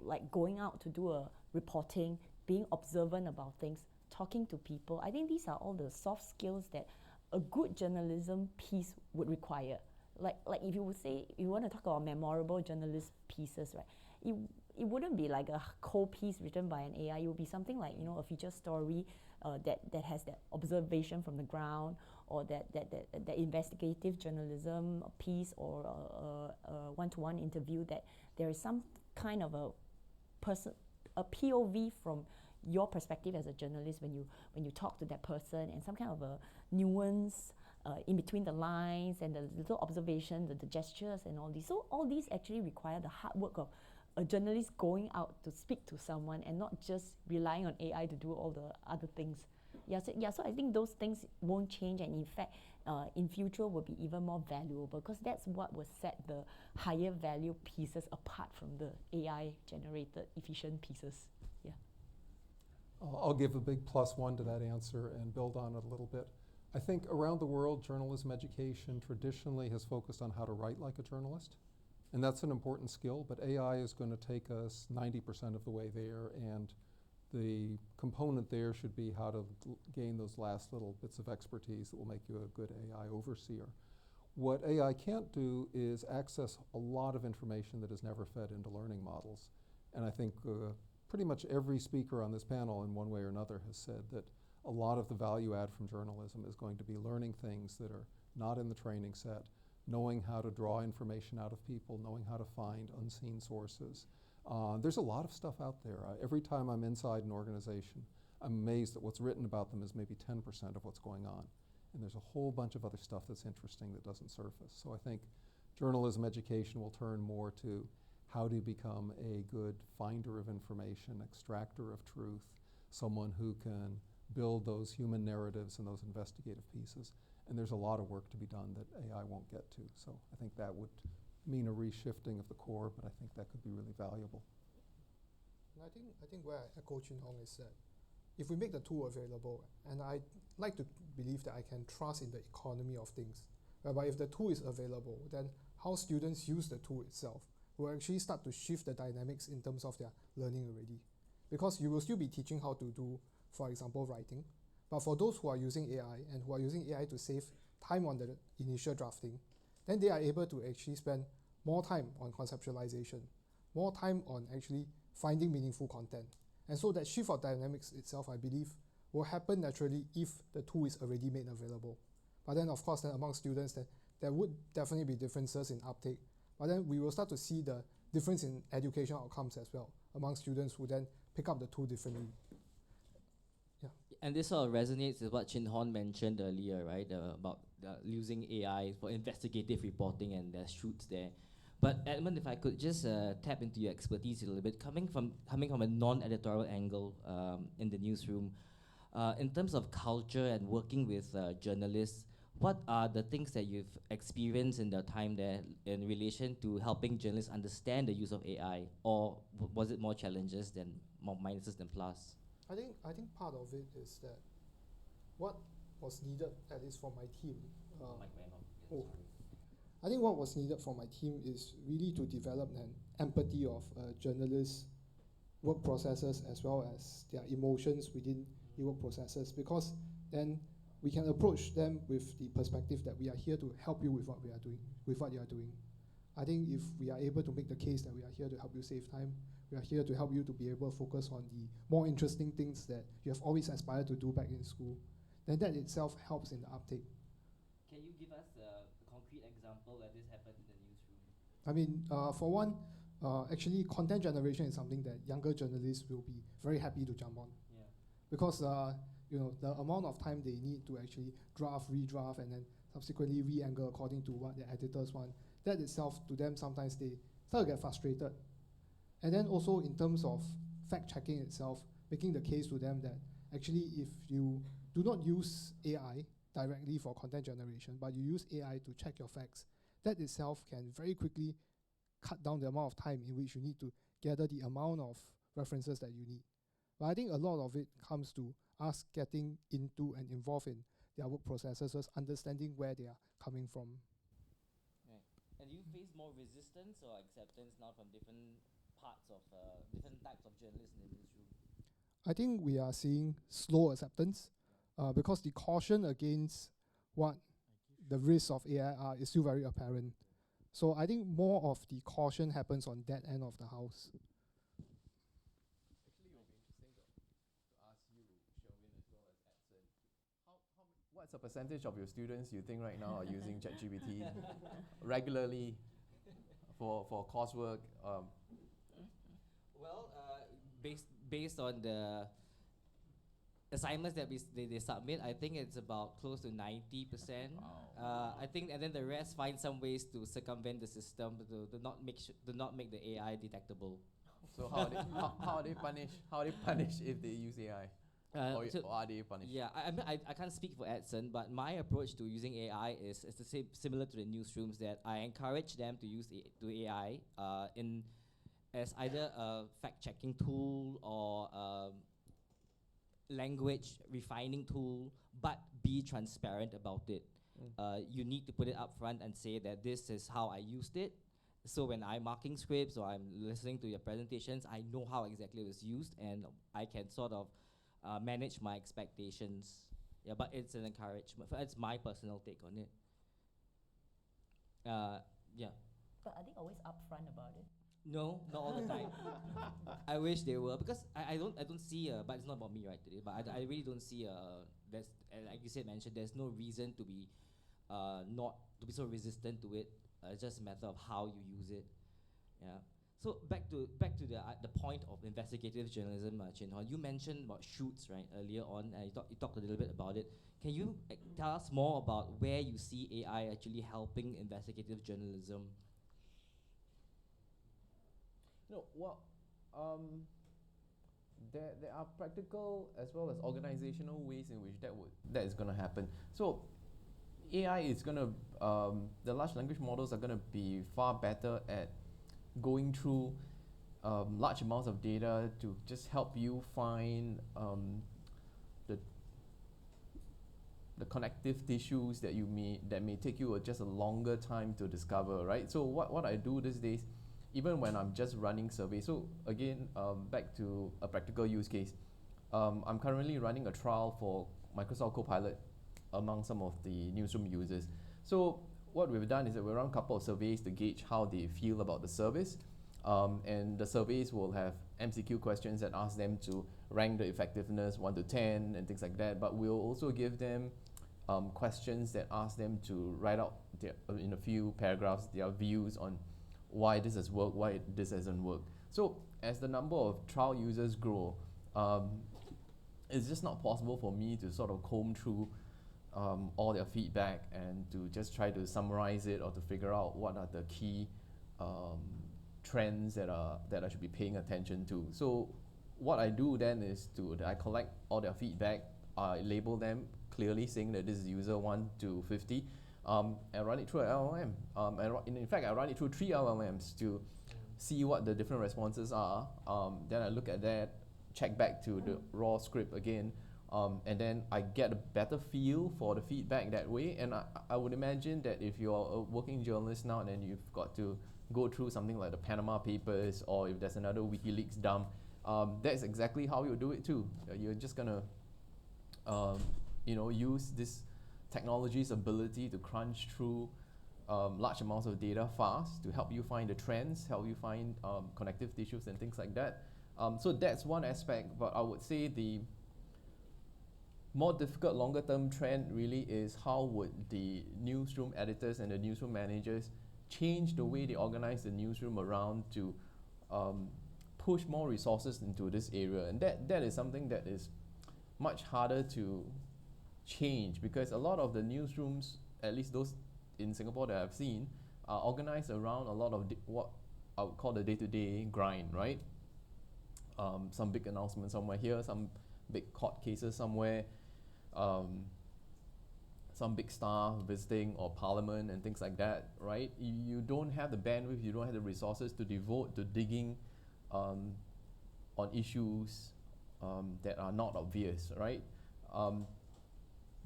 S4: like going out to do a reporting, being observant about things, talking to people. I think these are all the soft skills that a good journalism piece would require. Like if you would say, if you want to talk about memorable journalist pieces, right? It wouldn't be like a cold piece written by an AI. It would be something like, a feature story that has that observation from the ground, or that investigative journalism piece, or a one-to-one interview, that there is some kind of a POV from your perspective as a journalist when you talk to that person, and some kind of a nuance in between the lines, and the little observation, the gestures and all these. So all these actually require the hard work of a journalist going out to speak to someone, and not just relying on AI to do all the other things. So I think those things won't change, and in fact, in future will be even more valuable, because that's what will set the higher value pieces apart from the AI generated efficient pieces. Yeah.
S3: I'll give a big +1 to that answer and build on it a little bit. I think around the world, journalism education traditionally has focused on how to write like a journalist. And that's an important skill, but AI is going to take us 90% of the way there, and the component there should be how to gain those last little bits of expertise that will make you a good AI overseer. What AI can't do is access a lot of information that is never fed into learning models. And I think pretty much every speaker on this panel in one way or another has said that a lot of the value add from journalism is going to be learning things that are not in the training set, knowing how to draw information out of people, knowing how to find unseen sources. There's a lot of stuff out there. Every time I'm inside an organization, I'm amazed that what's written about them is maybe 10% of what's going on. And there's a whole bunch of other stuff that's interesting that doesn't surface. So I think journalism education will turn more to how do you become a good finder of information, extractor of truth, someone who can build those human narratives and those investigative pieces. And there's a lot of work to be done that AI won't get to. So I think that would mean a reshifting of the core, but I think that could be really valuable.
S6: And I think where I echo Chin Hong is that if we make the tool available, and I like to believe that I can trust in the economy of things, whereby if the tool is available, then how students use the tool itself will actually start to shift the dynamics in terms of their learning already. Because you will still be teaching how to do, for example, writing, but for those who are using AI and who are using AI to save time on the initial drafting, then they are able to actually spend more time on conceptualization, more time on actually finding meaningful content. And so that shift of dynamics itself, I believe, will happen naturally if the tool is already made available. But then, of course, then among students, there would definitely be differences in uptake. But then we will start to see the difference in education outcomes as well among students who then pick up the tool differently.
S7: And this sort of resonates with what Chin Hon mentioned earlier, right? About using AI for investigative reporting, and there's shoots there. But Edmund, if I could just tap into your expertise a little bit, coming from a non-editorial angle in the newsroom, in terms of culture and working with journalists, what are the things that you've experienced in the time there in relation to helping journalists understand the use of AI, or was it more challenges than more minuses than plus?
S6: I think part of it is that what was needed, at least for my team. I think what was needed for my team is really to develop an empathy of journalists' work processes as well as their emotions within the work processes, because then we can approach them with the perspective that we are here to help you with what you are doing. I think if we are able to make the case that we are here to help you save time, we are here to help you to be able to focus on the more interesting things that you have always aspired to do back in school, then that itself helps in the uptake.
S7: Can you give us a concrete example where this happened in the newsroom?
S6: I mean, for one, actually content generation is something that younger journalists will be very happy to jump on.
S7: Yeah.
S6: Because the amount of time they need to actually draft, redraft, and then subsequently re-angle according to what the editors want, that itself to them sometimes they start to get frustrated. And then also in terms of fact checking itself, making the case to them that actually if you do not use AI directly for content generation, but you use AI to check your facts, that itself can very quickly cut down the amount of time in which you need to gather the amount of references that you need. But I think a lot of it comes to us getting into and involved in their work processes, just understanding where they are coming from.
S7: Right. And do you face more resistance or acceptance now from different parts of, different types of journalists in the newsroom?
S6: I think we are seeing slow acceptance because the caution against what the risks of AI are is still very apparent. So I think more of the caution happens on that end of the house.
S5: Actually, it will be interesting to ask you, Sherwin, as well as Edson. What's the percentage of your students you think right now are using ChatGPT regularly for coursework?
S7: Well, based on the assignments that they submit, I think it's about close to 90%. I think, and then the rest find some ways to circumvent the system to not make the AI detectable.
S5: So how are they punished? How are they punished if they use AI? Or are they punished?
S7: Yeah, I mean, I can't speak for Edson, but my approach to using AI is the same, similar to the newsrooms, that I encourage them to use AI as either a fact-checking tool or language refining tool, but be transparent about it. You need to put it up front and say that this is how I used it. So when I'm marking scripts or I'm listening to your presentations, I know how exactly it was used, and I can sort of manage my expectations. Yeah, but it's an encouragement. That's my personal take on it. Yeah.
S4: But are they always upfront about it?
S7: No, not all the time. I wish they were, because I don't see but it's not about me right today, but I really don't see there's, like you mentioned, there's no reason to be not to be so resistant to it. It's just a matter of how you use it. Yeah. So back to the point of investigative journalism, Chin Hon. You mentioned about shoots, right, earlier on, and you talked a little bit about it. Can you tell us more about where you see AI actually helping investigative journalism?
S5: No, well, there are practical as well as organizational ways in which that is going to happen. So AI is going to the large language models are going to be far better at going through large amounts of data to just help you find the connective tissues that may take you just a longer time to discover, right? So what I do these days, even when I'm just running surveys. So again, back to a practical use case. I'm currently running a trial for Microsoft Copilot among some of the newsroom users. So what we've done is that we run a couple of surveys to gauge how they feel about the service. And the surveys will have MCQ questions that ask them to rank the effectiveness 1 to 10 and things like that. But we'll also give them questions that ask them to write out in a few paragraphs their views on why this has worked, why this hasn't worked. So as the number of trial users grow, it's just not possible for me to sort of comb through all their feedback and to just try to summarize it or to figure out what are the key trends that I should be paying attention to. So what I do then is I collect all their feedback, I label them clearly saying that this is user 1 to 50, and run it through an LLM. And in fact, I run it through 3 LLMs to see what the different responses are. Then I look at that, check back to the raw script again, and then I get a better feel for the feedback that way. And I would imagine that if you're a working journalist now and then you've got to go through something like the Panama Papers, or if there's another WikiLeaks dump, that's exactly how you do it too. You're just gonna use this technology's ability to crunch through large amounts of data fast to help you find the trends, help you find connective tissues and things like that. So that's one aspect, but I would say the more difficult longer term trend really is how would the newsroom editors and the newsroom managers change the way they organize the newsroom around to push more resources into this area. And that is something that is much harder to change, because a lot of the newsrooms, at least those in Singapore that I've seen, are organized around a lot of what I would call the day-to-day grind, right? Some big announcement somewhere here, some big court cases somewhere, some big star visiting or parliament and things like that, right? You don't have the bandwidth, you don't have the resources to devote to digging on issues that are not obvious, right?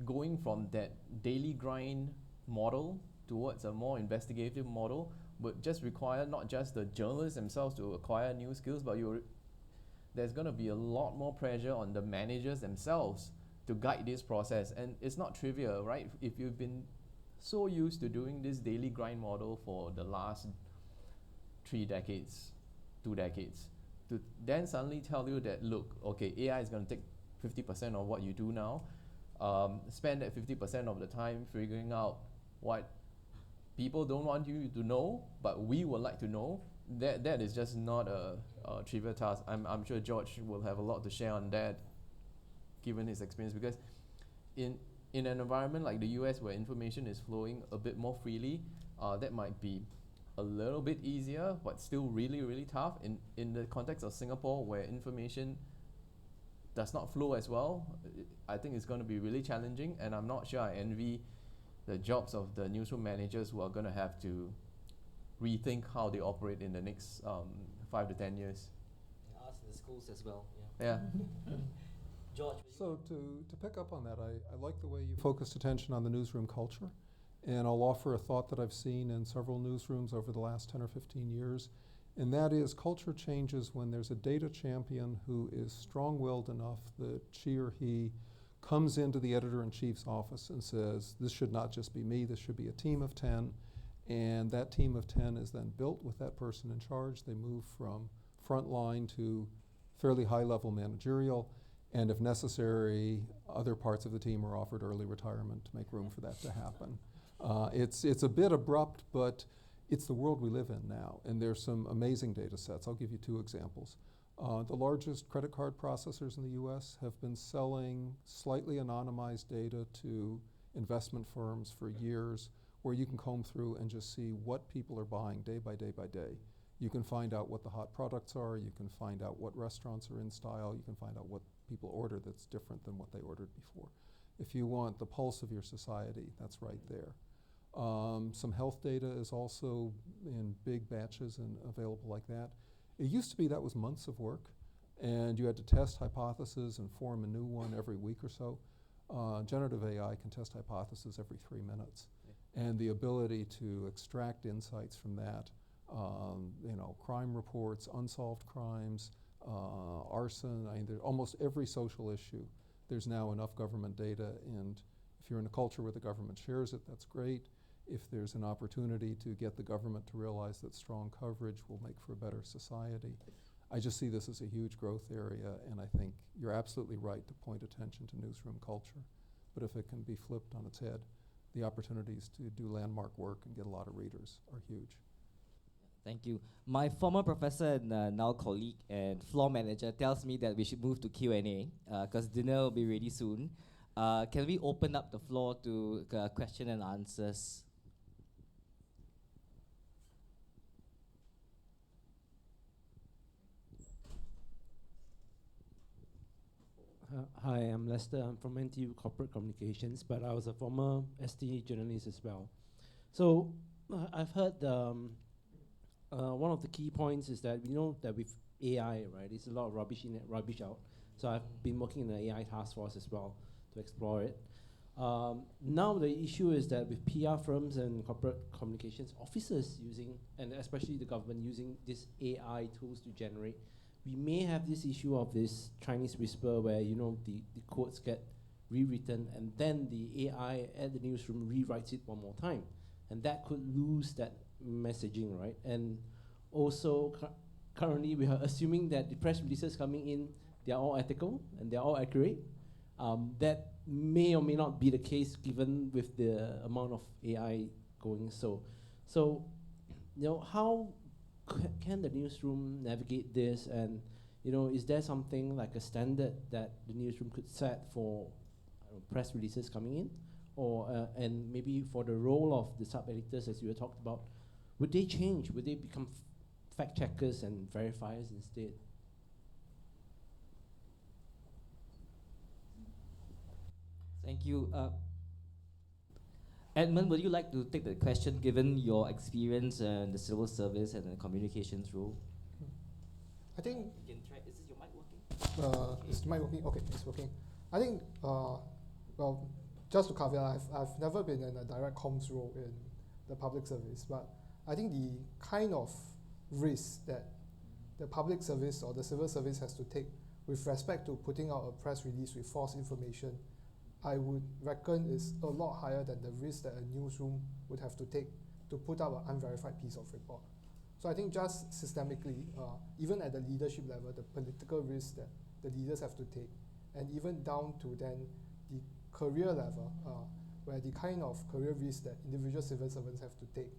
S5: Going from that daily grind model towards a more investigative model would just require not just the journalists themselves to acquire new skills, but there's going to be a lot more pressure on the managers themselves to guide this process. And it's not trivial, right? If you've been so used to doing this daily grind model for the last 3 decades, 2 decades, to then suddenly tell you that, look, okay, AI is going to take 50% of what you do now, spend that 50% of the time figuring out what people don't want you to know, but we would like to know. That is just not a trivial task. I'm sure George will have a lot to share on that, given his experience, because in an environment like the US where information is flowing a bit more freely, that might be a little bit easier, but still really, really tough. In the context of Singapore, where information does not flow as well, I think it's going to be really challenging, and I'm not sure I envy the jobs of the newsroom managers who are going to have to rethink how they operate in the next 5 to 10 years.
S7: Yeah, us in the schools as well.
S5: Yeah.
S7: George.
S3: So to pick up on that, I like the way you focused attention on the newsroom culture. And I'll offer a thought that I've seen in several newsrooms over the last 10 or 15 years. And that is culture changes when there's a data champion who is strong-willed enough that she or he comes into the editor-in-chief's office and says, this should not just be me, this should be a team of 10. And that team of 10 is then built with that person in charge. They move from frontline to fairly high-level managerial. And if necessary, other parts of the team are offered early retirement to make room for that to happen. It's a bit abrupt, but it's the world we live in now. And there's some amazing data sets. I'll give you 2 examples. The largest credit card processors in the US have been selling slightly anonymized data to investment firms for years, where you can comb through and just see what people are buying day by day by day. You can find out what the hot products are, you can find out what restaurants are in style, you can find out what people order that's different than what they ordered before. If you want the pulse of your society, that's right there. Some health data is also in big batches and available like that. It used to be that was months of work, and you had to test hypotheses and form a new one every week or so. Generative AI can test hypotheses every 3 minutes. And the ability to extract insights from that, crime reports, unsolved crimes, arson, almost every social issue, there's now enough government data, and if you're in a culture where the government shares it, that's great. If there's an opportunity to get the government to realize that strong coverage will make for a better society, I just see this as a huge growth area, and I think you're absolutely right to point attention to newsroom culture. But if it can be flipped on its head, the opportunities to do landmark work and get a lot of readers are huge.
S7: Thank you. My former professor and now colleague and floor manager tells me that we should move to Q&A because dinner will be ready soon. Can we open up the floor to question and answers?
S8: Hi, I'm Lester. I'm from NTU Corporate Communications, but I was a former ST journalist as well. So I've heard one of the key points is that we know that with AI, right, there's a lot of rubbish in it, rubbish out. So I've been working in the AI task force as well to explore it. Now the issue is that with PR firms and corporate communications officers using, and especially the government using these AI tools to generate, we may have this issue of this Chinese whisper where, the quotes get rewritten and then the AI at the newsroom rewrites it one more time. And that could lose that messaging, right? And also currently we are assuming that the press releases coming in, they're all ethical and they're all accurate. That may or may not be the case given with the amount of AI going. So how can the newsroom navigate this, and is there something like a standard that the newsroom could set for press releases coming in, or and maybe for the role of the sub editors as you were talked about, would they change? Would they become fact checkers and verifiers instead.
S7: Thank you. Edmund, would you like to take the question given your experience in the civil service and the communications role?
S6: I think
S7: You can try. Is your mic working?
S6: is the mic working? Okay, it's working. I think well, just to cover, I've never been in a direct comms role in the public service, but I think the kind of risk that the public service or the civil service has to take with respect to putting out a press release with false information, I would reckon is a lot higher than the risk that a newsroom would have to take to put out an unverified piece of report. So I think just systemically, even at the leadership level, the political risk that the leaders have to take, and even down to then the career level, where the kind of career risk that individual civil servants have to take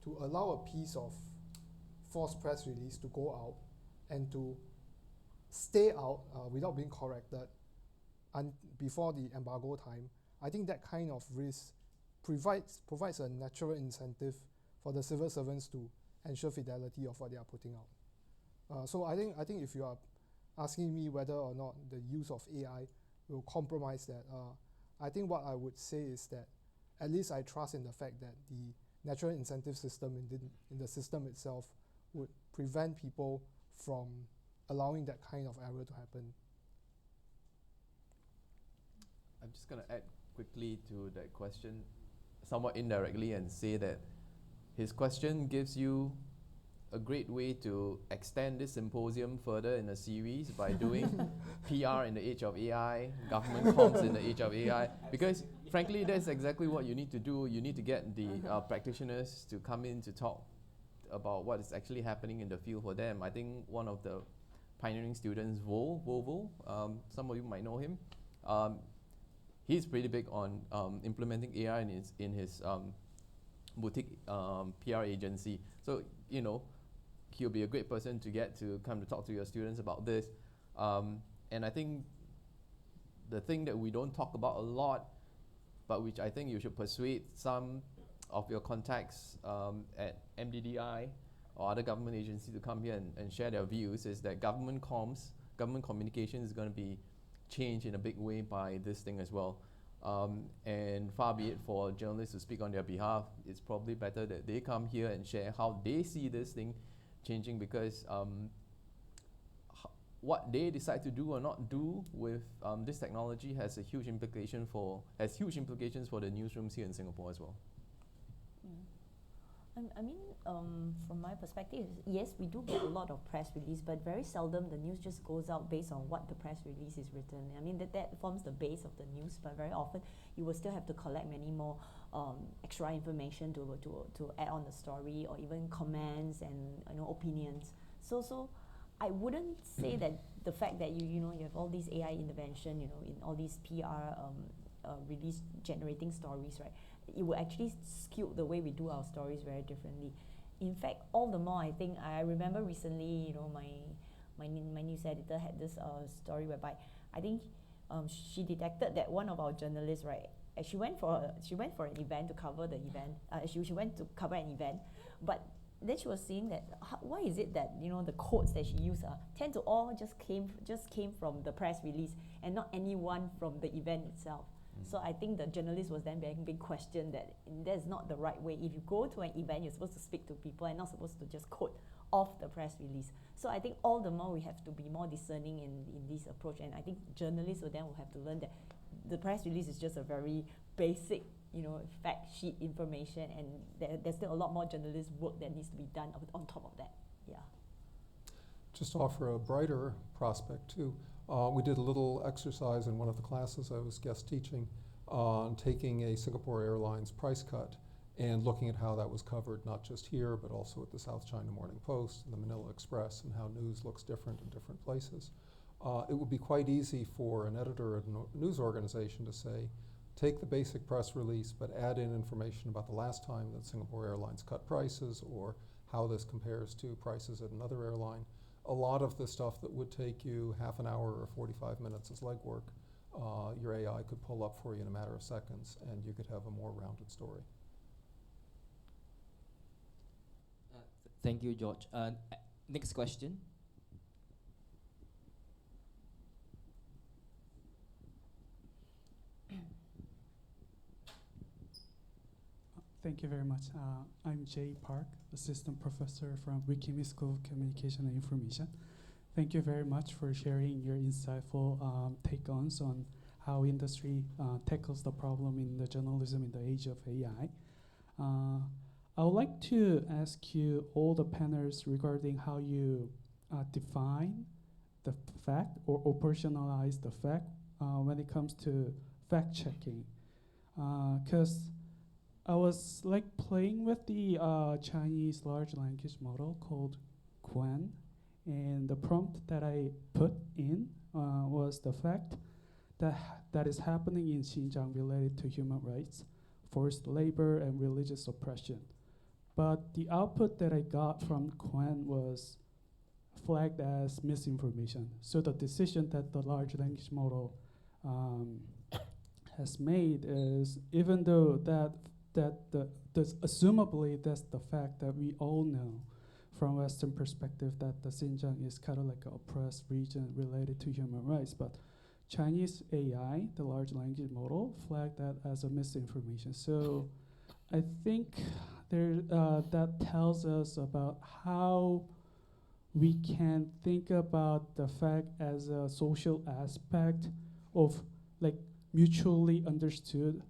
S6: to allow a piece of false press release to go out and to stay out without being corrected before the embargo time, I think that kind of risk provides a natural incentive for the civil servants to ensure fidelity of what they are putting out. So I think if you are asking me whether or not the use of AI will compromise that, I think what I would say is that at least I trust in the fact that the natural incentive system in the system itself would prevent people from allowing that kind of error to happen.
S5: I'm just going to add quickly to that question, somewhat indirectly, and say that his question gives you a great way to extend this symposium further in a series by doing PR in the age of AI, government comms in the age of AI, because frankly, that's exactly what you need to do. You need to get the practitioners to come in to talk about what is actually happening in the field for them. I think one of the pioneering students, Volvo, some of you might know him, he's pretty big on implementing AI in his boutique PR agency. So, you know, he'll be a great person to get to come to talk to your students about this. And I think the thing that we don't talk about a lot, but which I think you should persuade some of your contacts at MDDI or other government agencies to come here and share their views, is that government comms, government communication is going to be changed in a big way by this thing as well. And far be it for journalists to speak on their behalf, it's probably better that they come here and share how they see this thing changing, because what they decide to do or not do with this technology has huge implications for the newsrooms here in Singapore as well.
S4: I mean, from my perspective, yes, we do get a lot of press release, but very seldom the news just goes out based on what the press release is written. I mean, that forms the base of the news, but very often you will still have to collect many more extra information to add on the story, or even comments and opinions. So I wouldn't say that the fact that you have all these AI intervention, in all these PR release generating stories, right? It will actually skew the way we do our stories very differently. In fact, all the more, I think I remember recently, my news editor had this story whereby I think she detected that one of our journalists, right, she went for an event to cover the event. She went to cover an event, but then she was saying that why is it that the quotes that she used tend to all just came from the press release and not anyone from the event itself. So I think the journalist was then being questioned that that's not the right way. If you go to an event, you're supposed to speak to people and not supposed to just quote off the press release. So I think all the more we have to be more discerning in this approach, and I think journalists will have to learn that the press release is just a very basic fact sheet information, and there's still a lot more journalist work that needs to be done on top of that. Yeah.
S3: Just to offer a brighter prospect too. We did a little exercise in one of the classes I was guest teaching on taking a Singapore Airlines price cut and looking at how that was covered, not just here, but also at the South China Morning Post and the Manila Express, and how news looks different in different places. It would be quite easy for an editor at a news organization to say, take the basic press release, but add in information about the last time that Singapore Airlines cut prices, or how this compares to prices at another airline. A lot of the stuff that would take you half an hour or 45 minutes as legwork, your AI could pull up for you in a matter of seconds, and you could have a more rounded story.
S7: Thank you, George. Next question.
S9: Thank you very much. I'm Jay Park, Assistant Professor from Wikimi School of Communication and Information. Thank you very much for sharing your insightful take-ons on how industry tackles the problem in the journalism in the age of AI. I would like to ask you, all the panelists, regarding how you define the fact or operationalize the fact when it comes to fact-checking. Because I was like playing with the Chinese large language model called Quan, and the prompt that I put in was the fact that is happening in Xinjiang related to human rights, forced labor, and religious oppression. But the output that I got from Quan was flagged as misinformation. So the decision that the large language model has made is, even though assumably that's the fact that we all know from Western perspective, that the Xinjiang is kind of like an oppressed region related to human rights, but Chinese AI, the large language model, flagged that as a misinformation. So I think that tells us about how we can think about the fact as a social aspect of like mutually understood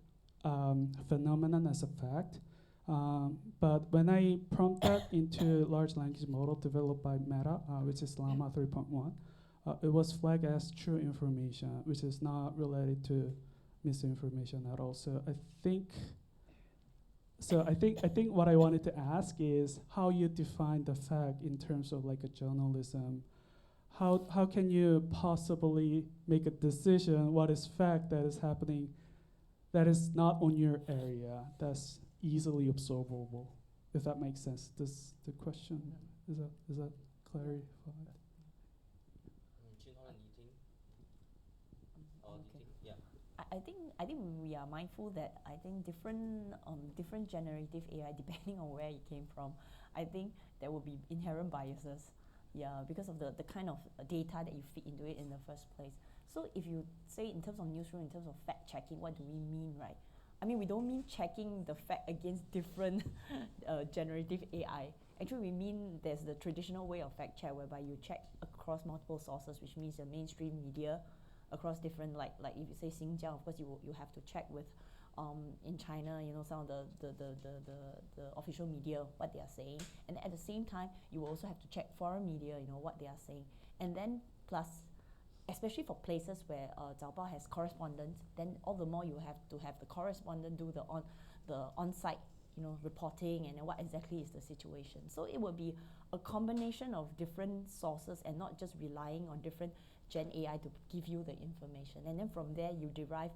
S9: phenomenon as a fact. But when I prompt that into large language model developed by Meta, which is Llama 3.1, it was flagged as true information, which is not related to misinformation at all. So I think what I wanted to ask is how you define the fact in terms of like a journalism. How can you possibly make a decision what is fact that is happening that is not on your area, that's easily observable, if that makes sense? Does the question, is that clarified?
S4: I think we are mindful that I think different generative AI, depending on where it came from, I think there will be inherent biases, because of the kind of data that you feed into it in the first place. So if you say in terms of newsroom, in terms of fact checking, what do we mean, right? I mean, we don't mean checking the fact against different generative AI. Actually, we mean there's the traditional way of fact check whereby you check across multiple sources, which means the mainstream media across different, like if you say Xinjiang, of course you have to check with in China, some of the official media, what they are saying, and at the same time you also have to check foreign media, what they are saying, and then plus, especially for places where Zaobao has correspondents, then all the more you have to have the correspondent do the on-site reporting and what exactly is the situation. So it will be a combination of different sources and not just relying on different Gen AI to give you the information. And then from there you derive,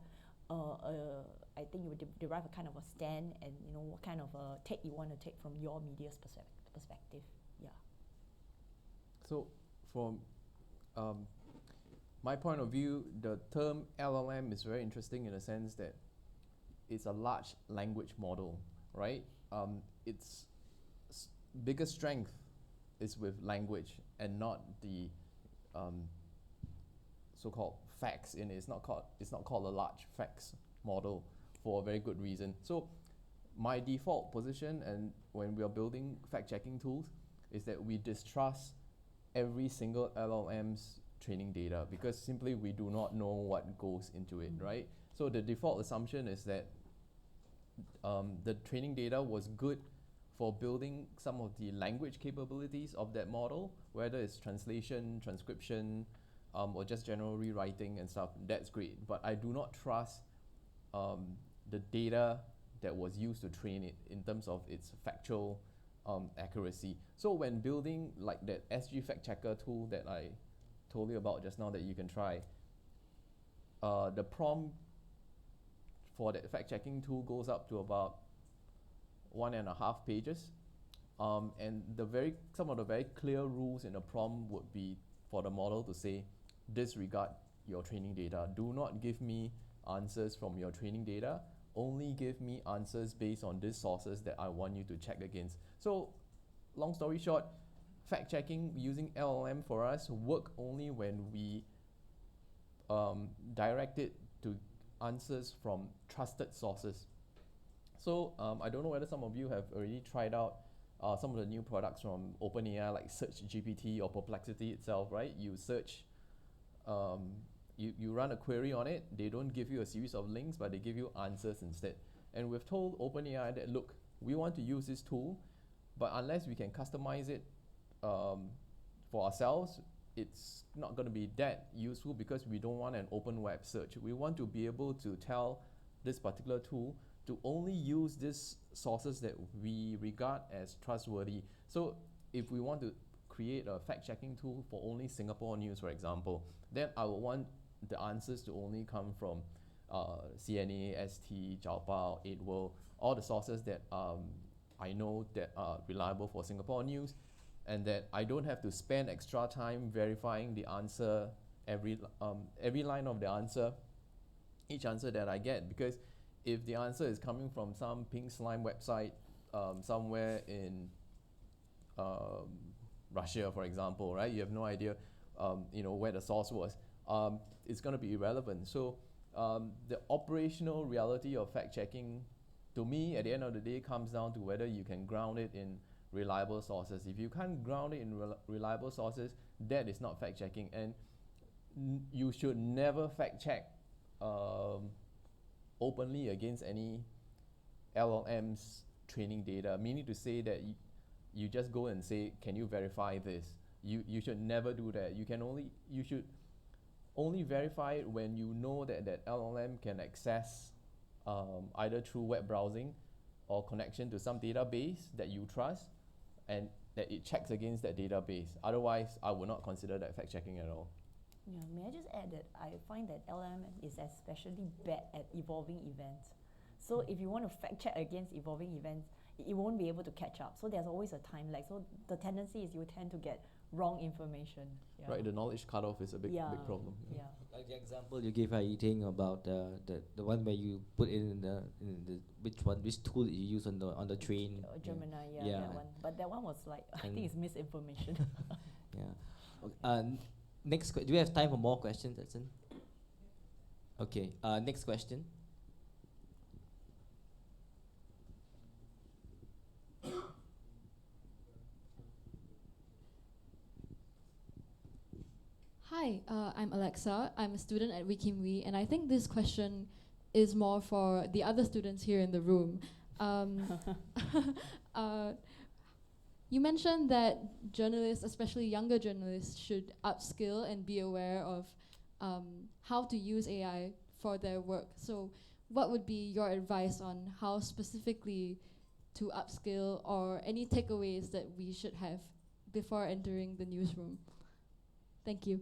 S4: I think you would derive a kind of a stand and what kind of a take you want to take from your media's perspective. Yeah.
S5: So from my point of view, the term LLM is very interesting in the sense that it's a large language model, right? Its biggest strength is with language and not the so-called facts in it. It's not called a large facts model for a very good reason. So my default position, and when we are building fact-checking tools, is that we distrust every single LLM's training data because simply we do not know what goes into it, right? So the default assumption is that the training data was good for building some of the language capabilities of that model, whether it's translation, transcription, or just general rewriting and stuff. That's great, but I do not trust the data that was used to train it in terms of its factual accuracy. So when building like that SG fact checker tool that I told you about just now that you can try, the prompt for that fact checking tool goes up to about 1.5 pages, and some of the very clear rules in the prompt would be for the model to say, disregard your training data. Do not give me answers from your training data. Only give me answers based on these sources that I want you to check against. So long story short, fact checking using LLM for us work only when we direct it to answers from trusted sources. So I don't know whether some of you have already tried out some of the new products from OpenAI, like Search GPT or Perplexity itself, right? You search, you run a query on it. They don't give you a series of links, but they give you answers instead. And we've told OpenAI that, look, we want to use this tool, but unless we can customize it for ourselves, it's not going to be that useful, because we don't want an open web search. We want to be able to tell this particular tool to only use these sources that we regard as trustworthy. So if we want to create a fact-checking tool for only Singapore news, for example, then I would want the answers to only come from CNA, ST, Jiaobao, 8World, all the sources that I know that are reliable for Singapore news, and that I don't have to spend extra time verifying the answer, every line of the answer, each answer that I get. Because if the answer is coming from some pink slime website somewhere in Russia, for example, right? You have no idea, where the source was. It's going to be irrelevant. So the operational reality of fact checking, to me, at the end of the day, comes down to whether you can ground it in reliable sources. If you can't ground it in reliable sources, that is not fact checking. And you should never fact check openly against any LLM's training data, meaning to say that you just go and say, can you verify this? You should never do that. You should only verify it when you know that that LLM can access either through web browsing or connection to some database that you trust, and that it checks against that database. Otherwise, I would not consider that fact checking at all.
S4: Yeah, may I just add that I find that LLM is especially bad at evolving events. So if you want to fact check against evolving events, it won't be able to catch up. So there's always a time lag. So the tendency is you tend to get wrong information. Yeah.
S5: Right, the knowledge cutoff is a big problem.
S4: Yeah.
S7: Like the example you gave, eating about the one where you put in the which tool you use on the train.
S4: Gemini,
S7: Yeah.
S4: that one. But that one was like, I think it's misinformation.
S7: Yeah. Okay. Do we have time for more questions, Edson? Okay. Next question.
S10: Hi, I'm Alexa. I'm a student at WikiMWi, and I think this question is more for the other students here in the room. You mentioned that journalists, especially younger journalists, should upskill and be aware of how to use AI for their work. So what would be your advice on how specifically to upskill, or any takeaways that we should have before entering the newsroom? Thank you.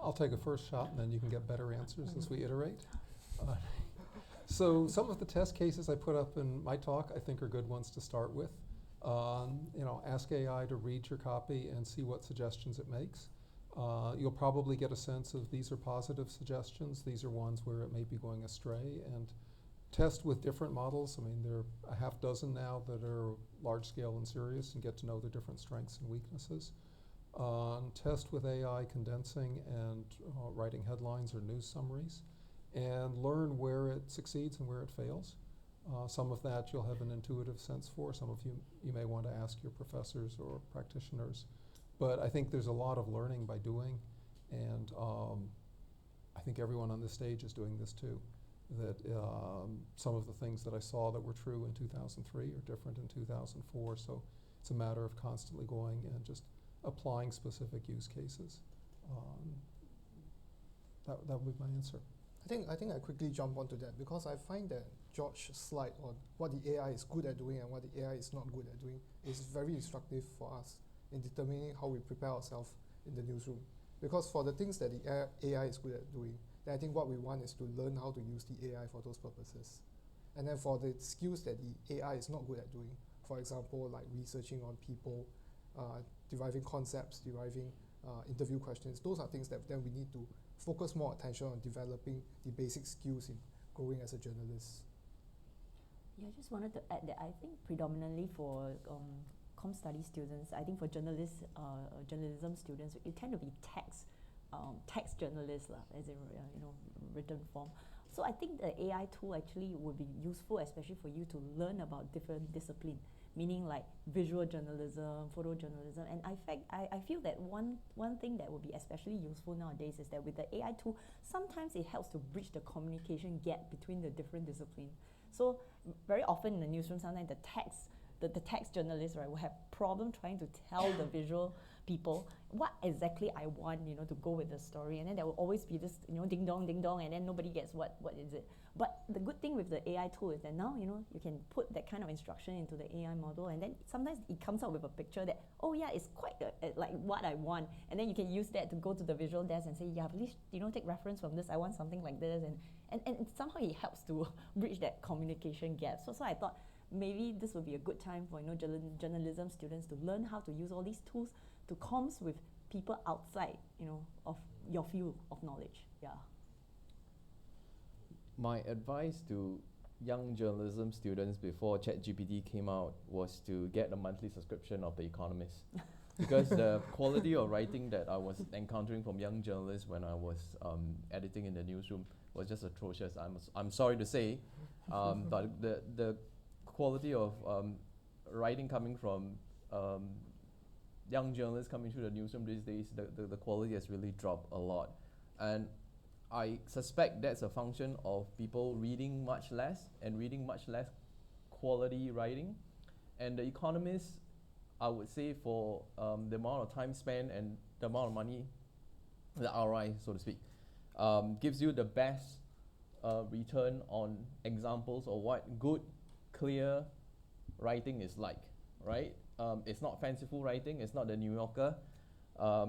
S3: I'll take a first shot, and then you can get better answers as we iterate. So some of the test cases I put up in my talk, I think, are good ones to start with. Ask AI to read your copy and see what suggestions it makes. You'll probably get a sense of these are positive suggestions, these are ones where it may be going astray, and test with different models. I mean, there are a half dozen now that are large scale and serious, and get to know their different strengths and weaknesses. Test with AI condensing and writing headlines or news summaries, and learn where it succeeds and where it fails. Some of that you'll have an intuitive sense for. Some of you may want to ask your professors or practitioners. But I think there's a lot of learning by doing, and I think everyone on this stage is doing this too. That some of the things that I saw that were true in 2003 are different in 2004. So it's a matter of constantly going and just applying specific use cases. That would be my answer.
S6: I think I quickly jump onto that, because I find that George's slide on what the AI is good at doing and what the AI is not good at doing is very instructive for us in determining how we prepare ourselves in the newsroom. Because for the things that the AI is good at doing, then I think what we want is to learn how to use the AI for those purposes. And then for the skills that the AI is not good at doing, for example, like researching on people, deriving concepts, deriving interview questions, those are things that then we need to focus more attention on developing the basic skills in growing as a journalist?
S4: Yeah, I just wanted to add that I think predominantly for com studies students, I think for journalists, journalism students, you tend to be text journalists, as in written form. So I think the AI tool actually would be useful, especially for you to learn about different disciplines, meaning like visual journalism, photojournalism. And I feel that one thing that would be especially useful nowadays is that with the AI tool, sometimes it helps to bridge the communication gap between the different disciplines. So very often in the newsroom, sometimes the text journalist, right, will have problem trying to tell the visual people what exactly I want, to go with the story. And then there will always be this, ding dong, and then nobody gets what is it. But the good thing with the AI tool is that now, you can put that kind of instruction into the AI model, and then sometimes it comes out with a picture that, oh yeah, it's quite like what I want. And then you can use that to go to the visual desk and say, yeah, please, take reference from this. I want something like this. And somehow it helps to bridge that communication gap. So I thought maybe this would be a good time for journalism students to learn how to use all these tools to comms with people outside, of your field of knowledge. Yeah.
S5: My advice to young journalism students before ChatGPT came out was to get a monthly subscription of The Economist. Because the quality of writing that I was encountering from young journalists when I was editing in the newsroom was just atrocious. I'm sorry to say, but the quality of writing coming from young journalists coming through the newsroom these days, the quality has really dropped a lot. And I suspect that's a function of people reading much less and reading much less quality writing. And The Economist, I would say, for the amount of time spent and the amount of money, the ROI, so to speak, gives you the best return on examples of what good, clear writing is like, right? It's not fanciful writing, it's not the New Yorker,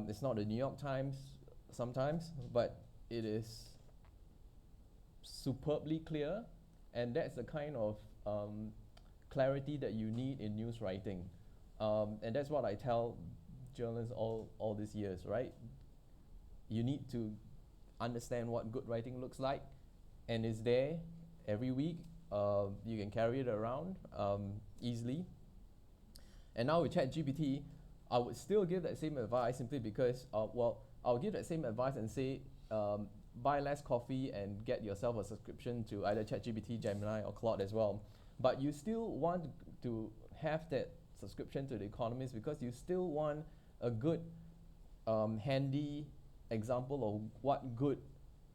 S5: it's not the New York Times sometimes, but it is superbly clear, and that's the kind of clarity that you need in news writing. And that's what I tell journalists all these years, right? You need to understand what good writing looks like, and it's there every week. You can carry it around easily. And now with ChatGPT, I would still give that same advice simply because, I'll give that same advice and say, buy less coffee and get yourself a subscription to either ChatGPT, Gemini, or Claude as well. But you still want to have that subscription to The Economist because you still want a good, handy example of what good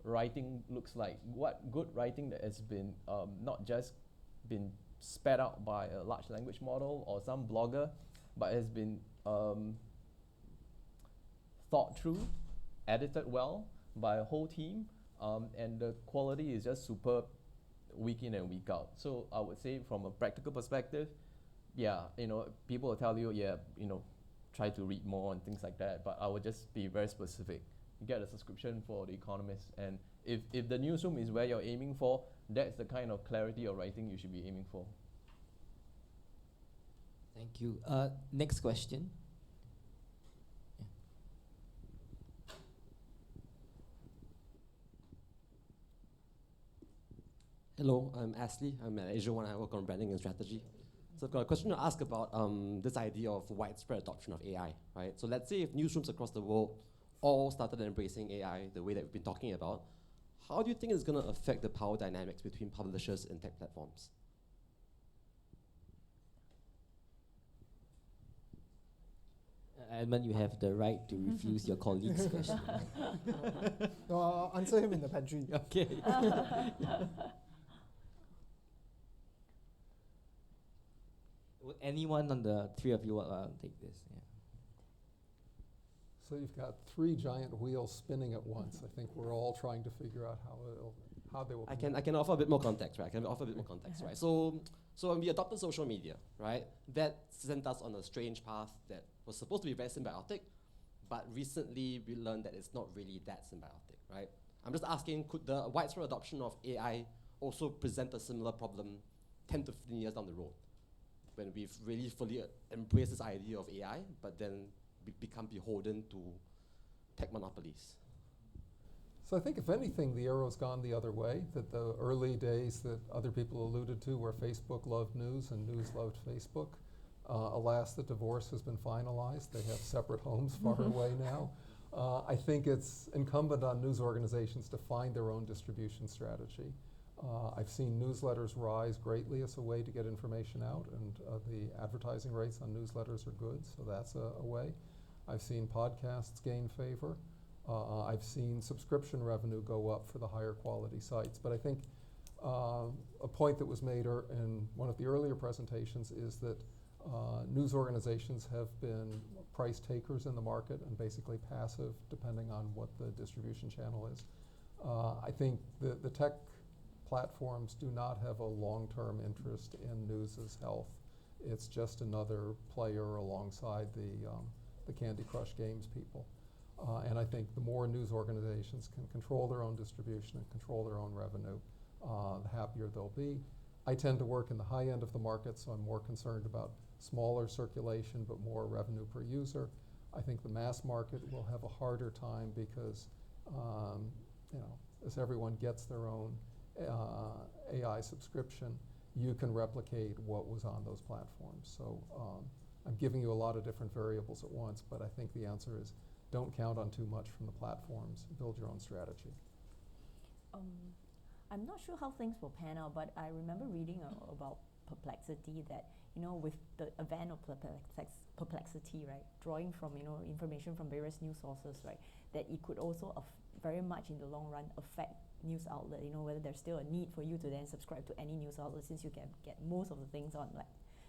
S5: writing looks like, what good writing that has been not just been spat out by a large language model or some blogger, but has been thought through, edited well by a whole team, and the quality is just superb week in and week out. So I would say from a practical perspective, yeah, people will tell you, try to read more and things like that, but I would just be very specific. Get a subscription for The Economist, and if the newsroom is where you're aiming for, that's the kind of clarity of writing you should be aiming for.
S11: Thank you. Next question.
S12: Hello, I'm Ashley. I'm at Asia One. I work on branding and strategy. So I've got a question to ask about this idea of widespread adoption of AI, right? So let's say if newsrooms across the world all started embracing AI the way that we've been talking about, how do you think it's going to affect the power dynamics between publishers and tech platforms?
S11: Edmund, you have the right to refuse your colleague's question.
S6: No, I'll answer him in the pantry.
S11: Okay. Would anyone on the three of you take this? Yeah.
S3: So you've got three giant wheels spinning at once. I think we're all trying to figure out how they will.
S12: I can offer a bit more context, right? I can offer a bit more context, right? So when we adopted social media, right, that sent us on a strange path that was supposed to be very symbiotic, but recently we learned that it's not really that symbiotic, right? I'm just asking, could the widespread adoption of AI also present a similar problem 10 to 15 years down the road, when we've really fully embraced this idea of AI, but then we become beholden to tech monopolies?
S3: So I think if anything, the arrow's gone the other way, that the early days that other people alluded to where Facebook loved news and news loved Facebook, alas, the divorce has been finalized. They have separate homes far away now. I think it's incumbent on news organizations to find their own distribution strategy. I've seen newsletters rise greatly as a way to get information out, and the advertising rates on newsletters are good, so that's a way. I've seen podcasts gain favor. I've seen subscription revenue go up for the higher quality sites. But I think a point that was made in one of the earlier presentations is that news organizations have been price takers in the market and basically passive depending on what the distribution channel is. I think the tech platforms do not have a long-term interest in news' health. It's just another player alongside the Candy Crush games people. And I think the more news organizations can control their own distribution and control their own revenue, the happier they'll be. I tend to work in the high end of the market, so I'm more concerned about smaller circulation but more revenue per user. I think the mass market will have a harder time because, as everyone gets their own AI subscription, you can replicate what was on those platforms. So I'm giving you a lot of different variables at once, but I think the answer is don't count on too much from the platforms. Build your own strategy.
S4: I'm not sure how things will pan out, but I remember reading about Perplexity that, with the advent of Perplexity, right, drawing from, information from various news sources, right, that it could also very much in the long run affect news outlet, whether there's still a need for you to then subscribe to any news outlet since you can get most of the things on like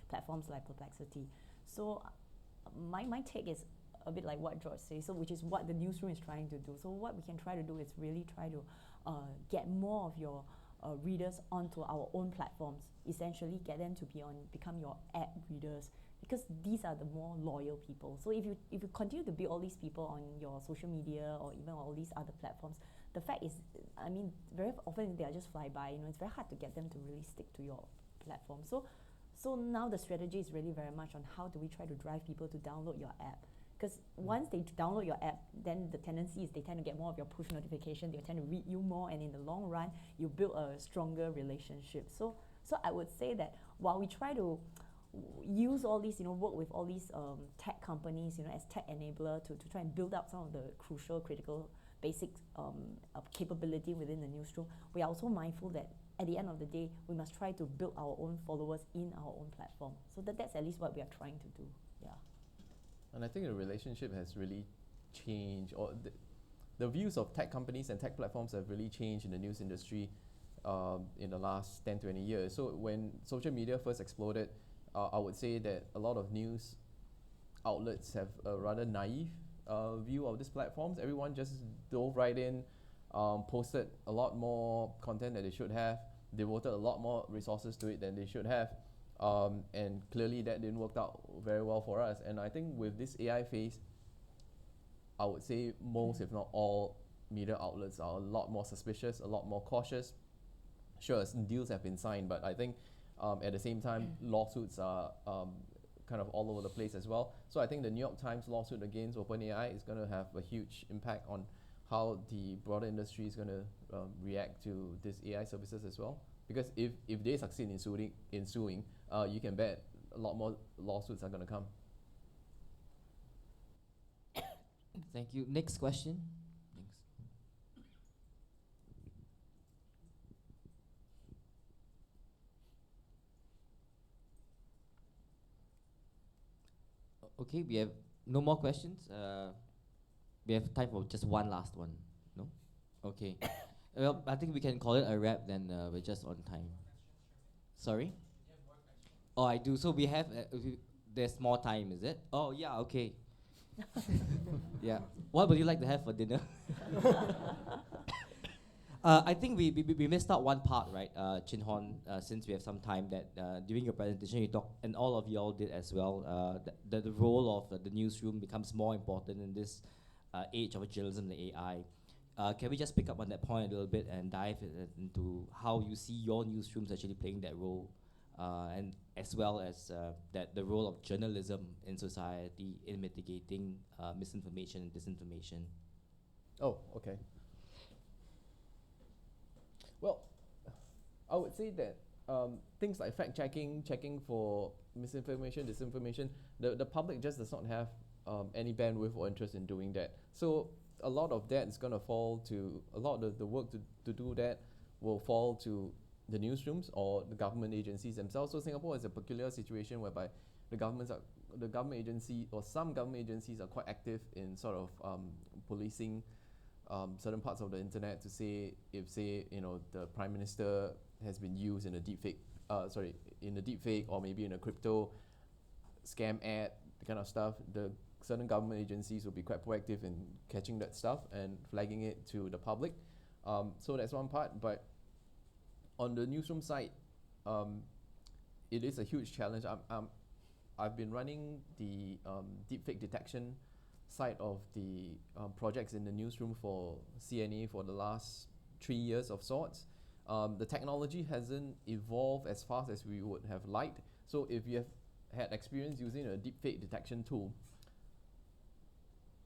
S4: platforms like Perplexity. So my take is a bit like what George says, so which is what the newsroom is trying to do. So what we can try to do is really try to get more of your readers onto our own platforms, essentially get them to become your app readers, because these are the more loyal people. So if you continue to build all these people on your social media or even all these other platforms, the fact is, very often they are just flyby. It's very hard to get them to really stick to your platform. So now the strategy is really very much on how do we try to drive people to download your app. Because once they download your app, then the tendency is they tend to get more of your push notification, they tend to read you more, and in the long run, you build a stronger relationship. So I would say that while we try to use all these, work with all these tech companies, as tech enabler to try and build up some of the crucial, critical, basic capability within the newsroom, we are also mindful that at the end of the day, we must try to build our own followers in our own platform. So that's at least what we are trying to do. Yeah.
S5: And I think the relationship has really changed, or the views of tech companies and tech platforms have really changed in the news industry in the last 10, 20 years. So when social media first exploded, I would say that a lot of news outlets have a rather naive view of these platforms. Everyone just dove right in, posted a lot more content that they should have, devoted a lot more resources to it than they should have. And clearly that didn't work out very well for us. And I think with this AI phase, I would say most, if not all, media outlets are a lot more suspicious, a lot more cautious. Sure, deals have been signed, but I think at the same time, lawsuits are kind of all over the place as well. So I think the New York Times lawsuit against OpenAI is going to have a huge impact on how the broader industry is going to react to these AI services as well. Because if they succeed in suing, you can bet a lot more lawsuits are going to come.
S11: Thank you. Next question. Thanks. Okay, we have no more questions. We have time for just one last one. No? Okay. Well, I think we can call it a wrap then. We're just on time. Sorry? Oh, I do. So we have, there's more time, is it? Oh, yeah, okay. Yeah. What would you like to have for dinner? I think we missed out one part, right, Chin Hon, since we have some time, that during your presentation you talked, and all of you all did as well, that the role of the newsroom becomes more important in this age of journalism and AI. Can we just pick up on that point a little bit and dive into how you see your newsrooms actually playing that role, and as well as that the role of journalism in society in mitigating misinformation and disinformation?
S5: Oh, okay. Well, I would say that things like fact checking, checking for misinformation, disinformation, the public just does not have any bandwidth or interest in doing that. So a lot of that is going to fall to, a lot of the work to do that will fall to the newsrooms or the government agencies themselves. So Singapore is a peculiar situation whereby the government agency or some government agencies are quite active in sort of policing certain parts of the internet to say if, say, the Prime Minister has been used in a deepfake, or maybe in a crypto scam ad, the kind of stuff. The certain government agencies will be quite proactive in catching that stuff and flagging it to the public. So that's one part. But on the newsroom side, it is a huge challenge. I've been running the deepfake detection side of the projects in the newsroom for CNA for the last 3 years of sorts. The technology hasn't evolved as fast as we would have liked. So if you have had experience using a deepfake detection tool,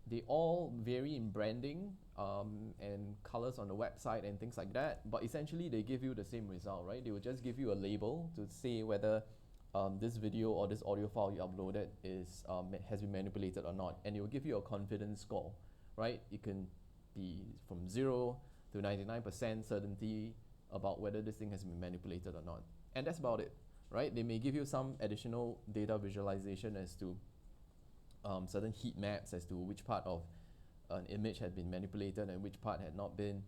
S5: they all vary in branding and colors on the website and things like that. But essentially, they give you the same result, right? They will just give you a label to say whether this video or this audio file you uploaded has been manipulated or not, and it will give you a confidence score, right? It can be from 0 to 99% certainty about whether this thing has been manipulated or not, and that's about it, right? They may give you some additional data visualization as to certain heat maps as to which part of an image had been manipulated and which part had not been,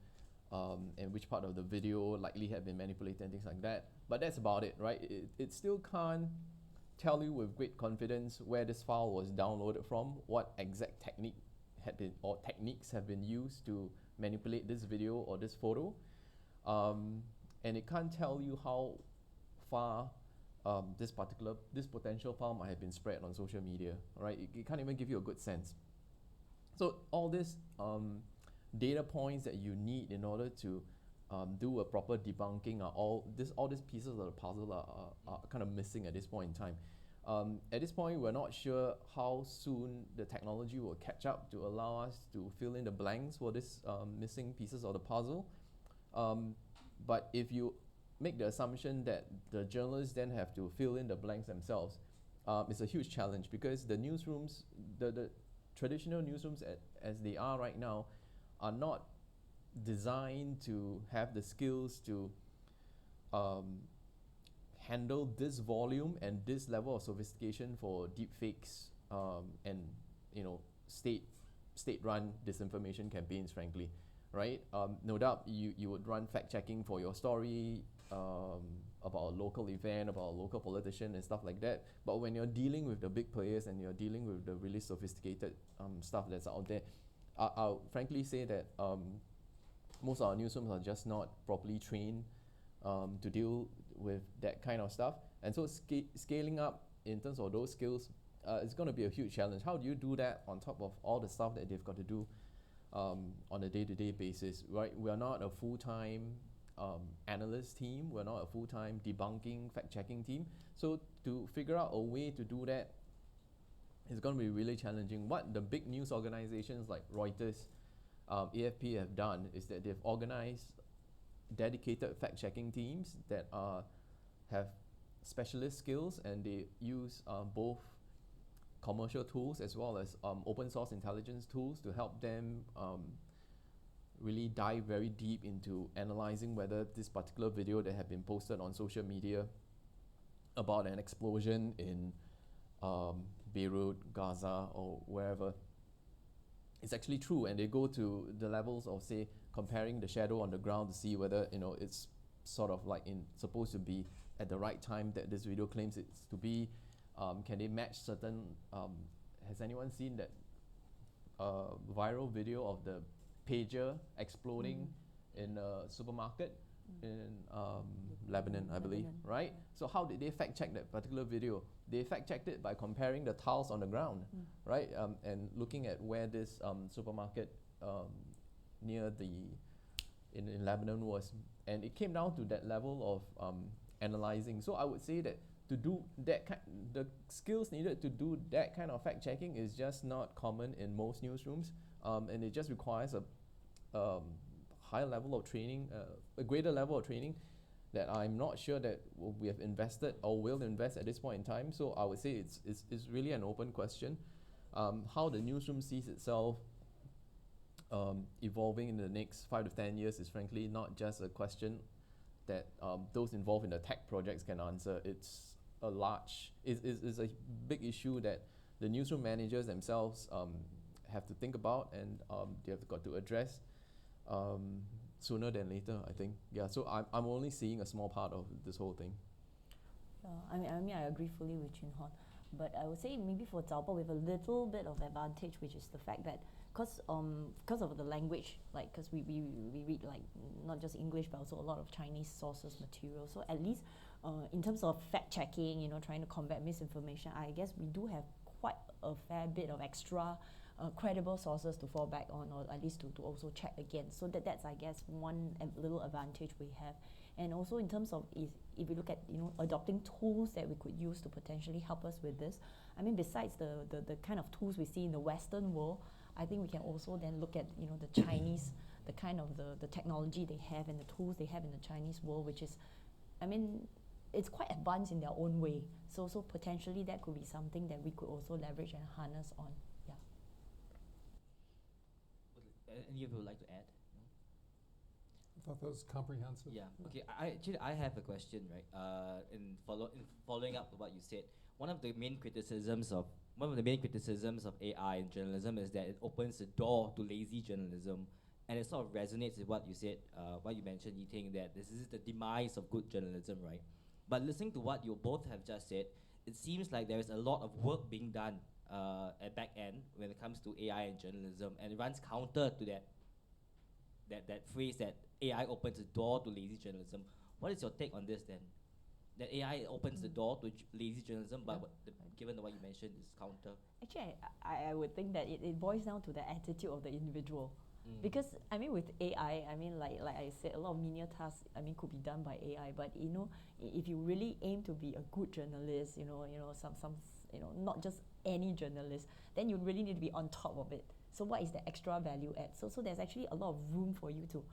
S5: and which part of the video likely had been manipulated and things like that. But that's about it, right? It still can't tell you with great confidence where this file was downloaded from, what exact techniques have been used to manipulate this video or this photo. And it can't tell you how far this potential file might have been spread on social media, right? It can't even give you a good sense. So all these data points that you need in order to do a proper debunking are all these pieces of the puzzle are kind of missing at this point in time. At this point, we're not sure how soon the technology will catch up to allow us to fill in the blanks for these missing pieces of the puzzle. But if you make the assumption that the journalists then have to fill in the blanks themselves, it's a huge challenge, because the newsrooms, the traditional newsrooms as they are right now, are not designed to have the skills to handle this volume and this level of sophistication for deepfakes and state-run disinformation campaigns, frankly, right? No doubt you would run fact-checking for your story about a local event, about a local politician and stuff like that. But when you're dealing with the big players and you're dealing with the really sophisticated stuff that's out there, I'll frankly say that most of our newsrooms are just not properly trained to deal with that kind of stuff. And so scaling up in terms of those skills is going to be a huge challenge. How do you do that on top of all the stuff that they've got to do on a day-to-day basis, right? We are not a full-time analyst team. We're not a full-time debunking, fact-checking team. So to figure out a way to do that is going to be really challenging. What the big news organizations like Reuters, AFP have done is that they've organized dedicated fact-checking teams that have specialist skills, and they use both commercial tools as well as open source intelligence tools to help them really dive very deep into analyzing whether this particular video that had been posted on social media about an explosion in Beirut, Gaza, or wherever is actually true. And they go to the levels of, say, comparing the shadow on the ground to see whether it's sort of like supposed to be at the right time that this video claims it's to be. Can they match certain? Has anyone seen that viral video of the pager exploding in a supermarket in Lebanon, I believe, right? So how did they fact check that particular video? They fact checked it by comparing the tiles on the ground, right? And looking at where this supermarket near in Lebanon was, and it came down to that level of analyzing. So I would say that to do that the skills needed to do that kind of fact checking is just not common in most newsrooms, and it just requires a higher level of training, a greater level of training that I'm not sure that we have invested or will invest at this point in time. So I would say it's really an open question. How the newsroom sees itself evolving in the next 5 to 10 years is frankly not just a question that those involved in the tech projects can answer. It's a big issue that the newsroom managers themselves have to think about, and they have got to address sooner than later, I think. Yeah, so I'm only seeing a small part of this whole thing.
S4: I mean, I agree fully with Chin Hon, but I would say maybe for Zaobao we have a little bit of advantage, which is the fact that because of the language, like because we read like not just English but also a lot of Chinese sources material. So at least in terms of fact checking, trying to combat misinformation, I guess we do have quite a fair bit of extra credible sources to fall back on, or at least to also check against. So that's I guess one little advantage we have. And also in terms of if we look at adopting tools that we could use to potentially help us with this, I mean besides the kind of tools we see in the Western world, I think we can also then look at the Chinese, the kind of the technology they have and the tools they have in the Chinese world, which is, I mean, it's quite advanced in their own way. So potentially that could be something that we could also leverage and harness on. Yeah.
S11: Any of you would like to add?
S3: I thought that was comprehensive.
S11: Yeah. Okay. I have a question, right? In following up what you said, one of the main criticisms of AI in journalism is that it opens the door to lazy journalism, and it sort of resonates with what you said, what you mentioned, Yiting, that this is the demise of good journalism, right? But listening to what you both have just said, it seems like there is a lot of work being done at back end when it comes to AI and journalism, and it runs counter to that phrase that AI opens the door to lazy journalism. What is your take on this then? That AI opens the door to lazy journalism, but given what you mentioned is counter.
S4: Actually, I would think that it boils down to the attitude of the individual. Because I mean with AI, I mean like I said, a lot of menial tasks could be done by AI. But if you really aim to be a good journalist, some not just any journalist, then you really need to be on top of it. So what is the extra value add? So there's actually a lot of room for you to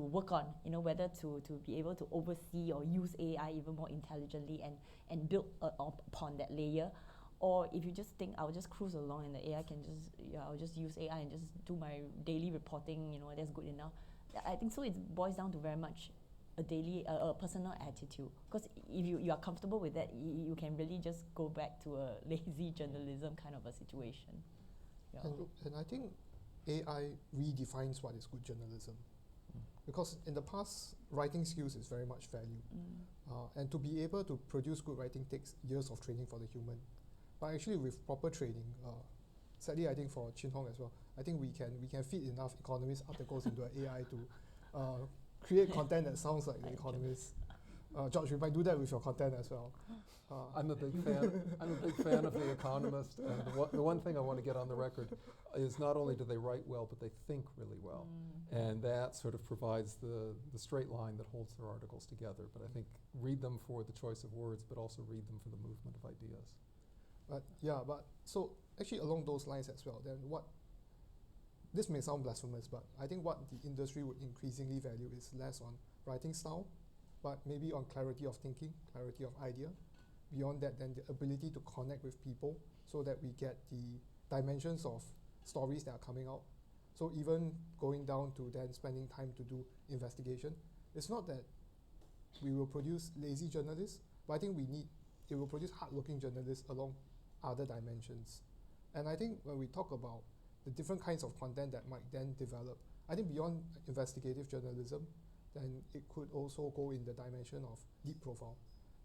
S4: work on, whether to be able to oversee or use AI even more intelligently and build upon that layer. Or if you just think I'll just cruise along and the AI can I'll just use AI and just do my daily reporting, that's good enough. I think so it boils down to very much a personal attitude. Because if you are comfortable with that, you can really just go back to a lazy journalism kind of a situation. Yeah.
S6: And I think AI redefines what is good journalism. Because in the past, writing skills is very much valued. And to be able to produce good writing takes years of training for the human. But actually with proper training, sadly I think for Chin Hong as well, I think we can feed enough economist articles into an AI to create content that sounds like the economist. George, we might do that with your content as well.
S3: I'm a big fan of The Economist, and the one thing I want to get on the record is not only do they write well, but they think really well, and that sort of provides the straight line that holds their articles together. But I think read them for the choice of words, but also read them for the movement of ideas.
S6: But so actually along those lines as well, then this may sound blasphemous, but I think what the industry would increasingly value is less on writing style, but maybe on clarity of thinking, clarity of idea. Beyond that, then the ability to connect with people so that we get the dimensions of stories that are coming out. So even going down to then spending time to do investigation, it's not that we will produce lazy journalists, but I think it will produce hardworking journalists along other dimensions. And I think when we talk about the different kinds of content that might then develop, I think beyond investigative journalism, then it could also go in the dimension of deep profile.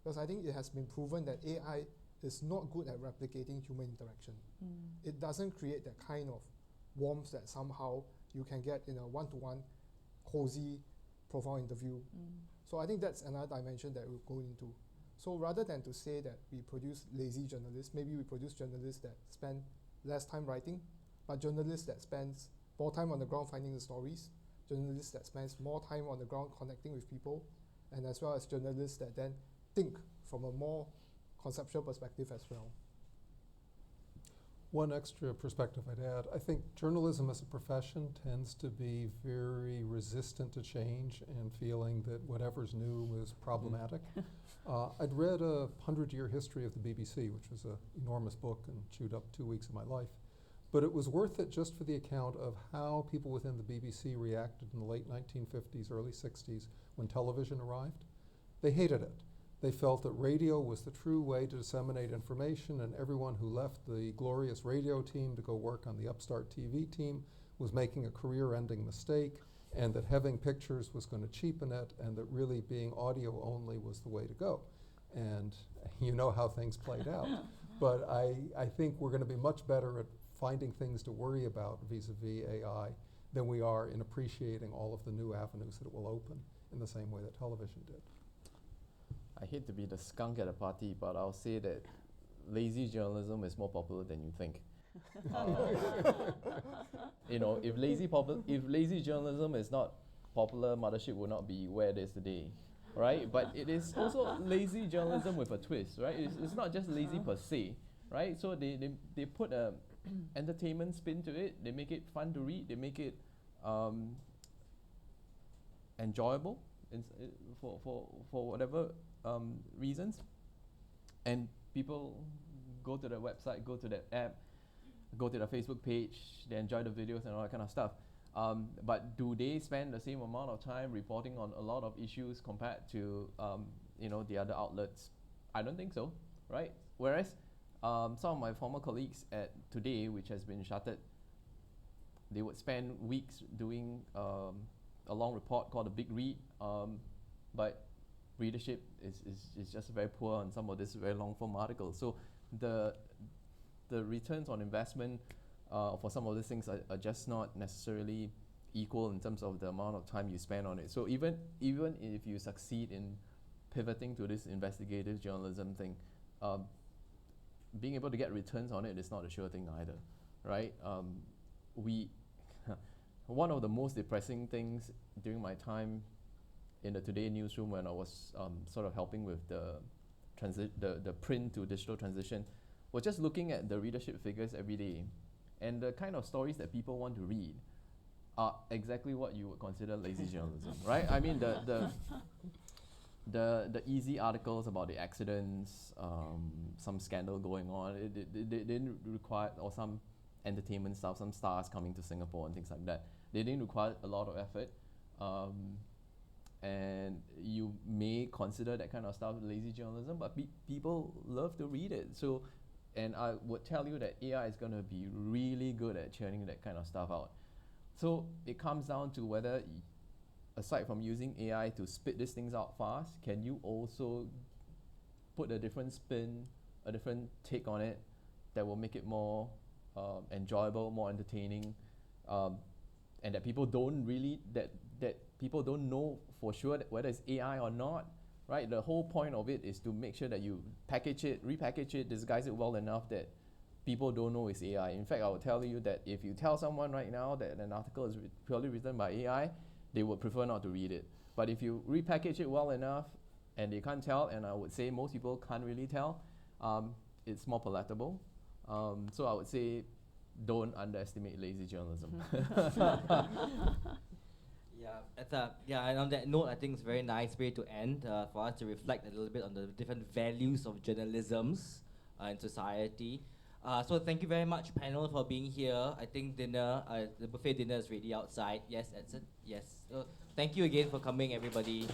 S6: Because I think it has been proven that AI is not good at replicating human interaction. It doesn't create that kind of warmth that somehow you can get in a one-to-one cozy profile interview. So I think that's another dimension that we'll go into. So rather than to say that we produce lazy journalists, maybe we produce journalists that spend less time writing, but journalists that spends more time on the ground finding the stories, journalists that spends more time on the ground connecting with people, and as well as journalists that then think from a more conceptual perspective as well.
S3: One extra perspective I'd add, I think journalism as a profession tends to be very resistant to change and feeling that whatever's new is problematic. I'd read a 100-year history of the BBC, which was an enormous book and chewed up 2 weeks of my life. But it was worth it just for the account of how people within the BBC reacted in the late 1950s, early 60s when television arrived. They hated it. They felt that radio was the true way to disseminate information, and everyone who left the glorious radio team to go work on the upstart TV team was making a career-ending mistake, and that having pictures was going to cheapen it, and that really being audio only was the way to go. And you know how things played out. But I think we're going to be much better at finding things to worry about vis-a-vis AI than we are in appreciating all of the new avenues that it will open in the same way that television did.
S5: I hate to be the skunk at a party, but I'll say that lazy journalism is more popular than you think. You know, if lazy journalism is not popular, Mothership would not be where it is today, right? But it is also lazy journalism with a twist, right? It's not just lazy per se, right? So they put a entertainment spin to it. They make it fun to read. They make it enjoyable for whatever reasons, and people go to the website, go to the app, go to the Facebook page, they enjoy the videos and all that kind of stuff. But do they spend the same amount of time reporting on a lot of issues compared to the other outlets? I don't think so, right? Whereas some of my former colleagues at Today, which has been shuttered, they would spend weeks doing a long report called a big read, but readership is just very poor on some of this very long form articles. So the returns on investment for some of these things are just not necessarily equal in terms of the amount of time you spend on it. So even if you succeed in pivoting to this investigative journalism thing, being able to get returns on it is not a sure thing either, right? One of the most depressing things during my time in the Today newsroom when I was sort of helping with the print to digital transition was just looking at the readership figures every day, and the kind of stories that people want to read are exactly what you would consider lazy journalism, right? I mean the easy articles about the accidents, some scandal going on, they didn't require, or some entertainment stuff, some stars coming to Singapore and things like that. They didn't require a lot of effort. And you may consider that kind of stuff lazy journalism, but people love to read it. So, and I would tell you that AI is going to be really good at churning that kind of stuff out. So it comes down to whether, aside from using AI to spit these things out fast, can you also put a different spin, a different take on it that will make it more enjoyable, more entertaining, and that people don't really, that people don't know for sure whether it's AI or not, right? The whole point of it is to make sure that you package it, repackage it, disguise it well enough that people don't know it's AI. In fact, I will tell you that if you tell someone right now that an article is purely written by AI, they would prefer not to read it. But if you repackage it well enough and they can't tell, and I would say most people can't really tell, it's more palatable. So I would say don't underestimate lazy journalism.
S11: And on that note, I think it's a very nice way to end for us to reflect a little bit on the different values of journalisms in society. So thank you very much, panel, for being here. I think dinner, the buffet dinner is ready outside. Yes, Edson? Yes. So thank you again for coming, everybody.